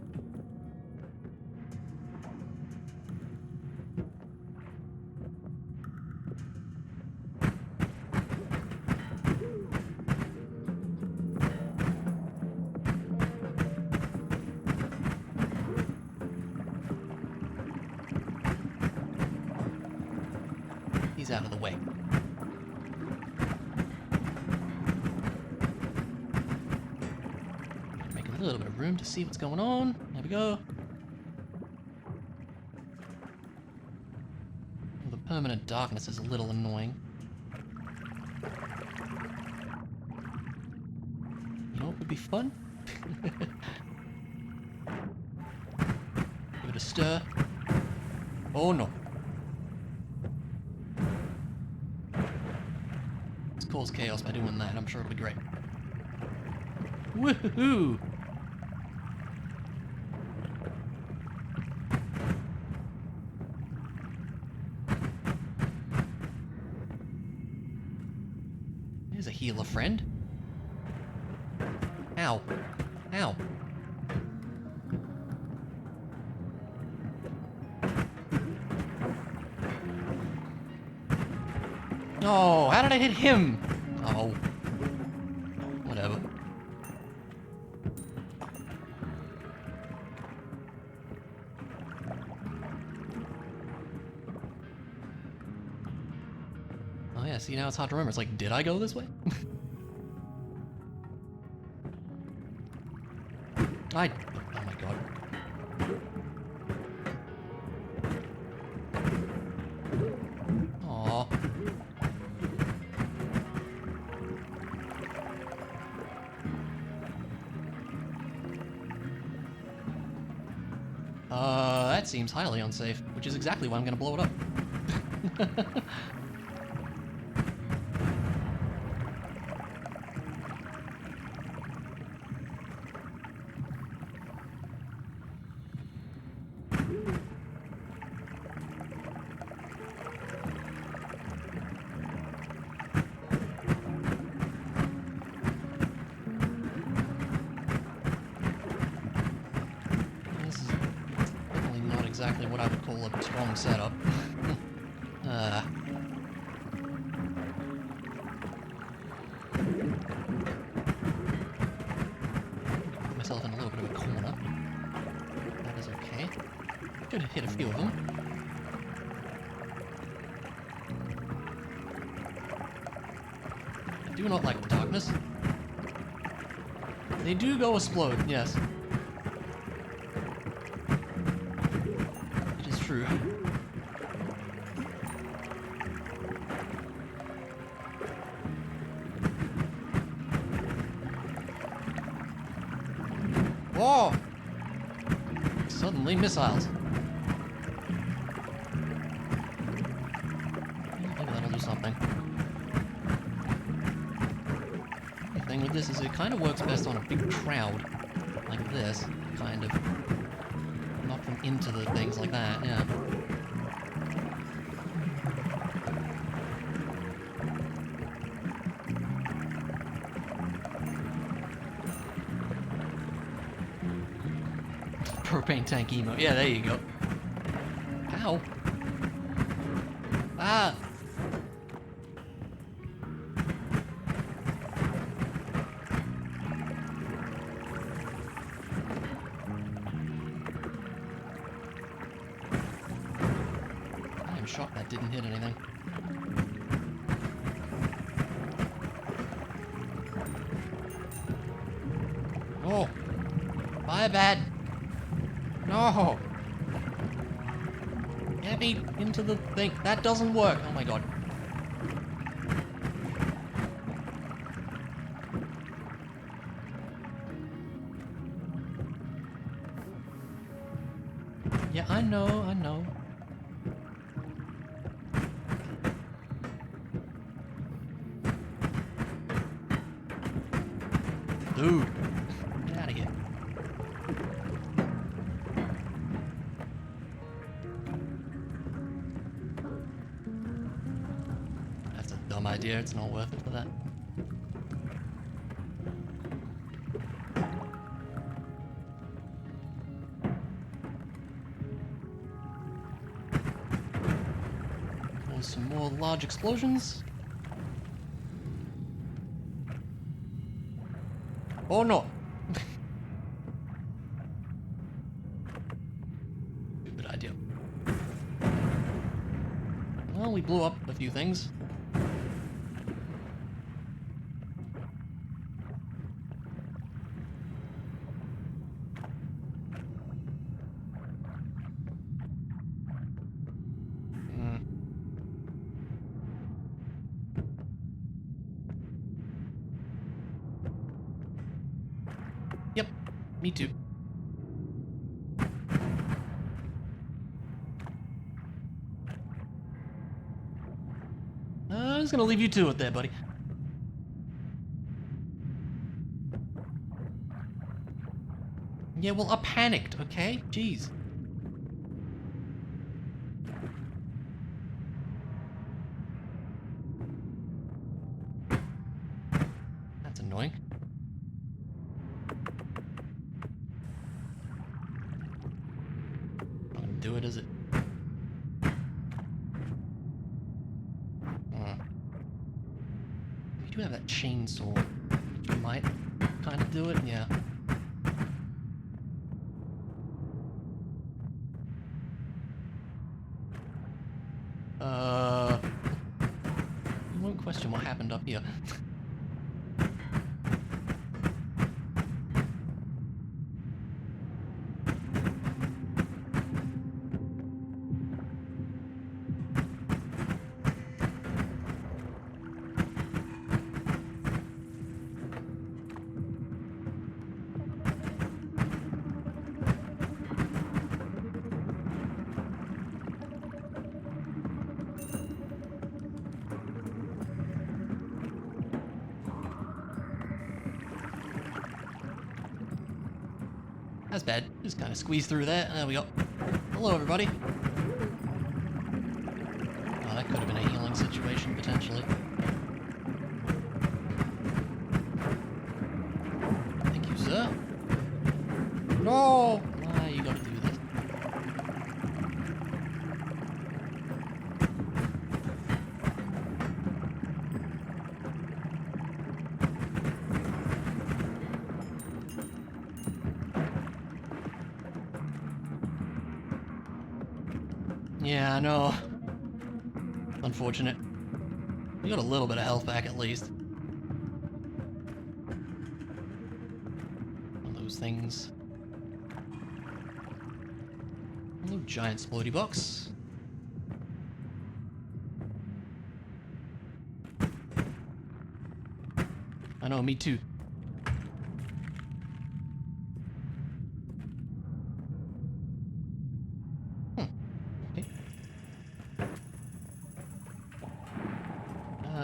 He's out of the way. Make a little bit of room to see what's going on. There we go. Well, the permanent darkness is a little annoying. You know what would be fun? Give it a stir. Oh no. Let's cause chaos by doing that. I'm sure it'll be great. Woohoo! There's a healer friend. Ow. Ow. Oh, how did I hit him? Oh. Whatever. Oh yeah, see now it's hard to remember. It's like, did I go this way? Oh my god. Aww. That seems highly unsafe, which is exactly why I'm gonna blow it up. This is definitely not exactly what I would call a strong setup. Put myself in a little bit of a corner. That is okay. Should have hit a few of them. I do not like the darkness. They do go explode, yes. It is true. Whoa! Suddenly missiles. Maybe that'll do something. The thing with this is it kind of works best on a big crowd. Like this. Kind of knock them into the things like that, yeah. Propane tank emo. Yeah, there you go. Ow. Ah! I am shocked that didn't hit anything. Oh! Fire bad! No! Get me into the thing. That doesn't work. Oh my god. Yeah, I know, I know. Dude. Get out of here. That's a dumb idea. It's not worth it for that. Cause some more large explosions. Oh no! Stupid idea. Well, we blew up a few things. Yep, me too. I'm just gonna leave you to it there, buddy. Yeah, well, I panicked, okay? Jeez. That's annoying. Not gonna do it, is it? We do have that chainsaw, which might kind of do it, yeah. You won't question what happened up here. That's bad. Just kind of squeeze through there. There we go. Hello, everybody. Oh, that could have been a healing situation, potentially. Thank you, sir. No! Why you gotta do this? Yeah, I know. Unfortunate. We got a little bit of health back at least. One of those things. Hello, giant splody box. I know, me too. Okay.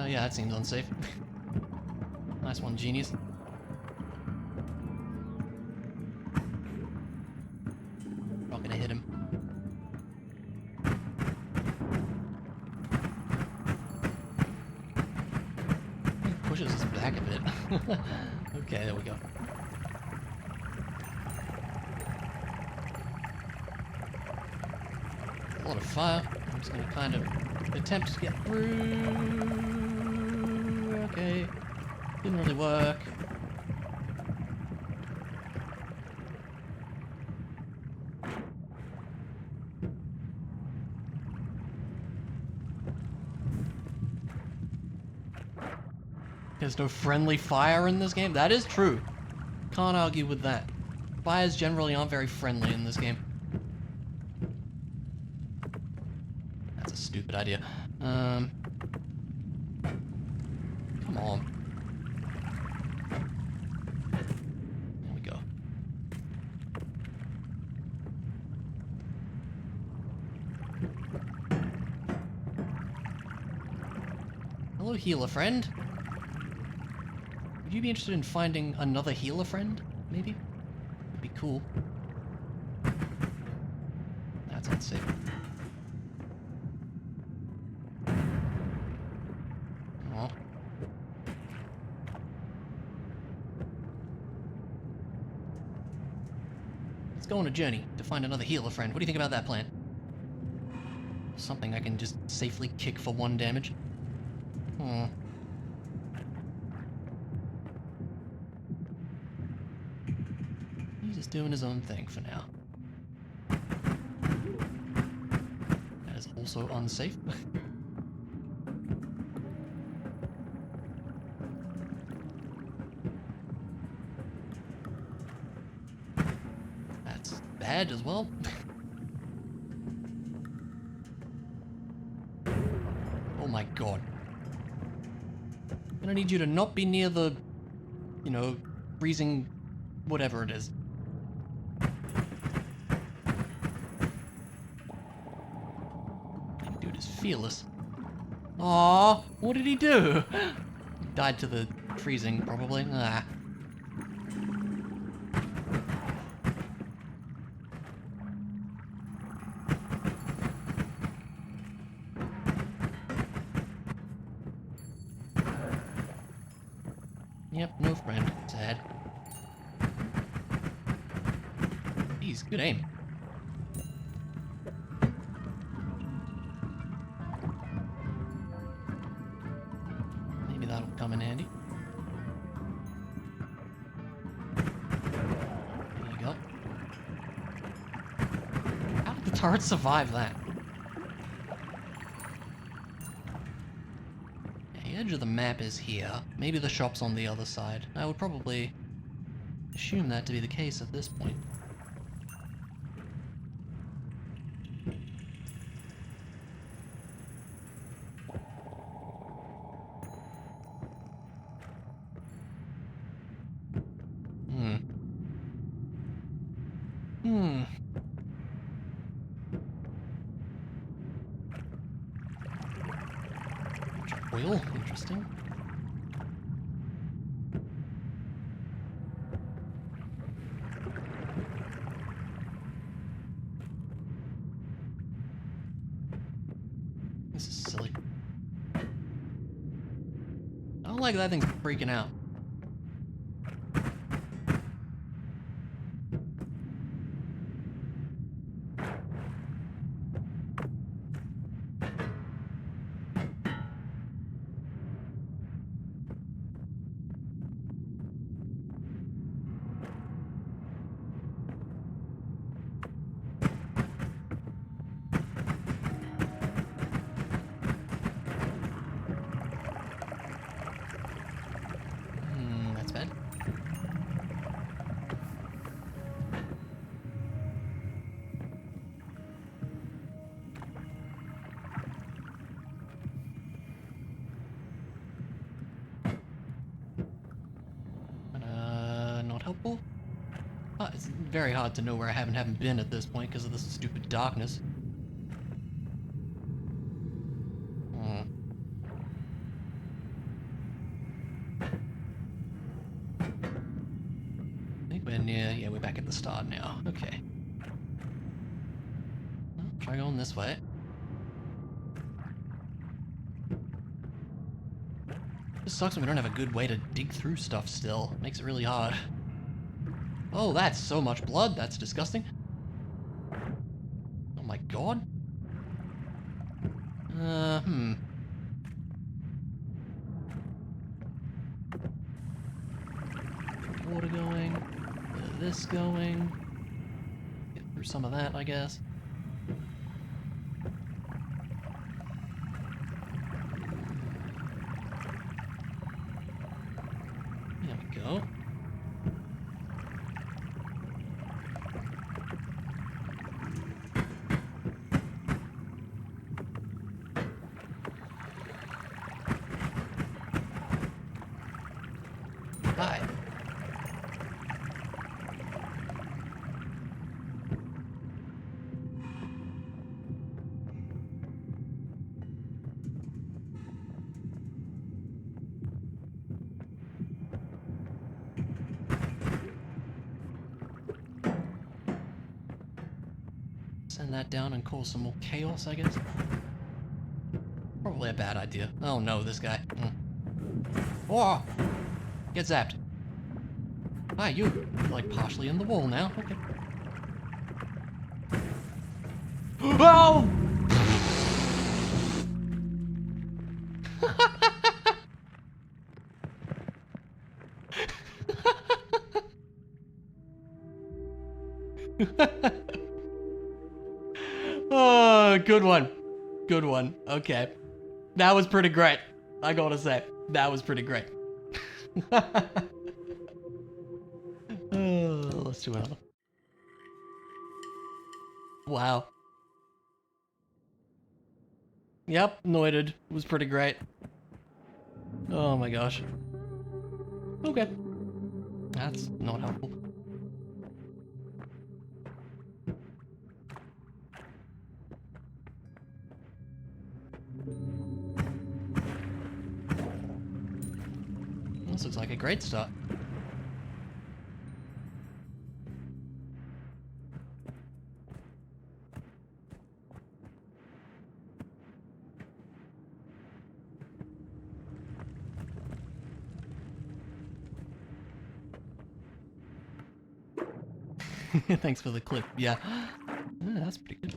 Yeah, that seems unsafe. Nice one, genius. Not gonna hit him. He pushes us back a bit. Okay, there we go. A lot of fire. I'm just gonna kind of attempt to get through. Okay. Didn't really work. There's no friendly fire in this game? That is true. Can't argue with that. Fires generally aren't very friendly in this game. That's a stupid idea. Come on. There we go. Hello, healer friend. Would you be interested in finding another healer friend, maybe? Would be cool. That's unsafe. Aw. Let's go on a journey to find another healer friend. What do you think about that plan? Something I can just safely kick for 1 damage. Hmm. He's just doing his own thing for now. That is also unsafe. That's bad as well. Oh my god. I'm gonna need you to not be near the, you know, freezing whatever it is. That dude is fearless. Aww, what did he do? He died to the freezing, probably. Ah. Yep, no friend. Sad. Jeez, good aim. Maybe that'll come in handy. There you go. How did the turret survive that? The edge of the map is here. Maybe the shop's on the other side. I would probably assume that to be the case at this point. Oil, interesting. like that thing's freaking out. That's bad. Not helpful? It's very hard to know where I haven't been at this point because of this stupid darkness. I think we're near, yeah, we're back at the start now. Okay. Well, try going this way. This sucks when we don't have a good way to dig through stuff still. Makes it really hard. Oh, that's so much blood. That's disgusting. Oh my god. Water going. Bit of this going. Get through some of that, I guess. There we go. Hi. Send that down and cause some more chaos, I guess. Probably a bad idea. Oh no, this guy. Oh! Get zapped. Ah, you're like partially in the wall now. Okay. Oh! Oh, good one. Good one. Okay. That was pretty great. I gotta say, that was pretty great. Let's do another. Wow. Yep, Noited. Was pretty great. Oh my gosh. Okay. That's not helpful. This looks like a great start. Thanks for the clip. Yeah. That's pretty good.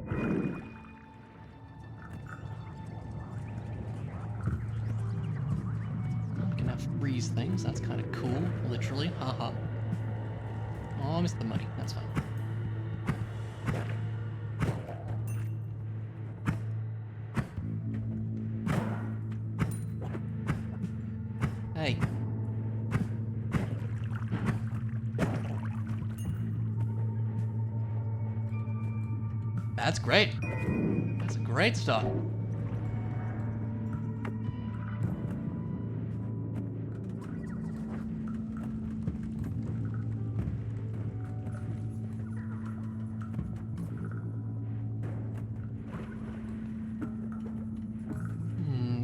We can now freeze things. That's kind of cool. Literally. Haha. Oh, I missed the money. That's fine. Hey. That's great. That's a great start.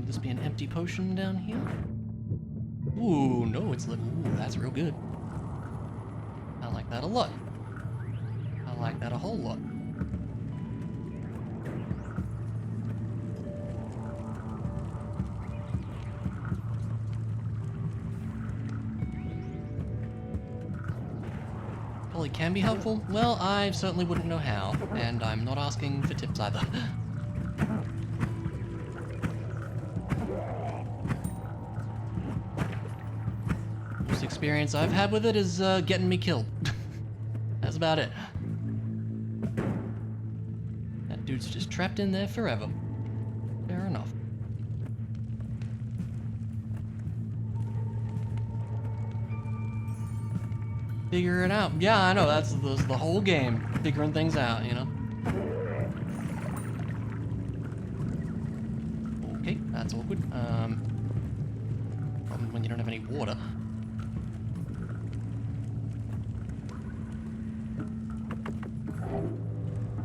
This be an empty potion down here? Ooh, no, it's lit. Ooh, that's real good. I like that a lot. I like that a whole lot. can be helpful? Well, I certainly wouldn't know how, and I'm not asking for tips either. Most experience I've had with it is getting me killed. That's about it. That dude's just trapped in there forever. Fair enough. Figure it out. Yeah, I know, that's the whole game. Figuring things out, you know? Okay, that's awkward. Problem when you don't have any water.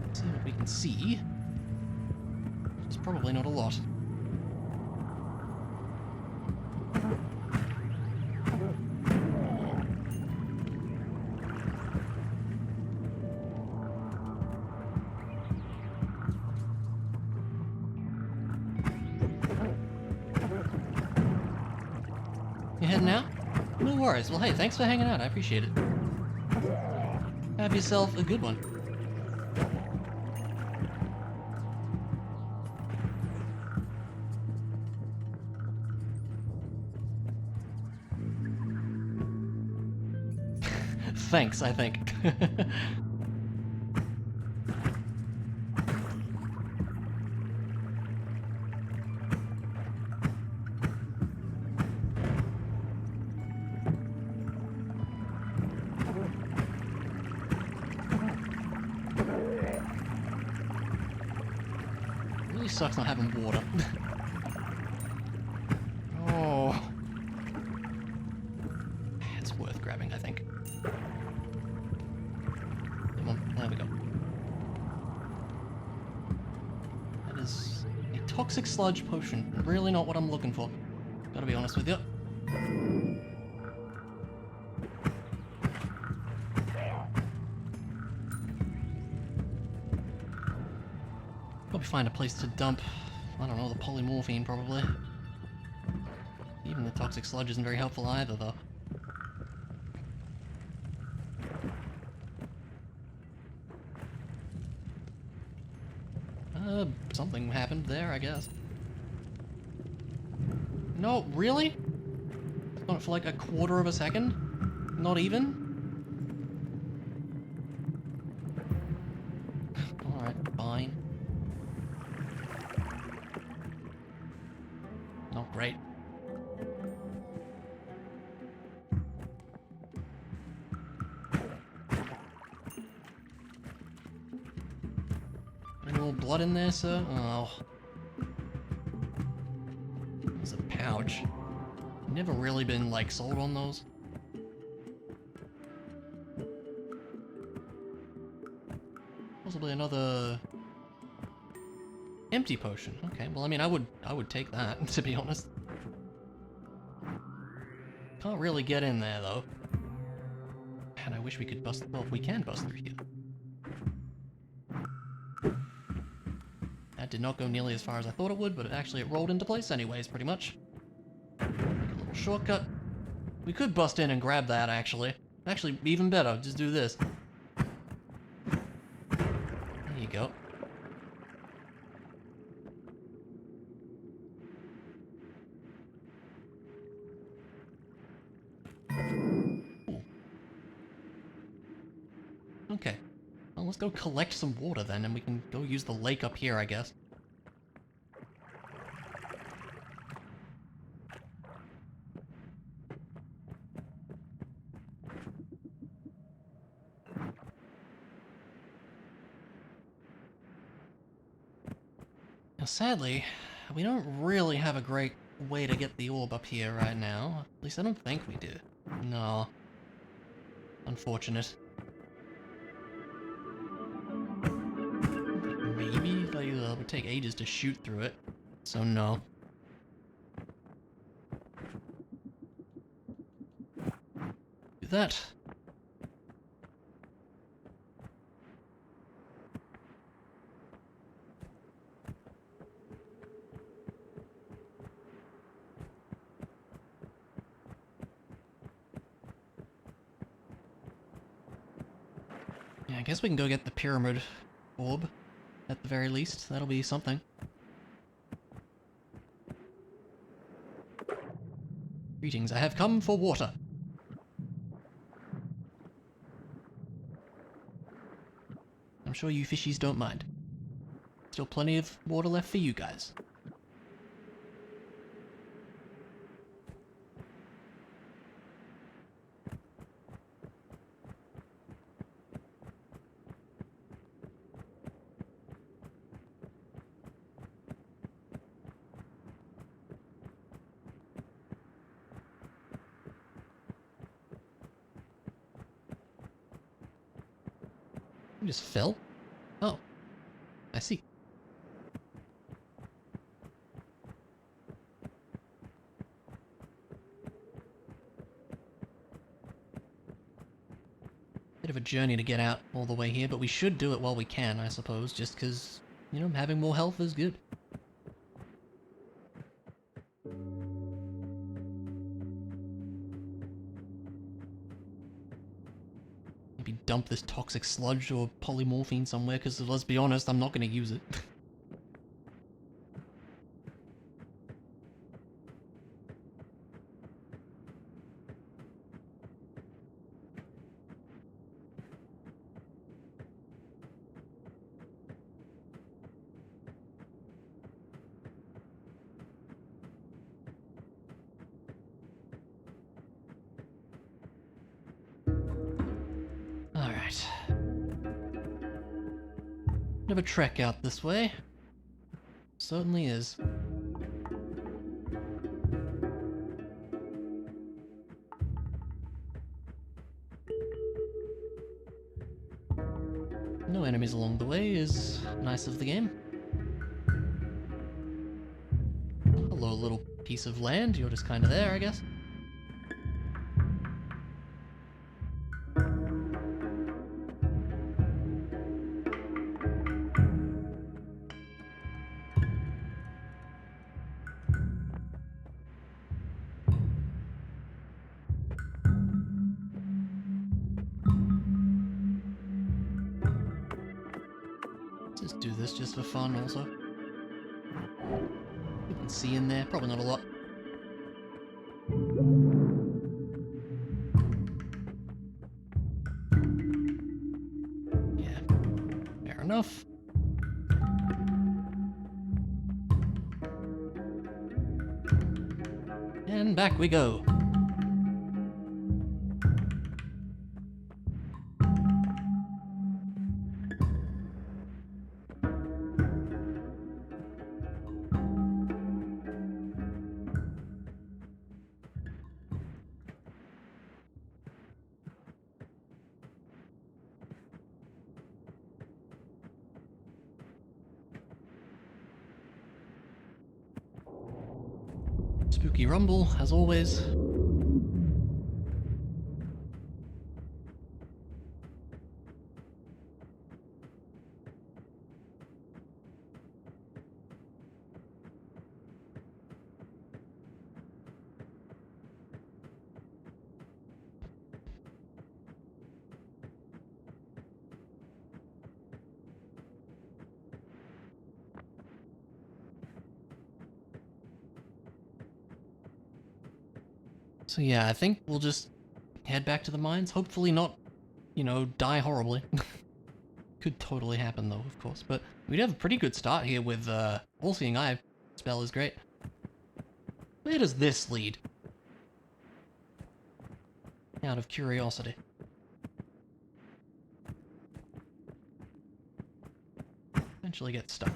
Let's see what we can see. It's probably not a lot. You heading out? No worries. Well, hey, thanks for hanging out. I appreciate it. Have yourself a good one. Thanks, I think. Really sucks not having water. Oh. It's worth grabbing, I think. Come on, there we go. That is a toxic sludge potion. Really not what I'm looking for. Gotta be honest with you. Probably find a place to dump, I don't know, the polymorphine probably. Even the toxic sludge isn't very helpful either, though. Something happened there, I guess. No, really? It's gone for like a quarter of a second? Not even? Alright, fine. Not great. Any more blood in there, sir? Oh. There's a pouch. Never really been, like, sold on those. Possibly another empty potion. Okay, well, I mean, I would take that, to be honest. Can't really get in there, though. And I wish we could bust... Well, we can bust through here. That did not go nearly as far as I thought it would, but actually it rolled into place anyways, pretty much. A little shortcut. We could bust in and grab that, actually. Actually, even better, just do this. There you go. Ooh. Okay. Well, let's go collect some water then, and we can go use the lake up here, I guess. Now, sadly, we don't really have a great way to get the orb up here right now. At least I don't think we do. No. Unfortunate. Maybe if it would take ages to shoot through it. So no. Do that. Yeah, I guess we can go get the pyramid orb, at the very least. That'll be something. Greetings, I have come for water. I'm sure you fishies don't mind. Still plenty of water left for you guys. You just fell? Oh, I see. Bit of a journey to get out all the way here, but we should do it while we can, I suppose, just because, you know, having more health is good. Maybe dump this toxic sludge or polymorphine somewhere, because let's be honest, I'm not going to use it. Alright. Bit of a trek out this way. Certainly is. No enemies along the way is nice of the game. Hello, little piece of land. You're just kind of there, I guess. Just do this just for fun, also. You can see in there, probably not a lot. Yeah, fair enough. And back we go. Spooky rumble, as always. So yeah, I think we'll just head back to the mines. Hopefully not, you know, die horribly. Could totally happen though, of course. But we'd have a pretty good start here with All-Seeing Eye. Spell is great. Where does this lead? Out of curiosity. Eventually get stuck.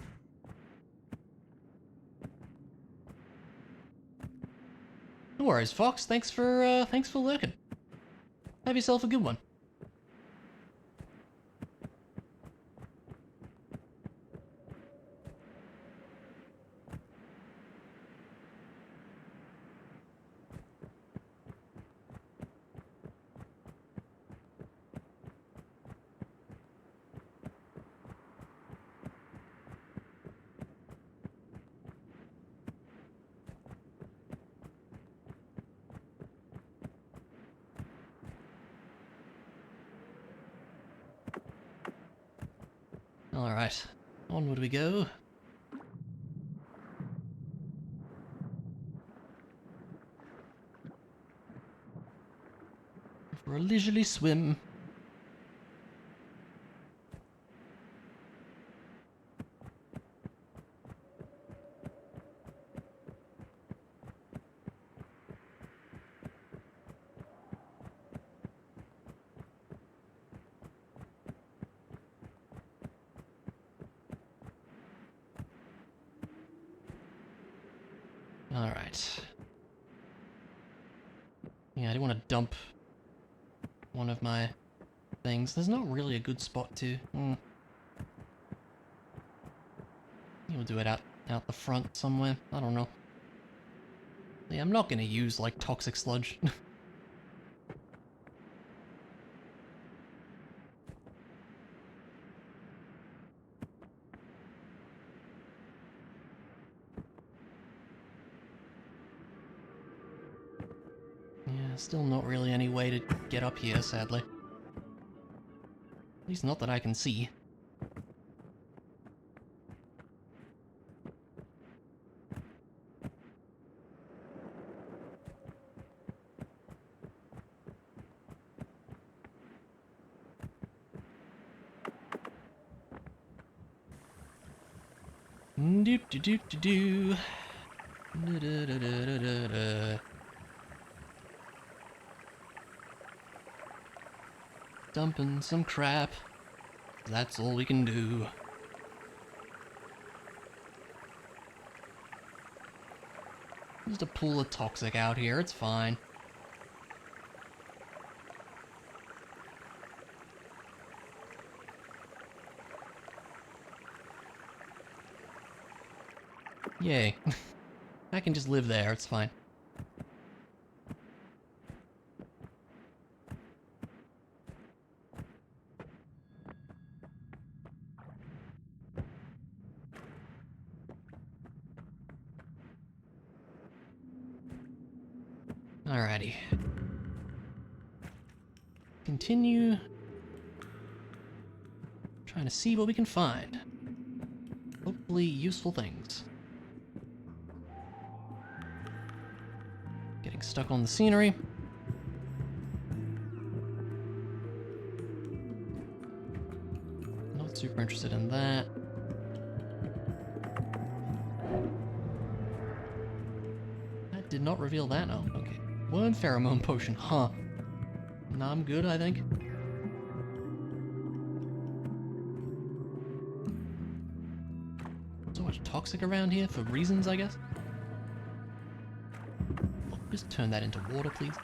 No worries, Fox. Thanks for lurking. Have yourself a good one. Alright, onward we go. For a leisurely swim. Alright. Yeah, I do want to dump one of my things. There's not really a good spot to. We'll do it out the front somewhere. I don't know. Yeah, I'm not gonna use, like, toxic sludge. Yeah, still not really any way to get up here, sadly. At least not that I can see. Do do do do do. Da, da, da, da, da, da. Dumping some crap. That's all we can do. Just a pool of toxic out here, it's fine. Yay. I can just live there, it's fine. Alrighty. Continue. Trying to see what we can find. Hopefully useful things. Getting stuck on the scenery. Not super interested in that. That did not reveal that, oh, okay. One pheromone potion, huh. Nah, I'm good, I think. So much toxic around here for reasons, I guess. Oh, just turn that into water, please.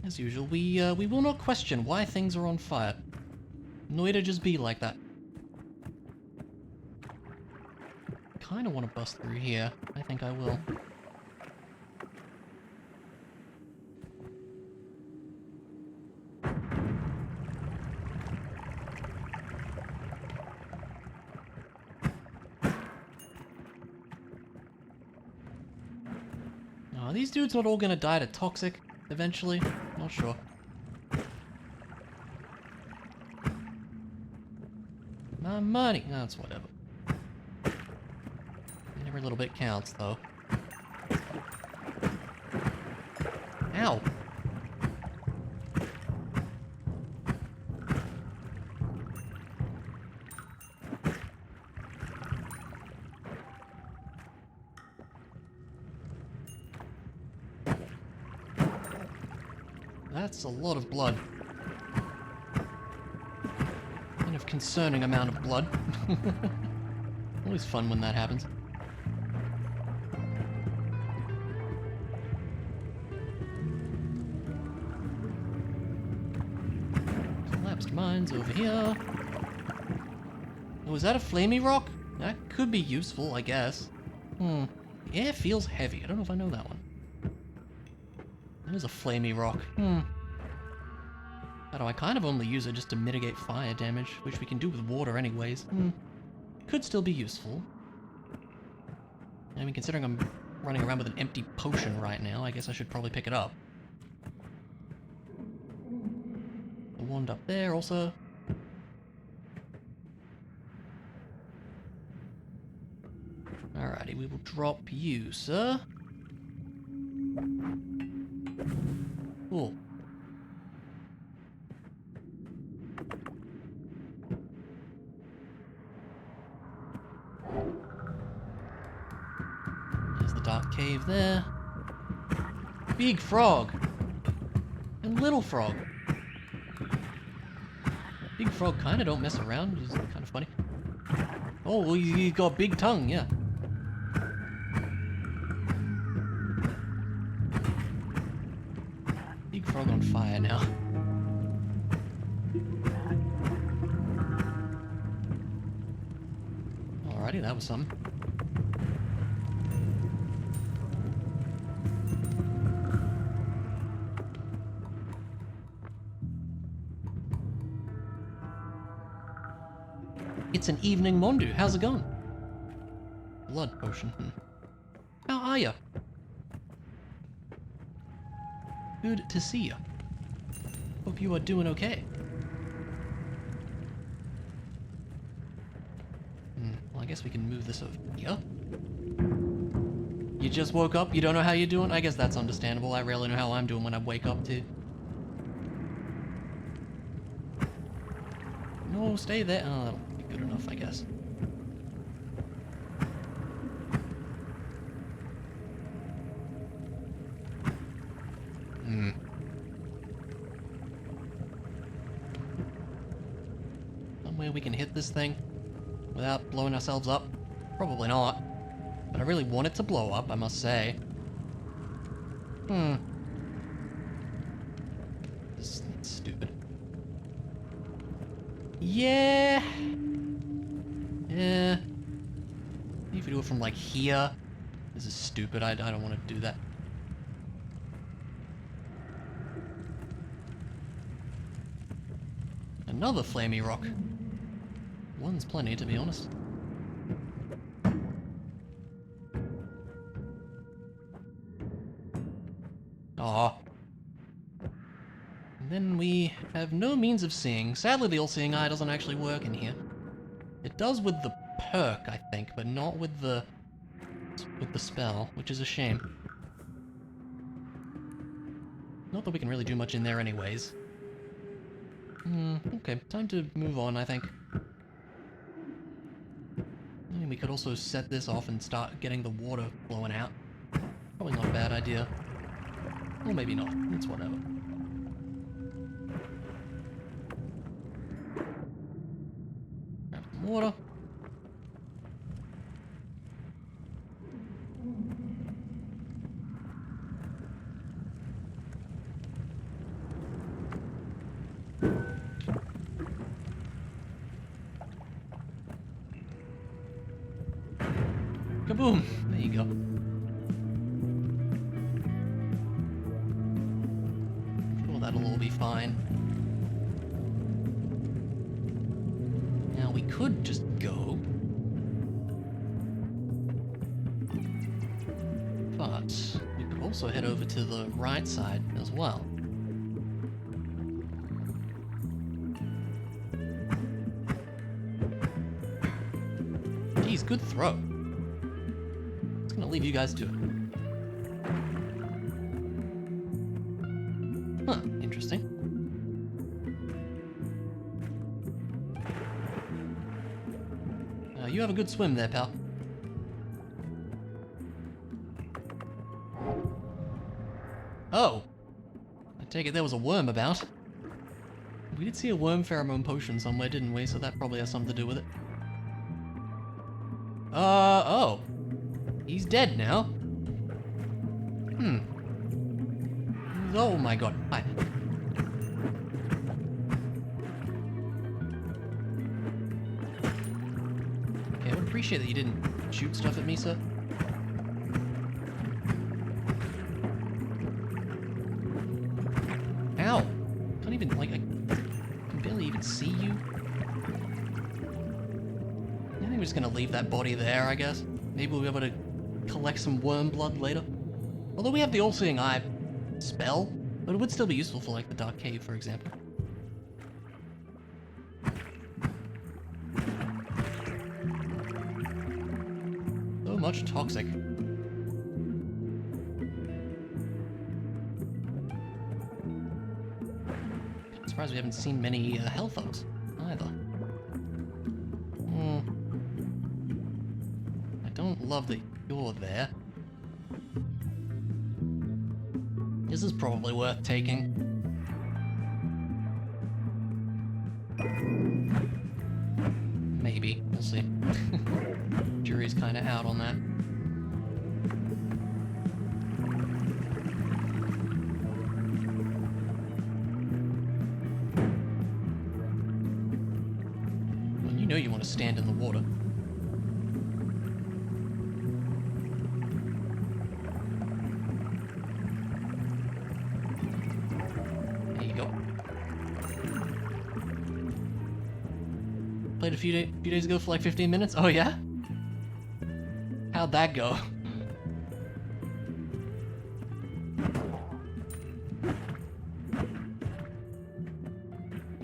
As usual, we will not question why things are on fire. Noita just be like that. Kinda want to bust through here. I think I will. Are these dudes not all gonna die to toxic eventually? Not sure. My money! That's whatever. And every little bit counts, though. Ow! That's a lot of blood. Kind of concerning amount of blood. Always fun when that happens. Collapsed mines over here. Oh, is that a flamey rock? That could be useful, I guess. Air feels heavy. I don't know if I know that one. That is a flamey rock. Although I kind of only use it just to mitigate fire damage, which we can do with water anyways. Could still be useful. I mean, considering I'm running around with an empty potion right now, I guess I should probably pick it up. The wand up there also. Alrighty, we will drop you, sir. Cool. There's the dark cave there. Big frog! And little frog. Big frog kinda don't mess around, which is kind of funny. Oh, well, he's got a big tongue, yeah. Big frog on fire now. Alrighty, that was something. It's an evening Mondu. How's it going? Blood potion. How are ya? Good to see ya. Hope you are doing okay. Well, I guess we can move this over here. You just woke up? You don't know how you're doing? I guess that's understandable. I rarely know how I'm doing when I wake up, too. No, stay there. Oh, that'll be good enough, I guess. Somewhere we can hit this thing without blowing ourselves up? Probably not. But I really want it to blow up, I must say. This is stupid. Yeah. Yeah. If we do it from like here. This is stupid. I don't want to do that. Another flamey rock. One's plenty, to be honest. Aw. And then we have no means of seeing. Sadly, the all-seeing eye doesn't actually work in here. It does with the perk, I think, but not with the spell, which is a shame. Not that we can really do much in there anyways. Okay, time to move on, I think. I mean, we could also set this off and start getting the water flowing out. Probably not a bad idea. Or maybe not. It's whatever. Grab some water. Kaboom! There you go. Sure, that'll all be fine. Now we could just go. But we could also head over to the right side as well. Geez, good throw. I'm gonna leave you guys to it. Huh, interesting. You have a good swim there, pal. Oh! I take it there was a worm about. We did see a worm pheromone potion somewhere, didn't we? So that probably has something to do with it. Oh. He's dead now. Oh my god. Hi. Okay, I would appreciate that you didn't shoot stuff at me, sir. Ow. Can't even, like, see you. I think we're just gonna leave that body there, I guess. Maybe we'll be able to collect some worm blood later. Although we have the all-seeing eye spell, but it would still be useful for like the dark cave, for example. So much toxic. I'm surprised we haven't seen many health ups either. I don't love that you're there. This is probably worth taking. Maybe. We'll see. Jury's kind of out on that. Well, you know you want to stand in the water. Played a few days ago for like 15 minutes. Oh yeah? How'd that go?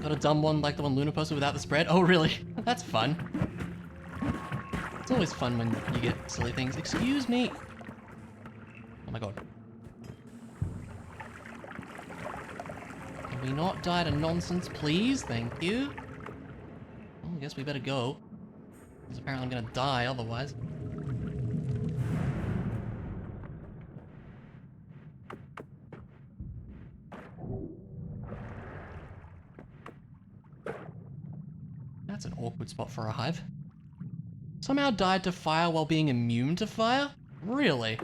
Got a dumb one like the one Luna posted without the spread? Oh really? That's fun. It's always fun when you get silly things. Excuse me! Oh my god. Can we not die to nonsense, please? Thank you. I guess we better go. Because apparently I'm gonna die otherwise. That's an awkward spot for a hive. Somehow died to fire while being immune to fire? Really?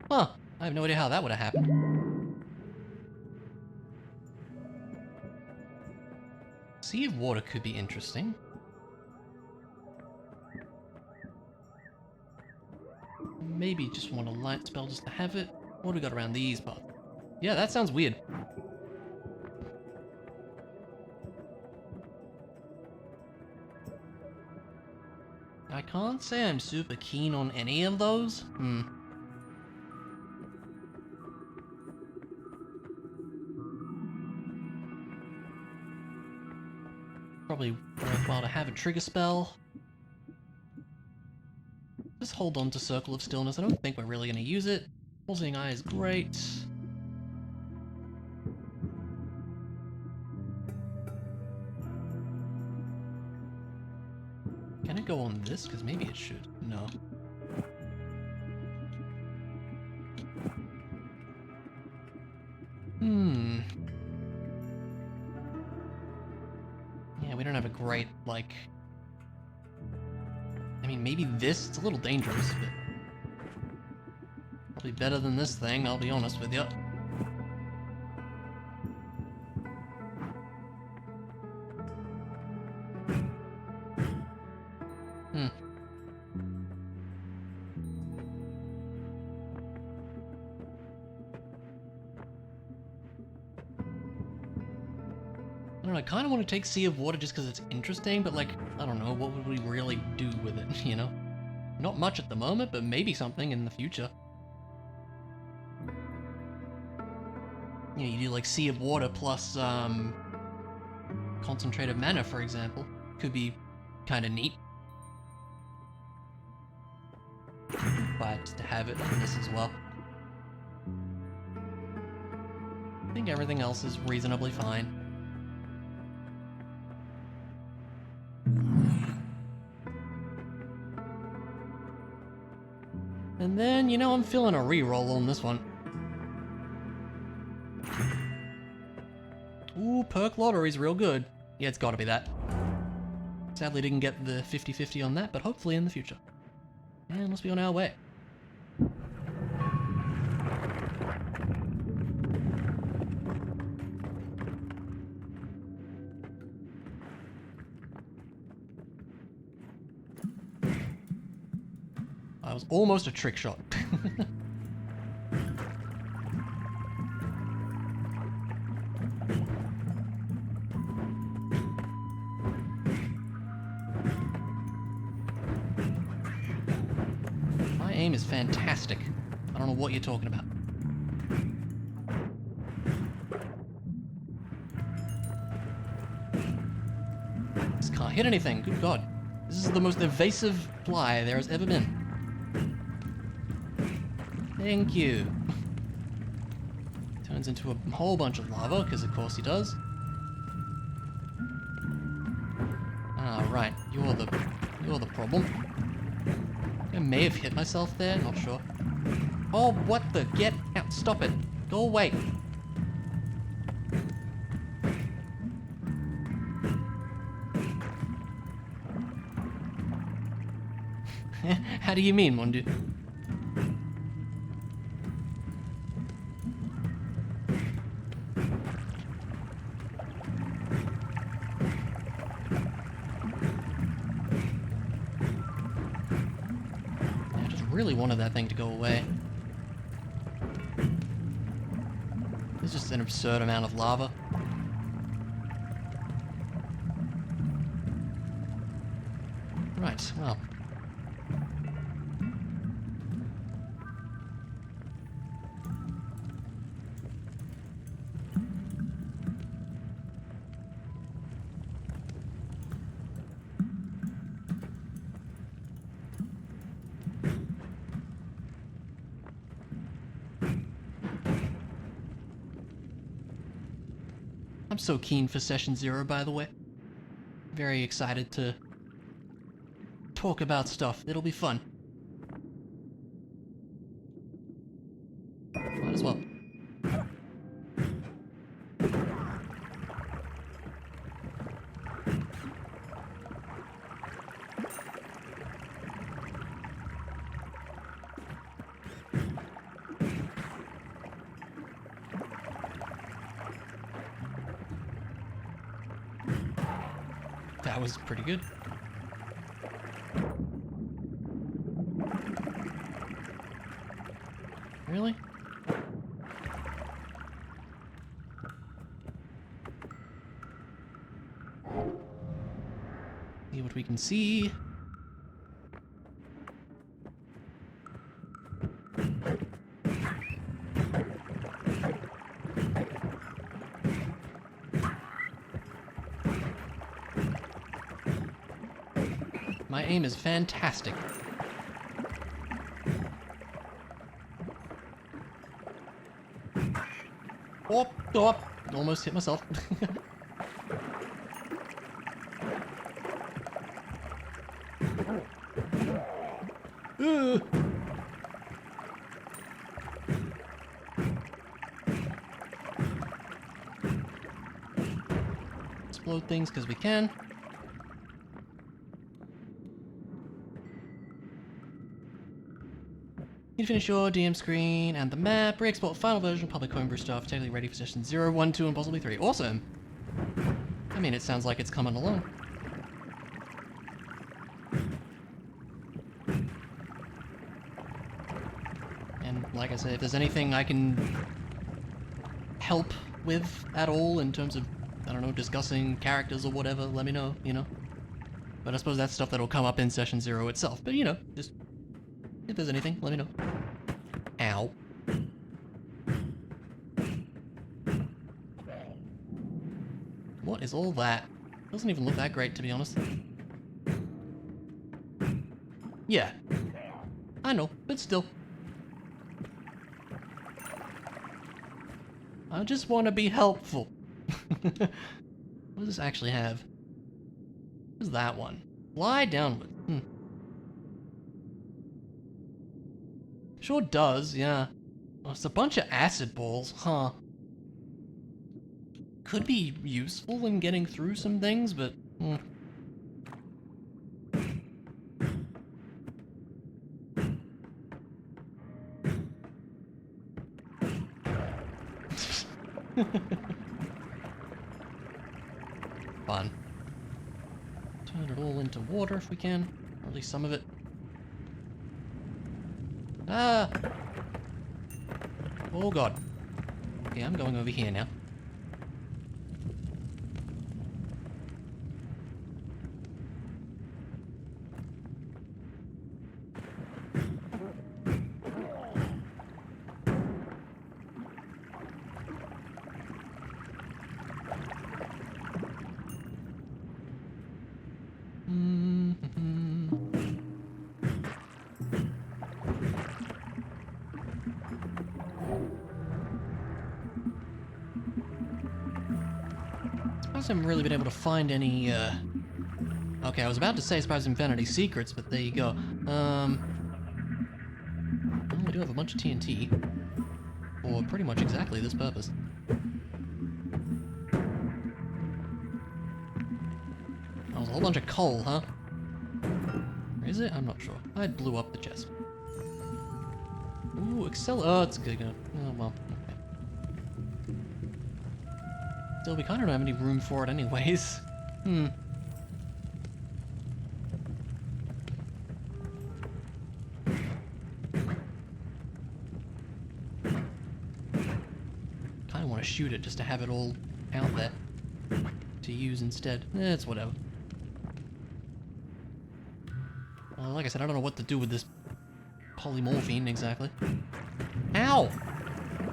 Huh. I have no idea how that would have happened. Sea of Water could be interesting. Maybe just want a light spell just to have it. What do we got around these parts? Yeah, that sounds weird. I can't say I'm super keen on any of those. Probably worthwhile to have a trigger spell. Just hold on to Circle of Stillness. I don't think we're really going to use it. All-Seeing Eye is great. Can it go on this? Because maybe it should. No. Yeah, we don't have a great, like... I mean, maybe this? It's a little dangerous, but... probably better than this thing, I'll be honest with you. I don't know, I kind of want to take Sea of Water just because it's interesting, but like, I don't know, what would we really do with it, you know? Not much at the moment, but maybe something in the future. You know, you do like Sea of Water plus, Concentrated Mana, for example. Could be kind of neat. But just to have it on this as well. I think everything else is reasonably fine. And then, you know, I'm feeling a reroll on this one. Ooh, perk lottery's real good. Yeah, it's gotta be that. Sadly didn't get the 50-50 on that, but hopefully in the future. And let's be on our way. That was almost a trick shot. aim is fantastic. I don't know what you're talking about. Just can't hit anything, good god. This is the most evasive fly there has ever been. Thank you. Turns into a whole bunch of lava, because of course he does. Ah, right. You're the problem. I may have hit myself there, not sure. Oh, what the? Get out. Stop it. Go away. How do you mean, Mondu? I just really wanted that thing to go away. There's just an absurd amount of lava. Right, well. I'm so keen for Session 0, by the way. Very excited to talk about stuff. It'll be fun. Might as well. That was pretty good. Really? See what we can see. My aim is fantastic. Oh, oh, almost hit myself. Explode things because we can. You finish your DM screen and the map. Re-export final version, public homebrew stuff, technically ready for session 0, 1, 2, and possibly 3. Awesome! I mean, it sounds like it's coming along. And like I said, if there's anything I can help with at all in terms of, I don't know, discussing characters or whatever, let me know, you know? But I suppose that's stuff that'll come up in session 0 itself. But, you know, just if there's anything, let me know. Ow. What is all that? Doesn't even look that great, to be honest. Yeah. I know, but still. I just want to be helpful. What does this actually have? What is that one? Fly downward. Sure does, yeah. Well, it's a bunch of acid balls, huh? Could be useful in getting through some things, but... Fun. Turn it all into water if we can, or at least some of it. Ah! Oh god. Okay, I'm going over here now. haven't really been able to find any, Okay, I was about to say surprise infinity secrets, but there you go. Well, we do have a bunch of TNT. For pretty much exactly this purpose. That was a whole bunch of coal, huh? Or is it? I'm not sure. I blew up the chest. Ooh, oh, it's good. Oh, well, okay. Still, we kind of don't have any room for it anyways. Kind of want to shoot it just to have it all out there to use instead. It's whatever. Like I said, I don't know what to do with this polymorphine exactly. Ow!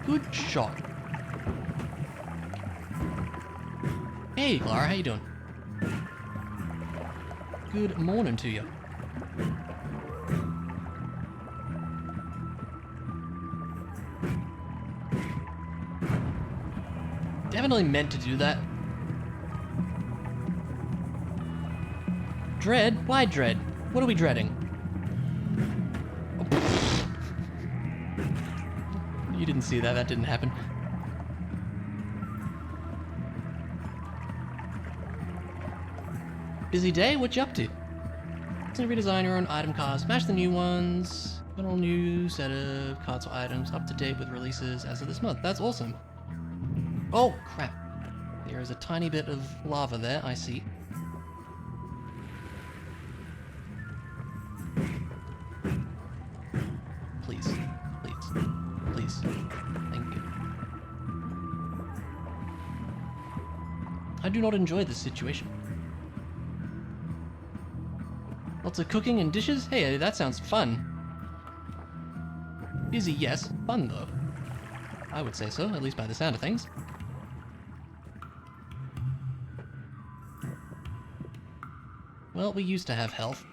Good shot. Hey, Clara, how you doing? Good morning to you. Definitely meant to do that. Dread? Why dread? What are we dreading? Oh, you didn't see that. That didn't happen. Busy day? What you up to? So redesign your own item cards, smash the new ones, got a new set of cards or items up to date with releases as of this month. That's awesome. Oh, crap. There is a tiny bit of lava there, I see. Please. Please. Please. Thank you. I do not enjoy this situation. Lots of cooking and dishes? Hey, that sounds fun. Busy, yes. Fun, though. I would say so, at least by the sound of things. Well, we used to have health.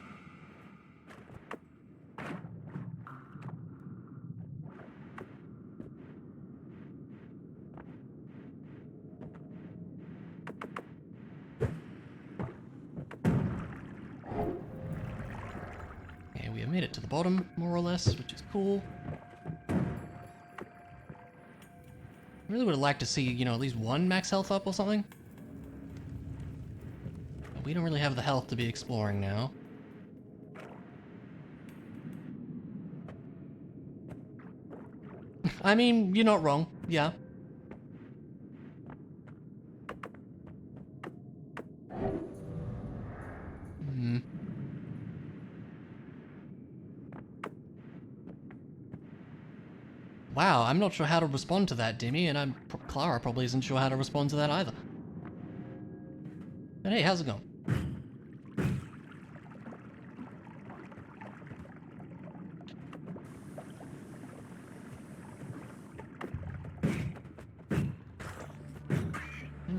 Okay, we have made it to the bottom, more or less, which is cool. I really would have liked to see, you know, at least one max health up or something. But we don't really have the health to be exploring now. I mean, you're not wrong. Yeah. Wow, I'm not sure how to respond to that, Dimmy, and Clara probably isn't sure how to respond to that either. But hey, how's it going?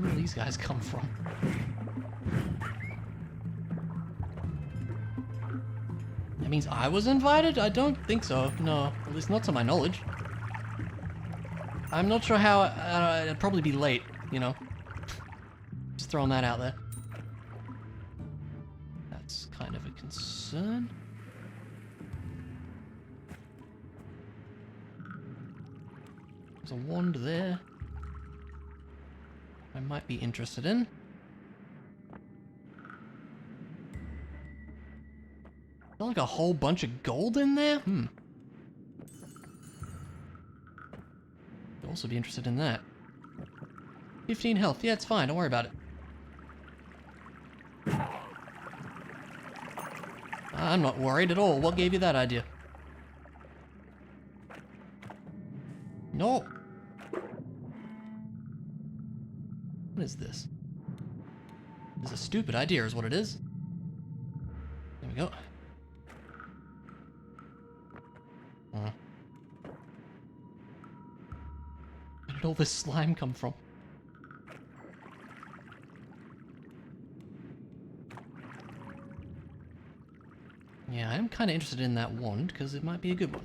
Where do these guys come from? That means I was invited? I don't think so. No, at least not to my knowledge. I'm not sure how, it'd probably be late, you know. Just throwing that out there. That's kind of a concern. There's a wand there. I might be interested in. Is there like a whole bunch of gold in there? Also be interested in that. 15 health. Yeah, it's fine. Don't worry about it. I'm not worried at all. What gave you that idea? No. What is this? This is a stupid idea is what it is. There we go. Where did all this slime come from? Yeah, I am kind of interested in that wand, because it might be a good one.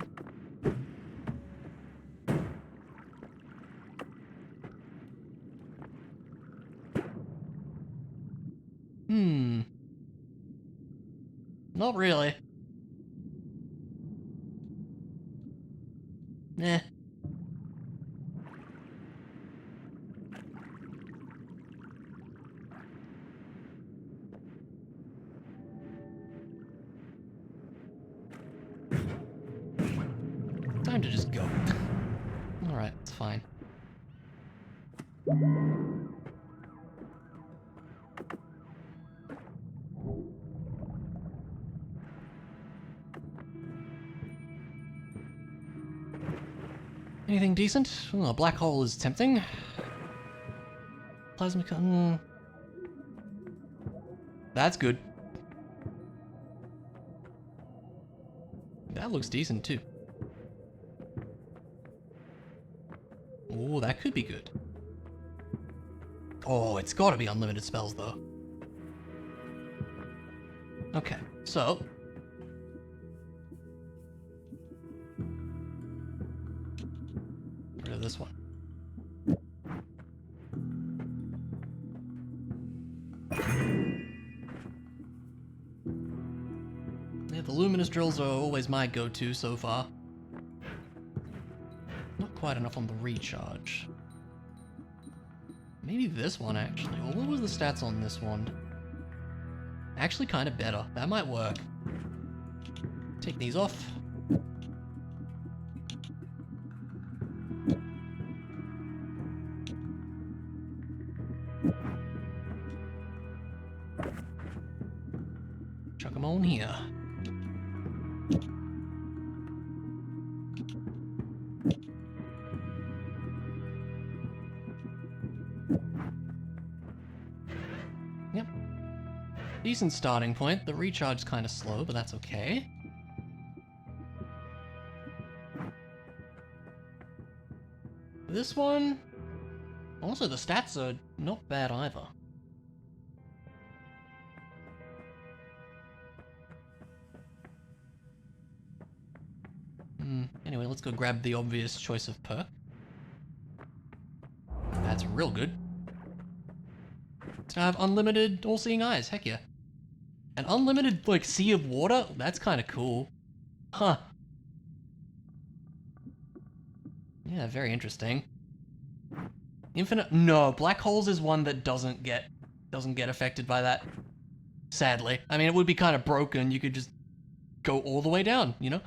Not really. Eh. Time to just go. Alright, it's fine. Anything decent? Oh, a black hole is tempting. Plasma. That's good. That looks decent too. Oh, that could be good. Oh, it's gotta be unlimited spells though. Okay, so. Rid of this one. Yeah, the luminous drills are always my go-to so far. Not quite enough on the recharge. Maybe this one, actually. Well, what was the stats on this one? Actually, kind of better. That might work. Take these off. Chuck them on here. Yep. Decent starting point. The recharge's kind of slow, but that's okay. This one... Also, the stats are not bad either. Anyway, let's go grab the obvious choice of perk. That's real good. To have unlimited all-seeing eyes, heck yeah. An unlimited, like, sea of water? That's kind of cool. Huh. Yeah, very interesting. Infinite... No, black holes is one that doesn't get affected by that. Sadly. I mean, it would be kind of broken. You could just go all the way down, you know?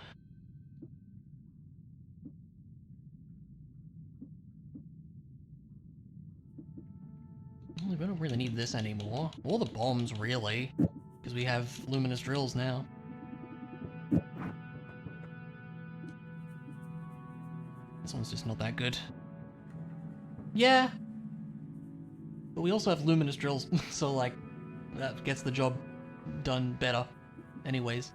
We don't really need this anymore. Or the bombs, really. Because we have luminous drills now. This one's just not that good. Yeah. But we also have luminous drills, so like, that gets the job done better. Anyways.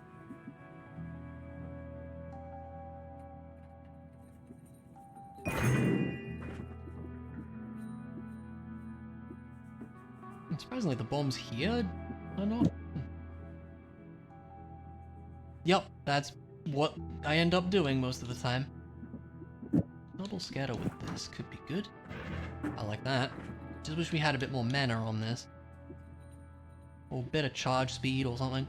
Surprisingly, the bombs here are not. Yep, that's what I end up doing most of the time. Double scatter with this could be good. I like that. Just wish we had a bit more mana on this. Or better charge speed or something.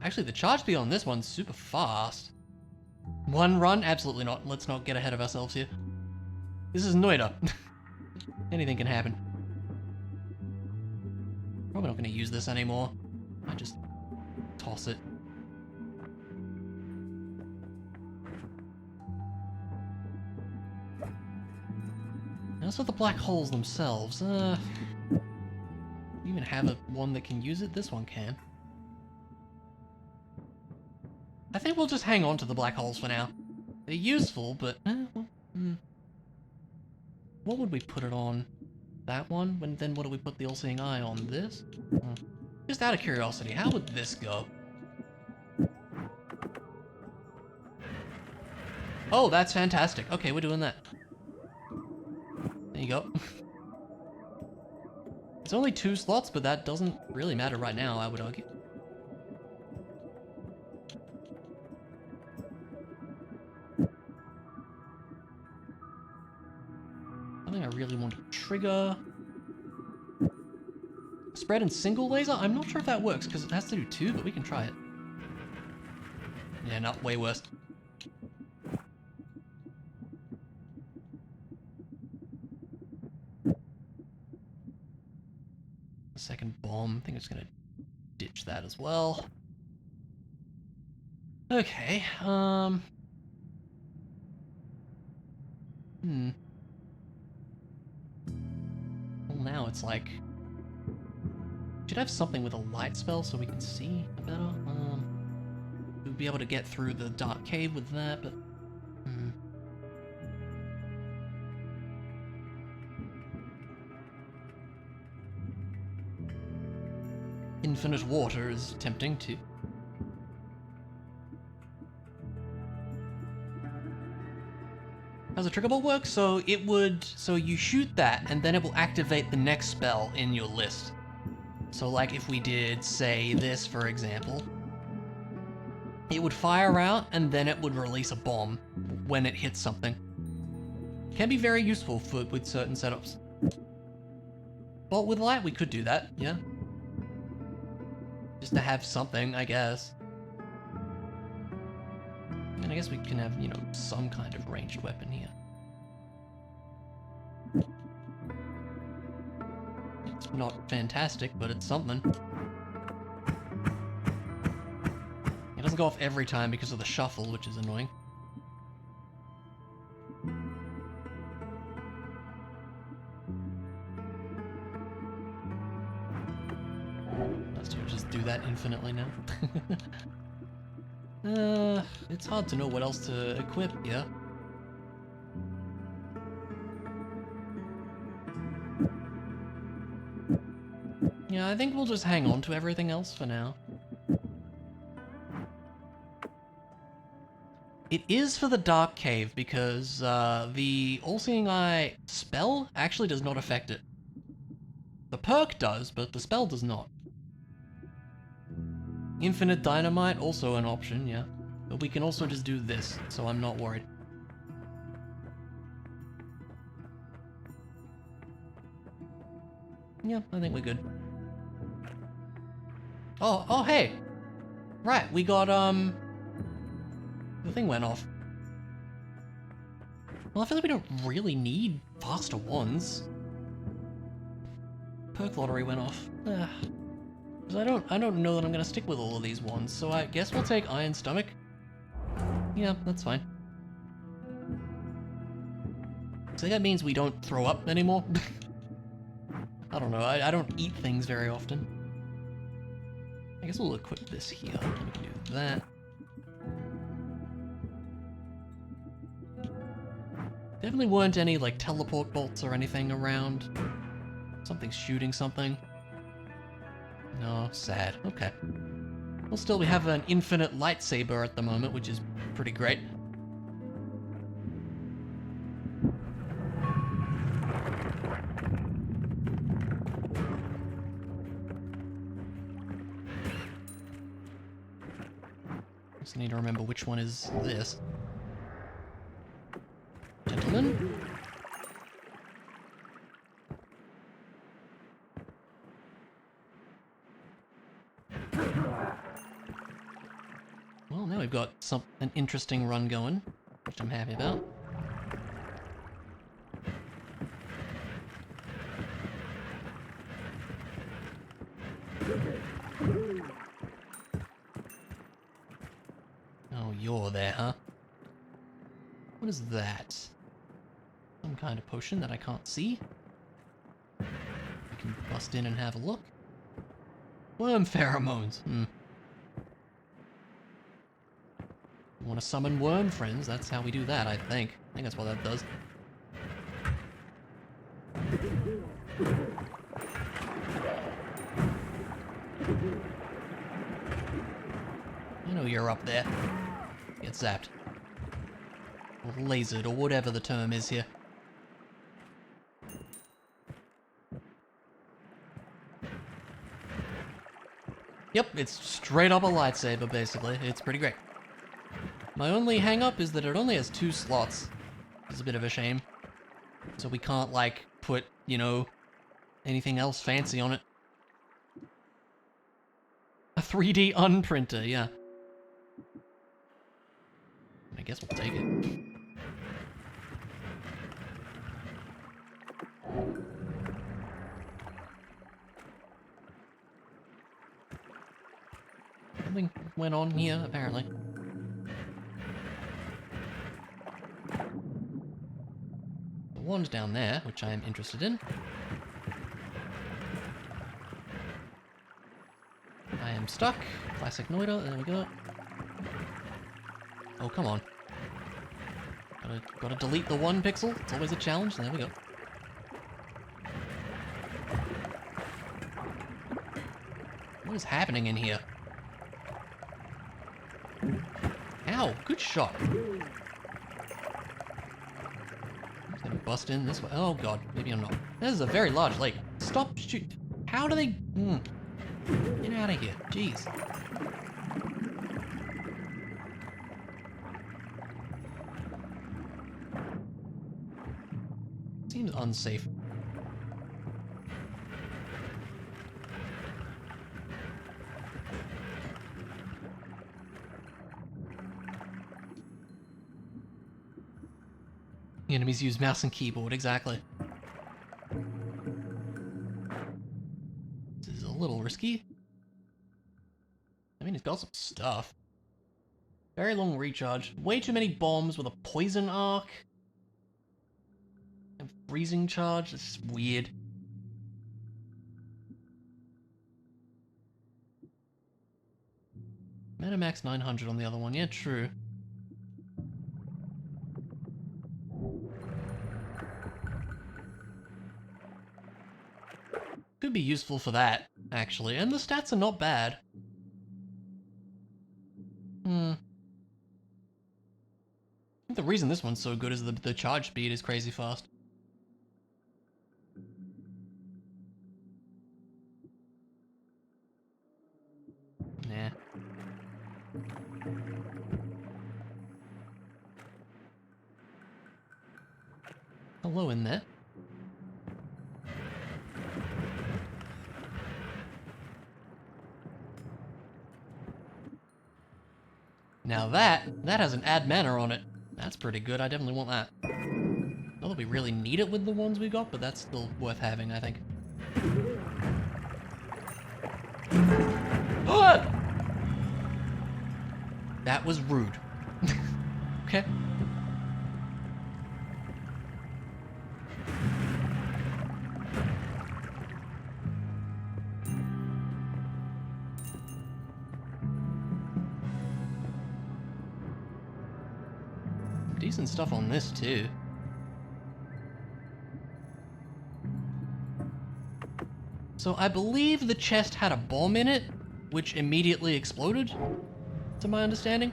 Actually, the charge speed on this one's super fast. One run? Absolutely not. Let's not get ahead of ourselves here. This is Noita. Anything can happen. Probably not going to use this anymore. I just toss it. As for the black holes themselves, even have one that can use it? This one can. I think we'll just hang on to the black holes for now. They're useful, but... What would we put it on? That one? Then what do we put the all-seeing eye on? This? Just out of curiosity, how would this go? Oh, that's fantastic. Okay, we're doing that. There you go. It's only 2 slots, but that doesn't really matter right now, I would argue. Something I really want to trigger. Spread and single laser? I'm not sure if that works, because it has to do 2, but we can try it. Yeah, no, way worse. Second bomb, I think it's gonna ditch that as well. Okay, Well, now it's like... Should have something with a light spell so we can see better. We'll be able to get through the dark cave with that, but... Infinite water is tempting too. How's the trigger ball work? So it would, so you shoot that and then it will activate the next spell in your list. So like if we did, say, this for example, it would fire out and then it would release a bomb when it hits something. Can be very useful with certain setups. But with light we could do that, yeah. Just to have something, I guess. And I guess we can have, you know, some kind of ranged weapon here. It's not fantastic, but it's something. It doesn't go off every time because of the shuffle, which is annoying. Let's just do that infinitely now. It's hard to know what else to equip here. Yeah, I think we'll just hang on to everything else for now. It is for the Dark Cave because the All-Seeing Eye spell actually does not affect it. The perk does, but the spell does not. Infinite Dynamite, also an option, yeah. But we can also just do this, so I'm not worried. Yeah, I think we're good. Oh, hey! Right, we got, the thing went off. Well, I feel like we don't really need faster ones. Perk lottery went off. Because I don't know that I'm gonna stick with all of these ones, so I guess we'll take Iron Stomach. Yeah, that's fine. So that means we don't throw up anymore? I don't know, I don't eat things very often. I guess we'll equip this here. We can do that. Definitely weren't any, like, teleport bolts or anything around. Something's shooting something. No, sad. Okay. Well, still, we have an infinite lightsaber at the moment, which is pretty great. Just need to remember which one is this. Gentlemen? Well, now we've got an interesting run going, which I'm happy about. Oh, you're there, huh? What is that? Some kind of potion that I can't see. We can bust in and have a look. Worm pheromones. You want to summon worm friends? That's how we do that, I think. I think that's what that does. I know you're up there. Get zapped. Or lasered, or whatever the term is here. Yep, it's straight up a lightsaber, basically. It's pretty great. My only hang-up is that it only has 2 slots. It's a bit of a shame. So we can't, like, put, you know, anything else fancy on it. 3D unprinter, yeah. I guess we'll take it. Something went on here, apparently. The wand's down there, which I am interested in. I am stuck. Classic Noita, there we go. Oh, come on. Gotta delete the 1 pixel. It's always a challenge. There we go. What is happening in here? Ow, good shot. I'm just gonna bust in this way. Oh god, maybe I'm not. This is a very large lake. Stop shoot. How do they... Get out of here. Jeez. Seems unsafe. The enemies use mouse and keyboard, exactly. This is a little risky. I mean, it's got some stuff. Very long recharge. Way too many bombs with a poison arc. And freezing charge. This is weird. Metamax 900 on the other one. Yeah, true. Could be useful for that, actually. And the stats are not bad. I think the reason this one's so good is the charge speed is crazy fast. Nah. Hello in there. Now that has an add mana on it. That's pretty good, I definitely want that. Not that we really need it with the ones we got, but that's still worth having, I think. Oh! That was rude. Okay. Decent stuff on this, too. So I believe the chest had a bomb in it, which immediately exploded, to my understanding.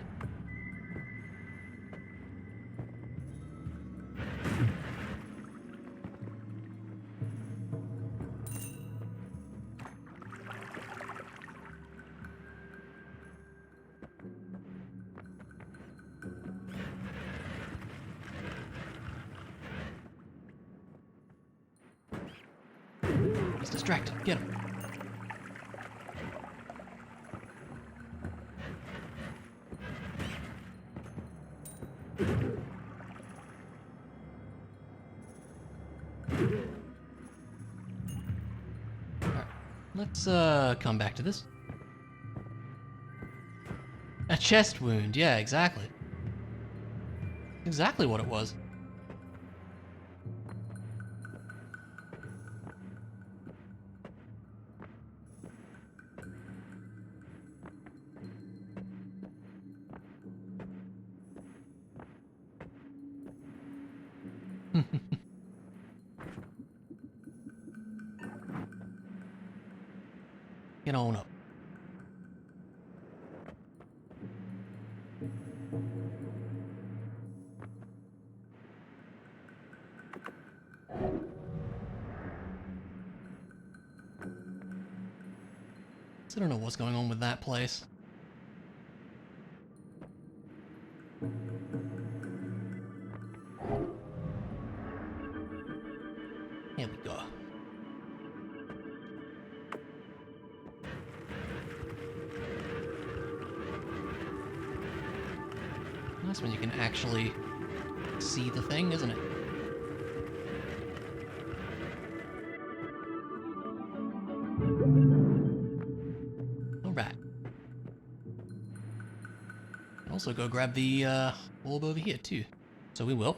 He's distracted. Get him. Alright, let's come back to this. A chest wound, yeah, exactly. Exactly what it was. Get on up. I don't know what's going on with that place. Here we go. Nice when you can actually see the thing, isn't it? Alright. Also go grab the orb over here too. So we will.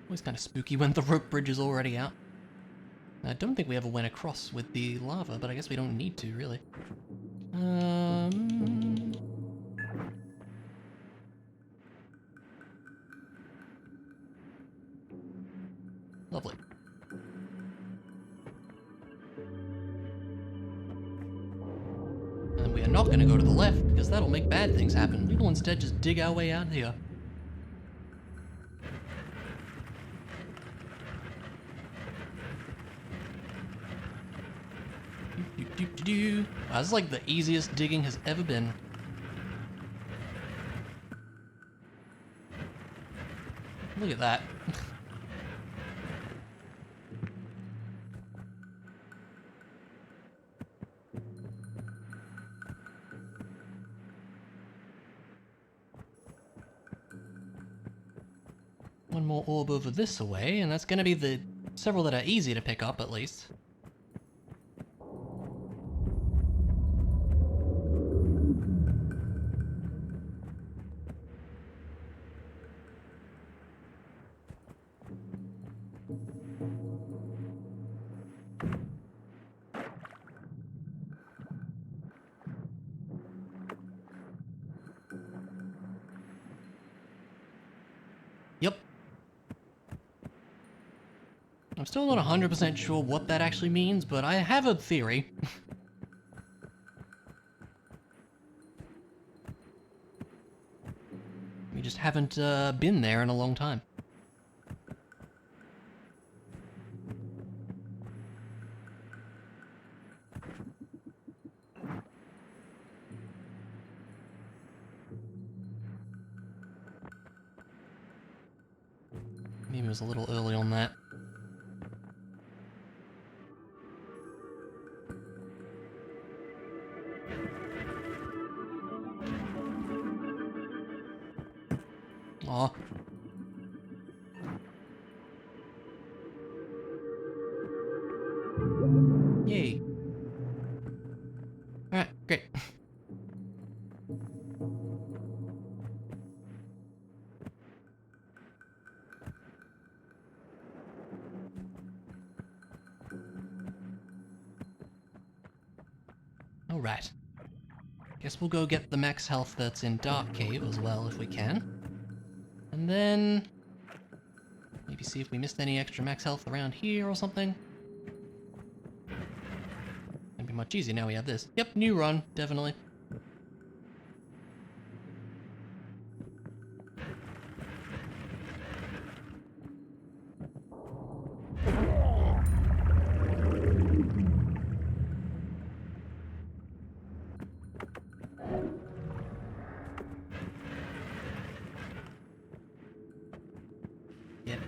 Always kind of spooky when the rope bridge is already out. I don't think we ever went across with the lava, but I guess we don't need to, really. Lovely. And we are not going to go to the left, because that'll make bad things happen. We will instead just dig our way out here. Wow, this is like the easiest digging has ever been. Look at that. One more orb over this way, and that's going to be the several that are easy to pick up, at least. Yep. I'm still not 100% sure what that actually means, but I have a theory. We just haven't been there in a long time. Maybe it was a little early on that. Aw. Yay. Alright, great. Alright. Guess we'll go get the max health that's in Dark Cave as well if we can. And then maybe see if we missed any extra max health around here or something. It'd be much easier now we have this. Yep, new run, definitely. Get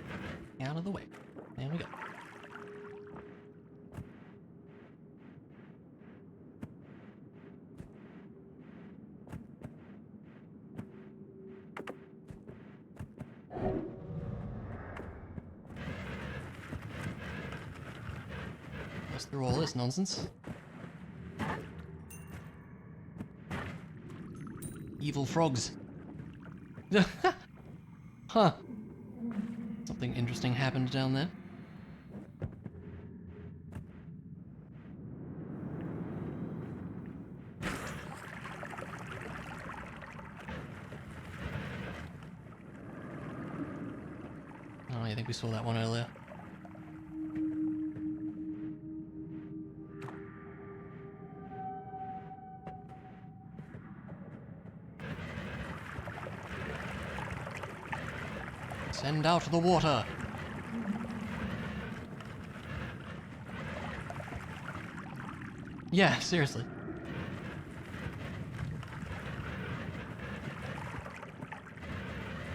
out of the way. There we go. What's through all this nonsense? Evil frogs. Huh. Something interesting happened down there. Oh, I think we saw that one earlier. Send out the water. Yeah, seriously.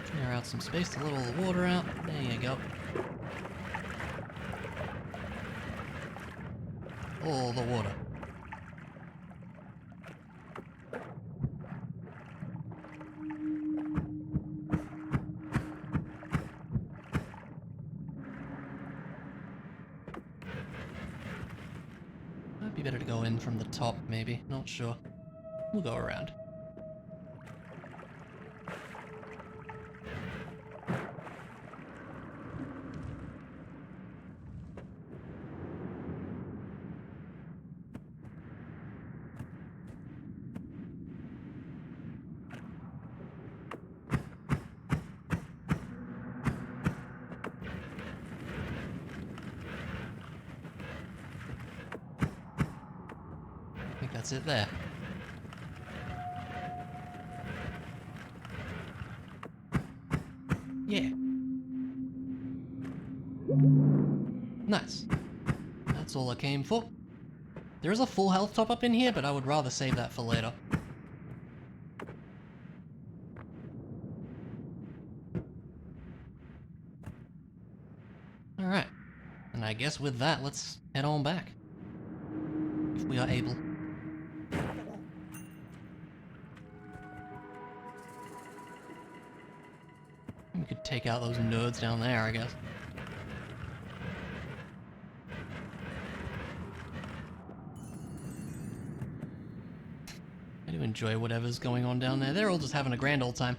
Clear out some space to let all the water out. There you go. all the water. Might be better to go in from the top, maybe. Not sure. We'll go around. I think that's it there. Yeah. Nice. That's all I came for. There is a full health top up in here, but I would rather save that for later. Alright. And I guess with that, let's head on back. If we are able. We could take out those nerds down there, I guess. I do enjoy whatever's going on down there. They're all just having a grand old time.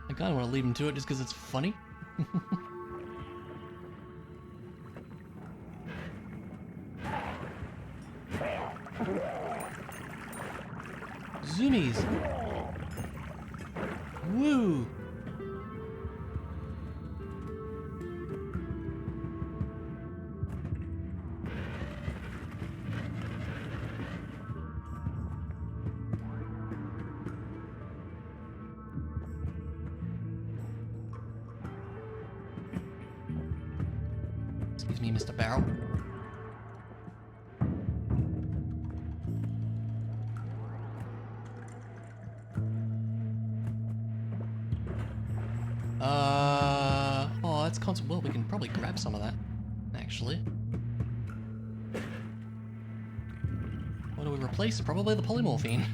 I kind of want to leave them to it just because it's funny. Zoomies! Woo! Excuse me, Mr. Barrel. Oh, that's constant. Well, we can probably grab some of that, actually. What do we replace? Probably the polymorphine.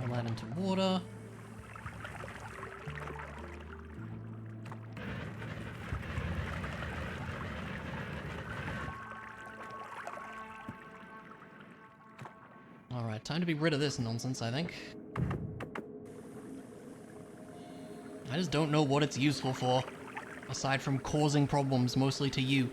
Roll that into water. Alright, time to be rid of this nonsense, I think. I just don't know what it's useful for, aside from causing problems, mostly to you.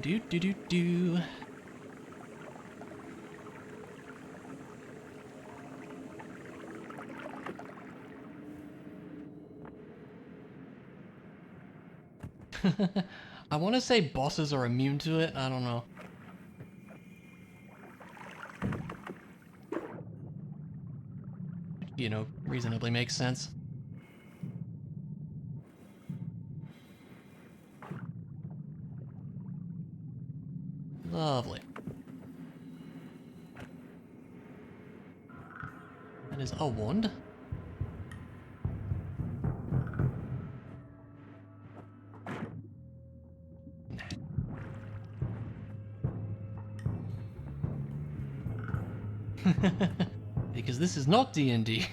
Do do do do. I want to say bosses are immune to it. I don't know. You know, reasonably makes sense. Lovely. That is a wand. Because this is not D&D.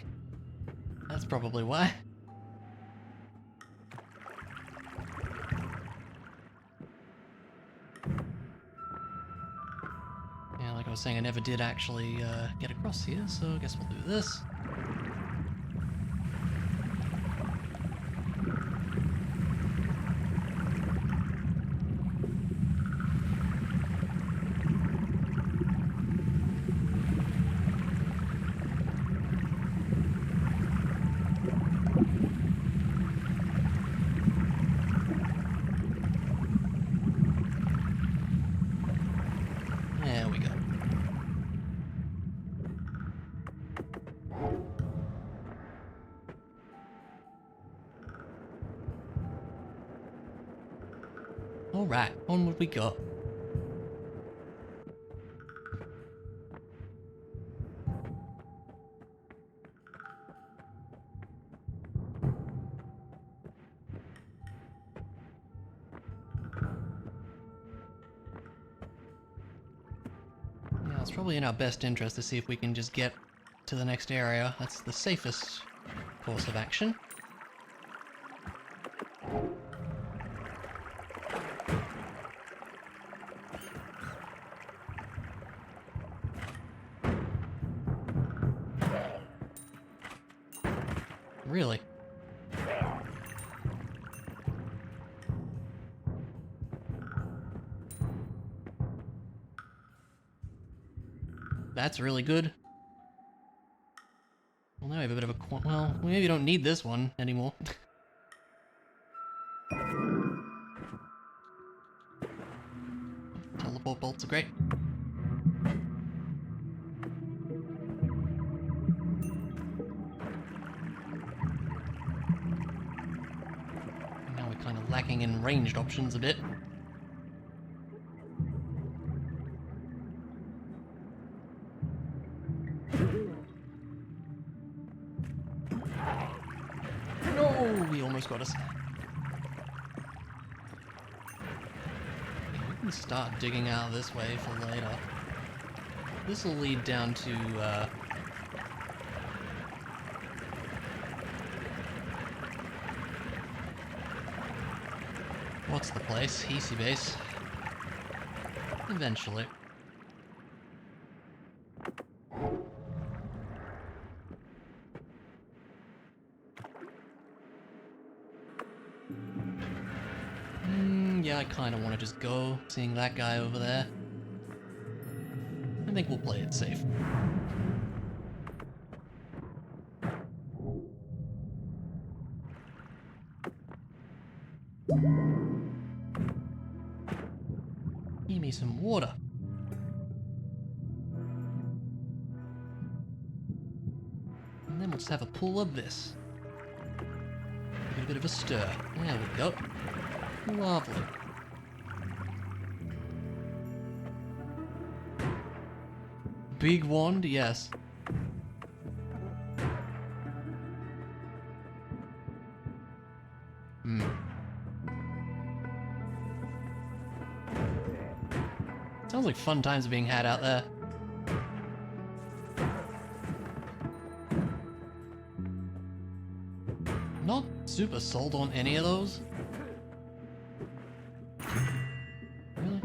That's probably why. Yeah, like I was saying, I never did actually get across here, so I guess we'll do this. Alright, onward we go. Yeah, it's probably in our best interest to see if we can just get to the next area. That's the safest course of action. Really? That's really good. Well, now we have a bit of a well, we maybe don't need this one anymore. Teleport bolts are great. Now we're kind of lacking in ranged options a bit. No, he almost got us. We can start digging out this way for later. This will lead down to, what's the place? Easy base. Eventually. Yeah, I kind of want to just go, seeing that guy over there. I think we'll play it safe. Give me some water. And then we'll just have a pull of this. Give it a bit of a stir. There we go. Lovely. Big wand, yes. Sounds like fun times are being had out there. Not super sold on any of those. Really?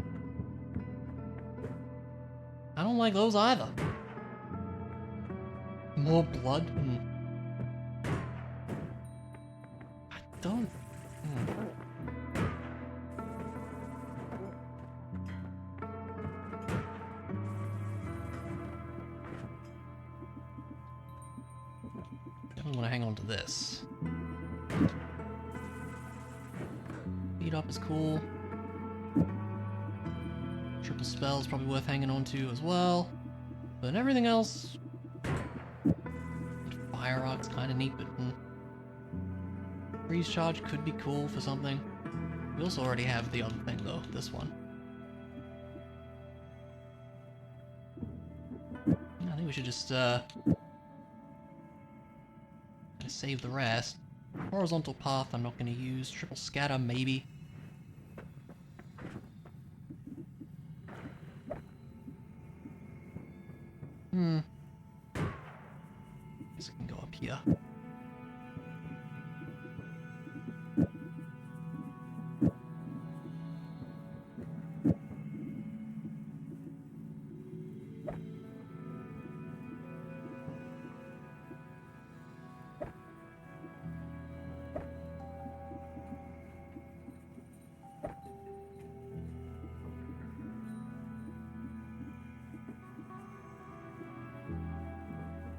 I don't like those either. More blood? I don't... Definitely want to hang on to this. Beat up is cool. Triple spell is probably worth hanging on to as well. But everything else... Fire Rock's kind of neat, but... Freeze Charge could be cool for something. We also already have the other thing though, this one. I think we should just save the rest. Horizontal path I'm not going to use. Triple scatter maybe. Guess I can go up here.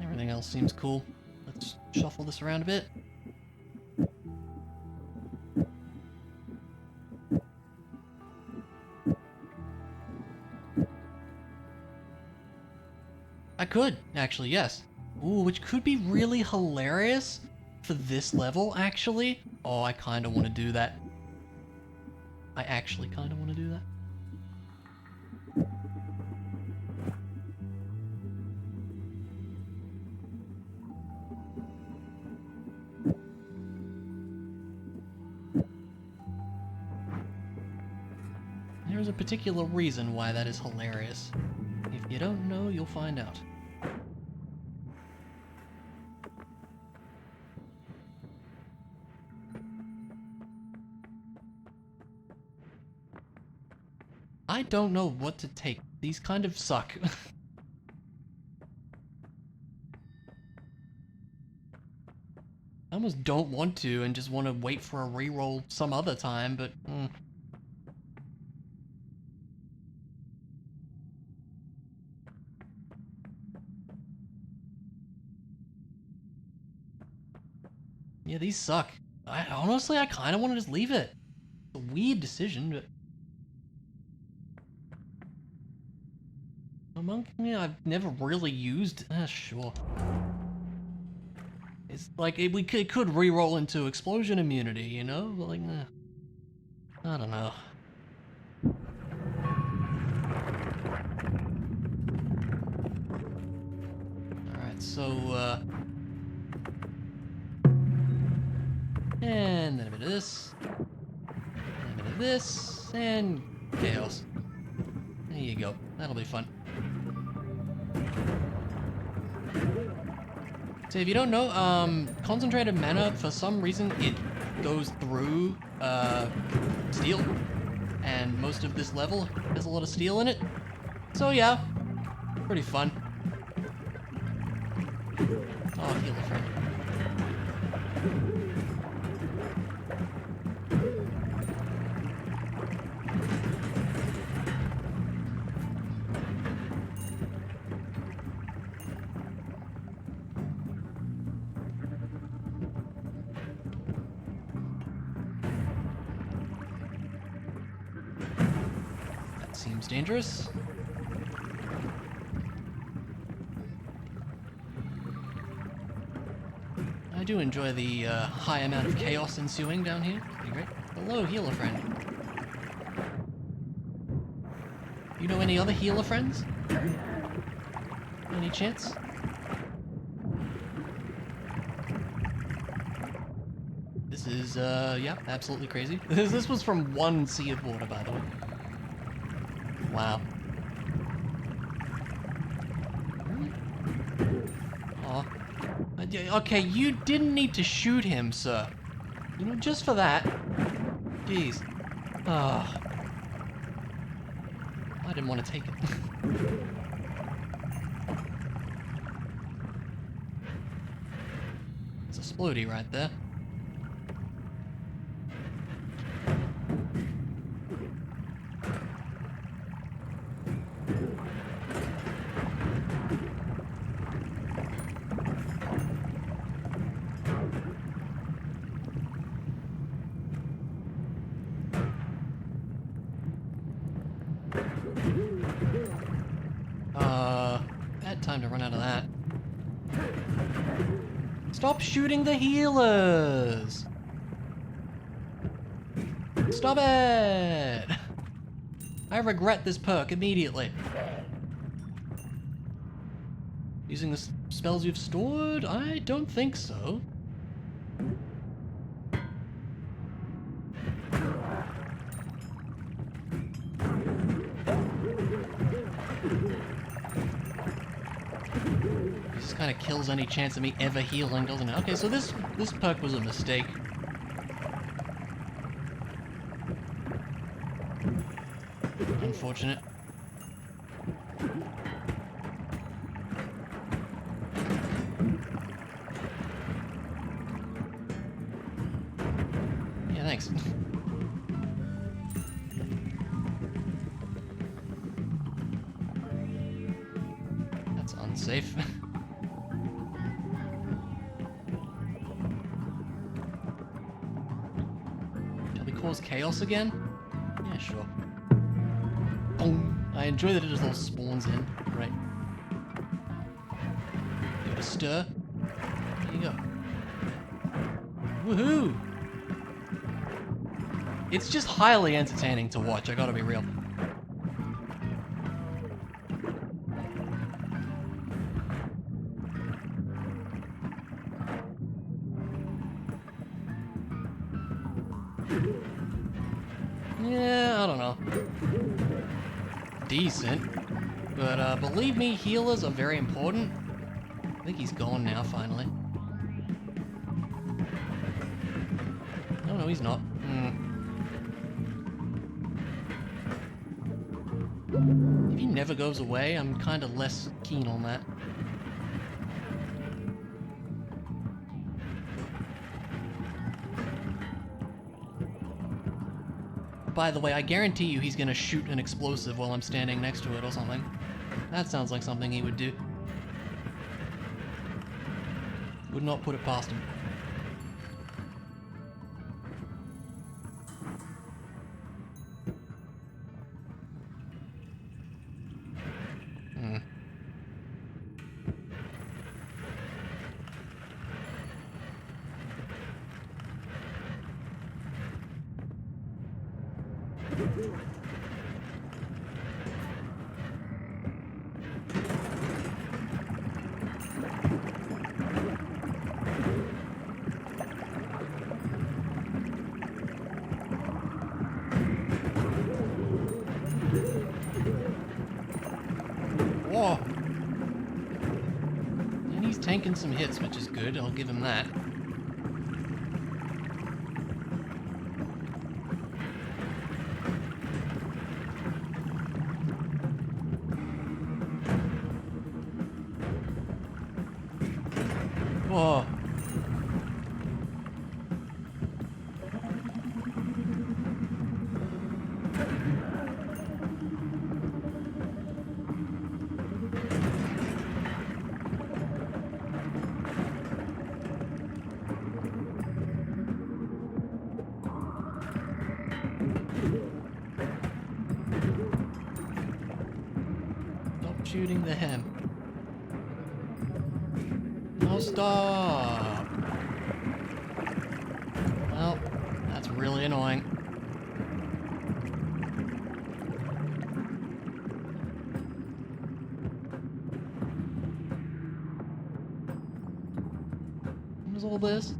Everything else seems cool. Let's shuffle this around a bit. I could, actually, yes. Ooh, which could be really hilarious for this level, actually. Oh, I kind of want to do that. I actually kind of want to do that. There's a particular reason why that is hilarious. If you don't know, you'll find out. I don't know what to take. These kind of suck. I almost don't want to and just want to wait for a reroll some other time, but... Yeah, these suck. Honestly, I kind of want to just leave it. It's a weird decision, but... Among me, I've never really used... sure. It's like, it could reroll into explosion immunity, you know? But like, I don't know. Alright, so, and then a bit of this. And a bit of this. And chaos. There you go. That'll be fun. So if you don't know, concentrated mana, for some reason, it goes through, steel. And most of this level has a lot of steel in it. So yeah, pretty fun. Oh, heal a friend. Seems dangerous. I do enjoy the high amount of chaos ensuing down here. Pretty great. Hello, healer friend. You know any other healer friends? Any chance? This is, yeah, absolutely crazy. This was from one sea of water, by the way. Wow. Aw. Okay, you didn't need to shoot him, sir. You know, just for that. Jeez. Ah. I didn't want to take it. It's a splodey right there. Bad time to run out of that. Stop shooting the healers! Stop it! I regret this perk immediately. Using the spells you've stored? I don't think so. This kind of kills any chance of me ever healing, doesn't it? Okay, so this perk was a mistake. Unfortunate. Yeah, thanks. That's unsafe. Shall we cause chaos again? Yeah, sure. Boom. I enjoy that it just all spawns in. Right. Give it a stir. There you go. Woohoo! It's just highly entertaining to watch, I gotta be real. Yeah, I don't know. Decent. But believe me, healers are very important. I think he's gone now, finally. No, he's not. If he never goes away, I'm kind of less keen on that. By the way, I guarantee you he's gonna shoot an explosive while I'm standing next to it or something. That sounds like something he would do. Would not put it past him. Whoa! And he's tanking some hits, which is good, I'll give him that. Whoa. Stop shooting the hem. No, stop! Well, that's really annoying. What was all this?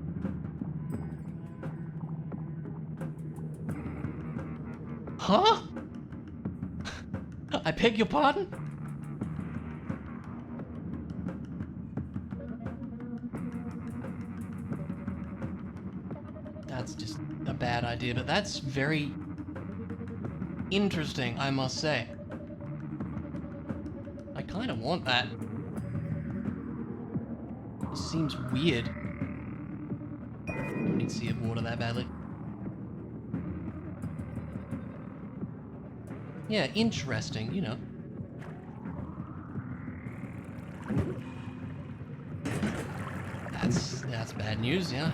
Huh? I beg your pardon? That's just a bad idea, but that's very interesting, I must say. I kind of want that. It seems weird. Don't need to see of water that badly. Yeah, interesting, you know. That's bad news, yeah.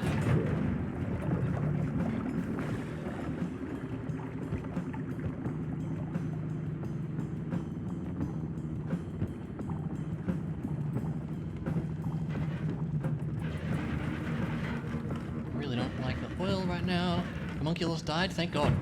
Really don't like the oil right now. Homunculus died, thank God.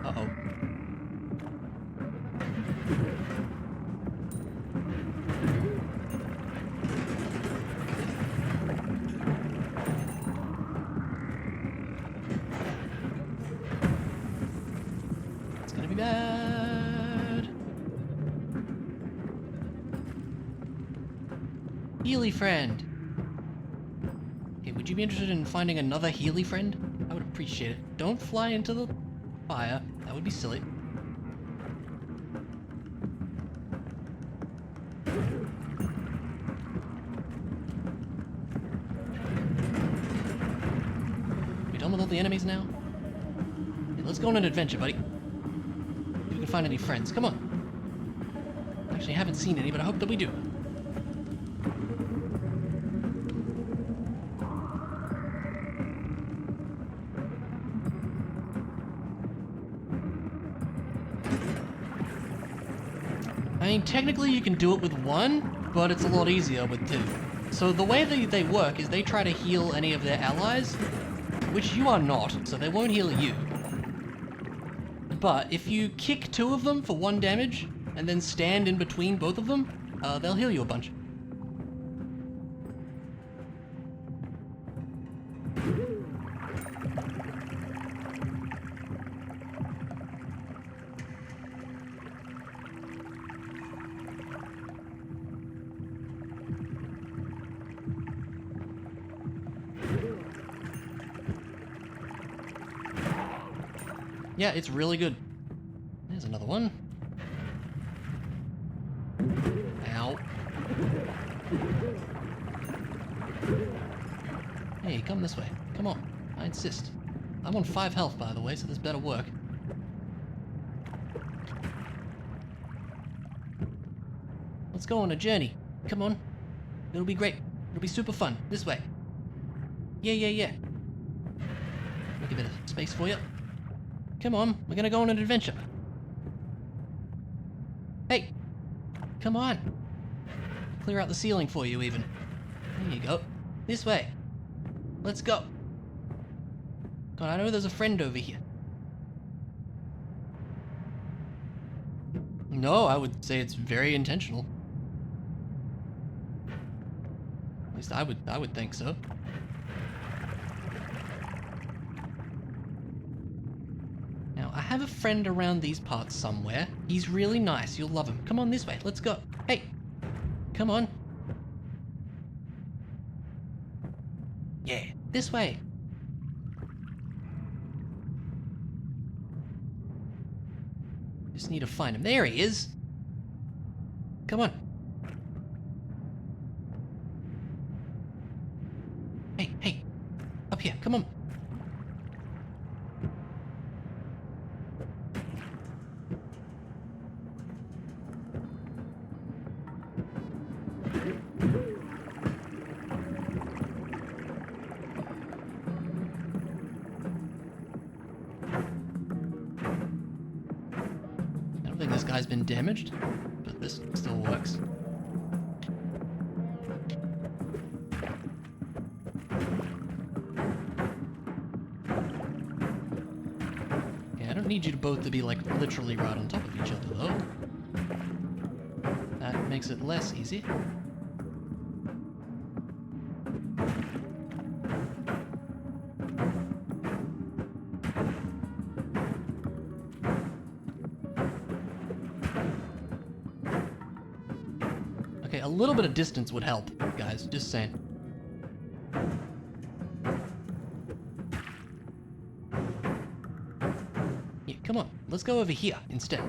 Uh-oh. It's gonna be bad. Healy friend. Okay, would you be interested in finding another Healy friend? I would appreciate it. Don't fly into the fire. That would be silly. We done with all the enemies now? Hey, let's go on an adventure, buddy. If we can find any friends. Come on. Actually, I haven't seen any, but I hope that we do. technically you can do it with one, but it's a lot easier with two. So the way they work is they try to heal any of their allies, which you are not, so they won't heal you. But if you kick two of them for 1 damage, and then stand in between both of them, they'll heal you a bunch. Yeah, it's really good. There's another one. Ow. Hey, come this way. Come on. I insist. I'm on 5 health, by the way, so this better work. Let's go on a journey. Come on. It'll be great. It'll be super fun. This way. Yeah. Make a bit of space for you. Come on, we're gonna go on an adventure. Hey, come on. Clear out the ceiling for you even. There you go. This way. Let's go. God, I know there's a friend over here. No, I would say it's very intentional. At least I would think so. I have a friend around these parts somewhere. He's really nice. You'll love him. Come on this way. Let's go. Hey, come on. Yeah, this way. Just need to find him. There he is. Come on. Hey. Up here. Come on. I think this guy's been damaged, but this still works. Yeah, I don't need you to both to be like literally right on top of each other though. That makes it less easy. Okay, a little bit of distance would help, guys, just saying. Yeah, come on, let's go over here instead.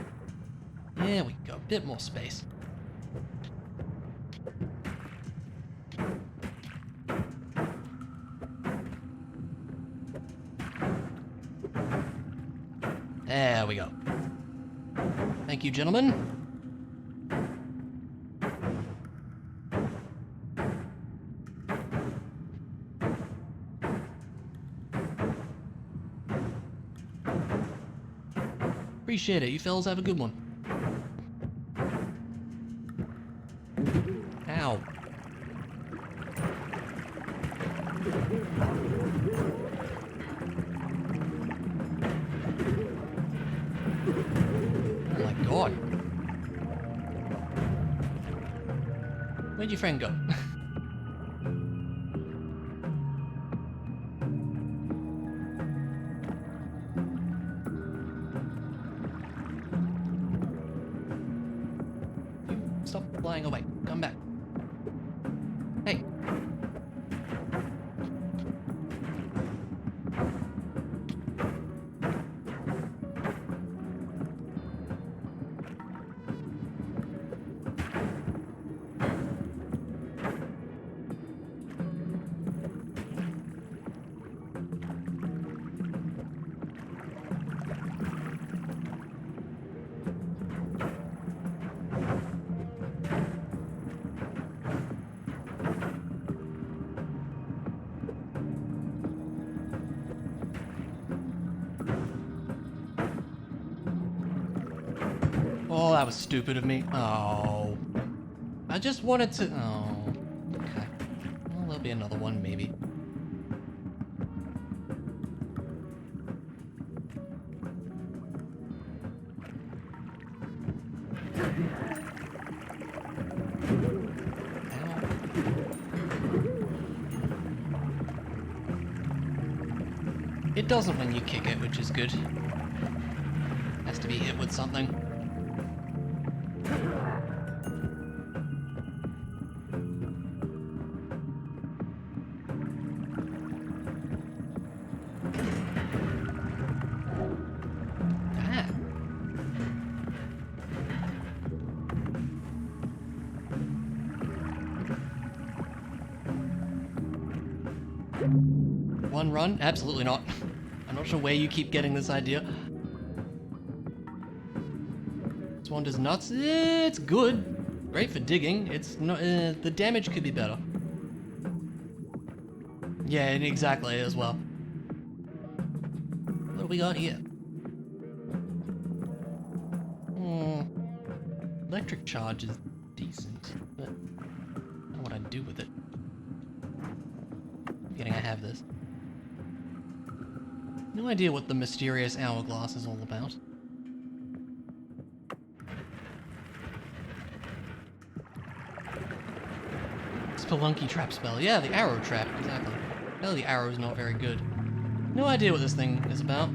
There we go, a bit more space. There we go. Thank you, gentlemen. Appreciate it. You fellas have a good one. Ow. Oh my god. Where'd your friend go? Stop flying away. Come back. Hey. that was stupid of me. Oh. I just wanted to... Oh. Okay. Well, there'll be another one, maybe. It doesn't when you kick it, which is good. Has to be hit with something. Ah. One run? Absolutely not. I'm not sure where you keep getting this idea. This one does nuts. It's good. Great for digging. It's not. The damage could be better. Yeah, exactly as well. What do we got here? Electric charge is decent, but I don't know what I'd do with it. I'm forgetting I have this. No idea what the mysterious hourglass is all about. Spelunky trap spell. Yeah, the arrow trap, exactly. No, the arrow is not very good. No idea what this thing is about.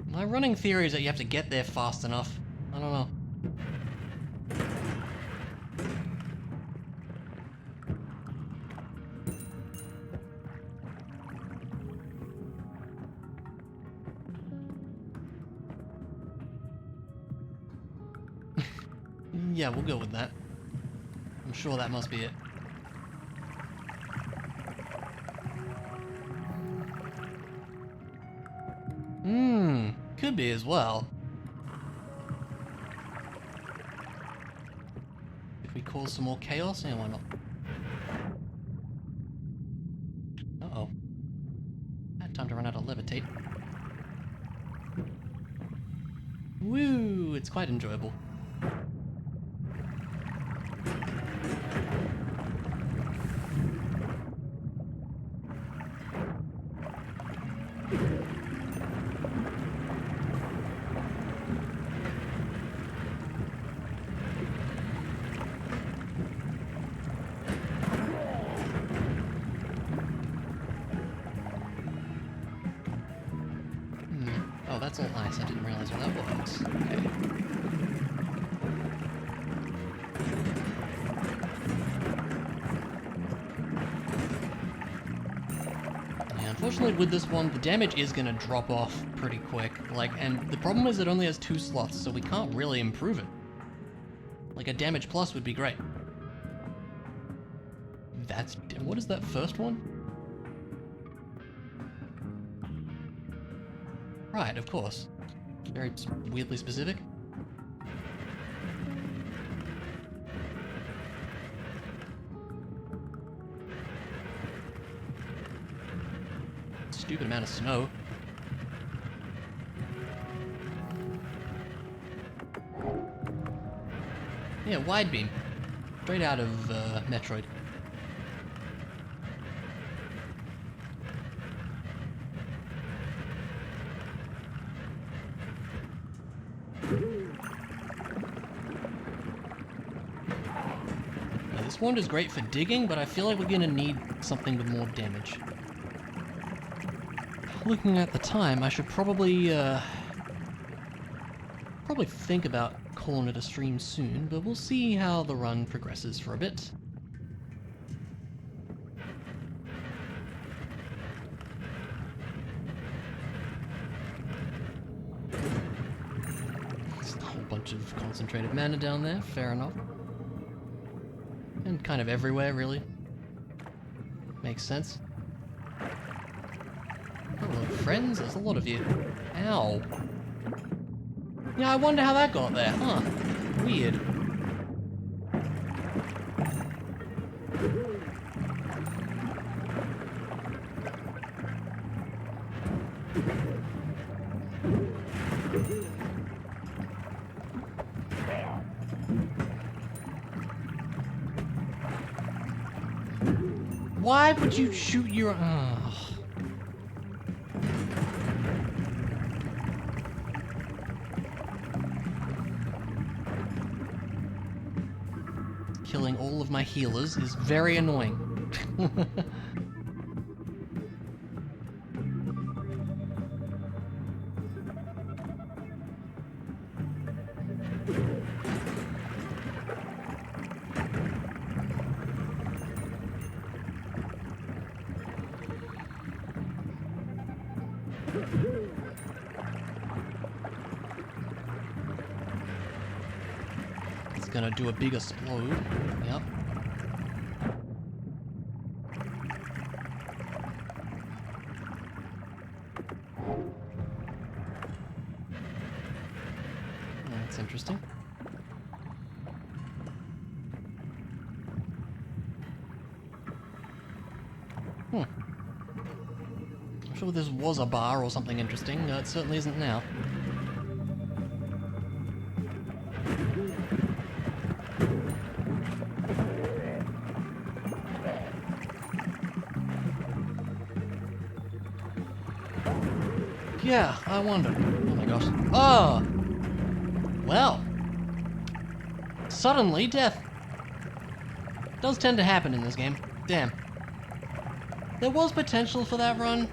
My running theory is that you have to get there fast enough. I don't know. Yeah, we'll go with that. I'm sure that must be it. Could be as well. If we cause some more chaos, yeah, why not? Uh-oh. Had time to run out of levitate. Woo! It's quite enjoyable. Oh, that's all ice. I didn't realize what that was. Okay. Yeah, unfortunately with this one, the damage is gonna drop off pretty quick. And the problem is it only has 2 slots, so we can't really improve it. Like, a damage plus would be great. What is that first one? Right, of course. Very weirdly specific. Stupid amount of snow. Yeah, wide beam. Straight out of Metroid. This wand is great for digging, but I feel like we're gonna need something with more damage. Looking at the time, I should probably think about calling it a stream soon, but we'll see how the run progresses for a bit. There's a whole bunch of concentrated mana down there, fair enough. And kind of everywhere, really. Makes sense. Hello, friends. There's a lot of you. Ow. Yeah, I wonder how that got there, huh? Weird. Why would you shoot your... Killing all of my healers is very annoying. It's gonna do a big explode. Yep. That's interesting. I'm sure this was a bar or something interesting. It certainly isn't now. Yeah, I wonder. Oh my gosh. Oh! Well. Suddenly, death. Does tend to happen in this game. Damn. There was potential for that run.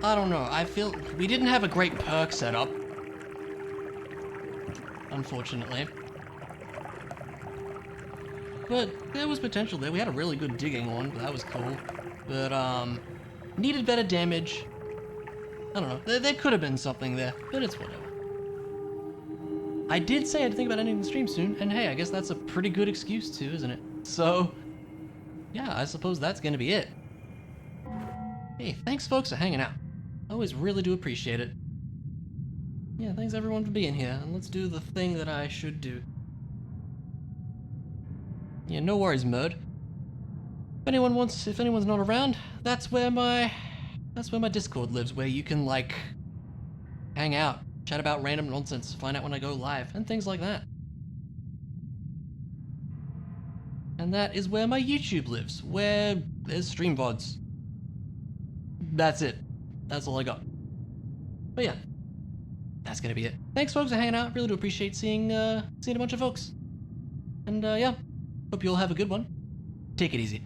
I don't know. I feel we didn't have a great perk setup. Unfortunately. But there was potential there. We had a really good digging one, but that was cool. But, needed better damage. I don't know. There could have been something there, but it's whatever. I did say I'd think about ending the stream soon, and hey, I guess that's a pretty good excuse too, isn't it? So, yeah, I suppose that's gonna be it. Hey, thanks folks for hanging out. I always really do appreciate it. Yeah, thanks everyone for being here, and let's do the thing that I should do. Yeah, no worries, Murd. If anyone's not around, that's where my Discord lives, where you can, like, hang out, chat about random nonsense, find out when I go live, and things like that. And that is where my YouTube lives, where there's stream VODs. That's it. That's all I got. But yeah, that's gonna be it. Thanks folks for hanging out, really do appreciate seeing a bunch of folks. And yeah, hope you all have a good one. Take it easy.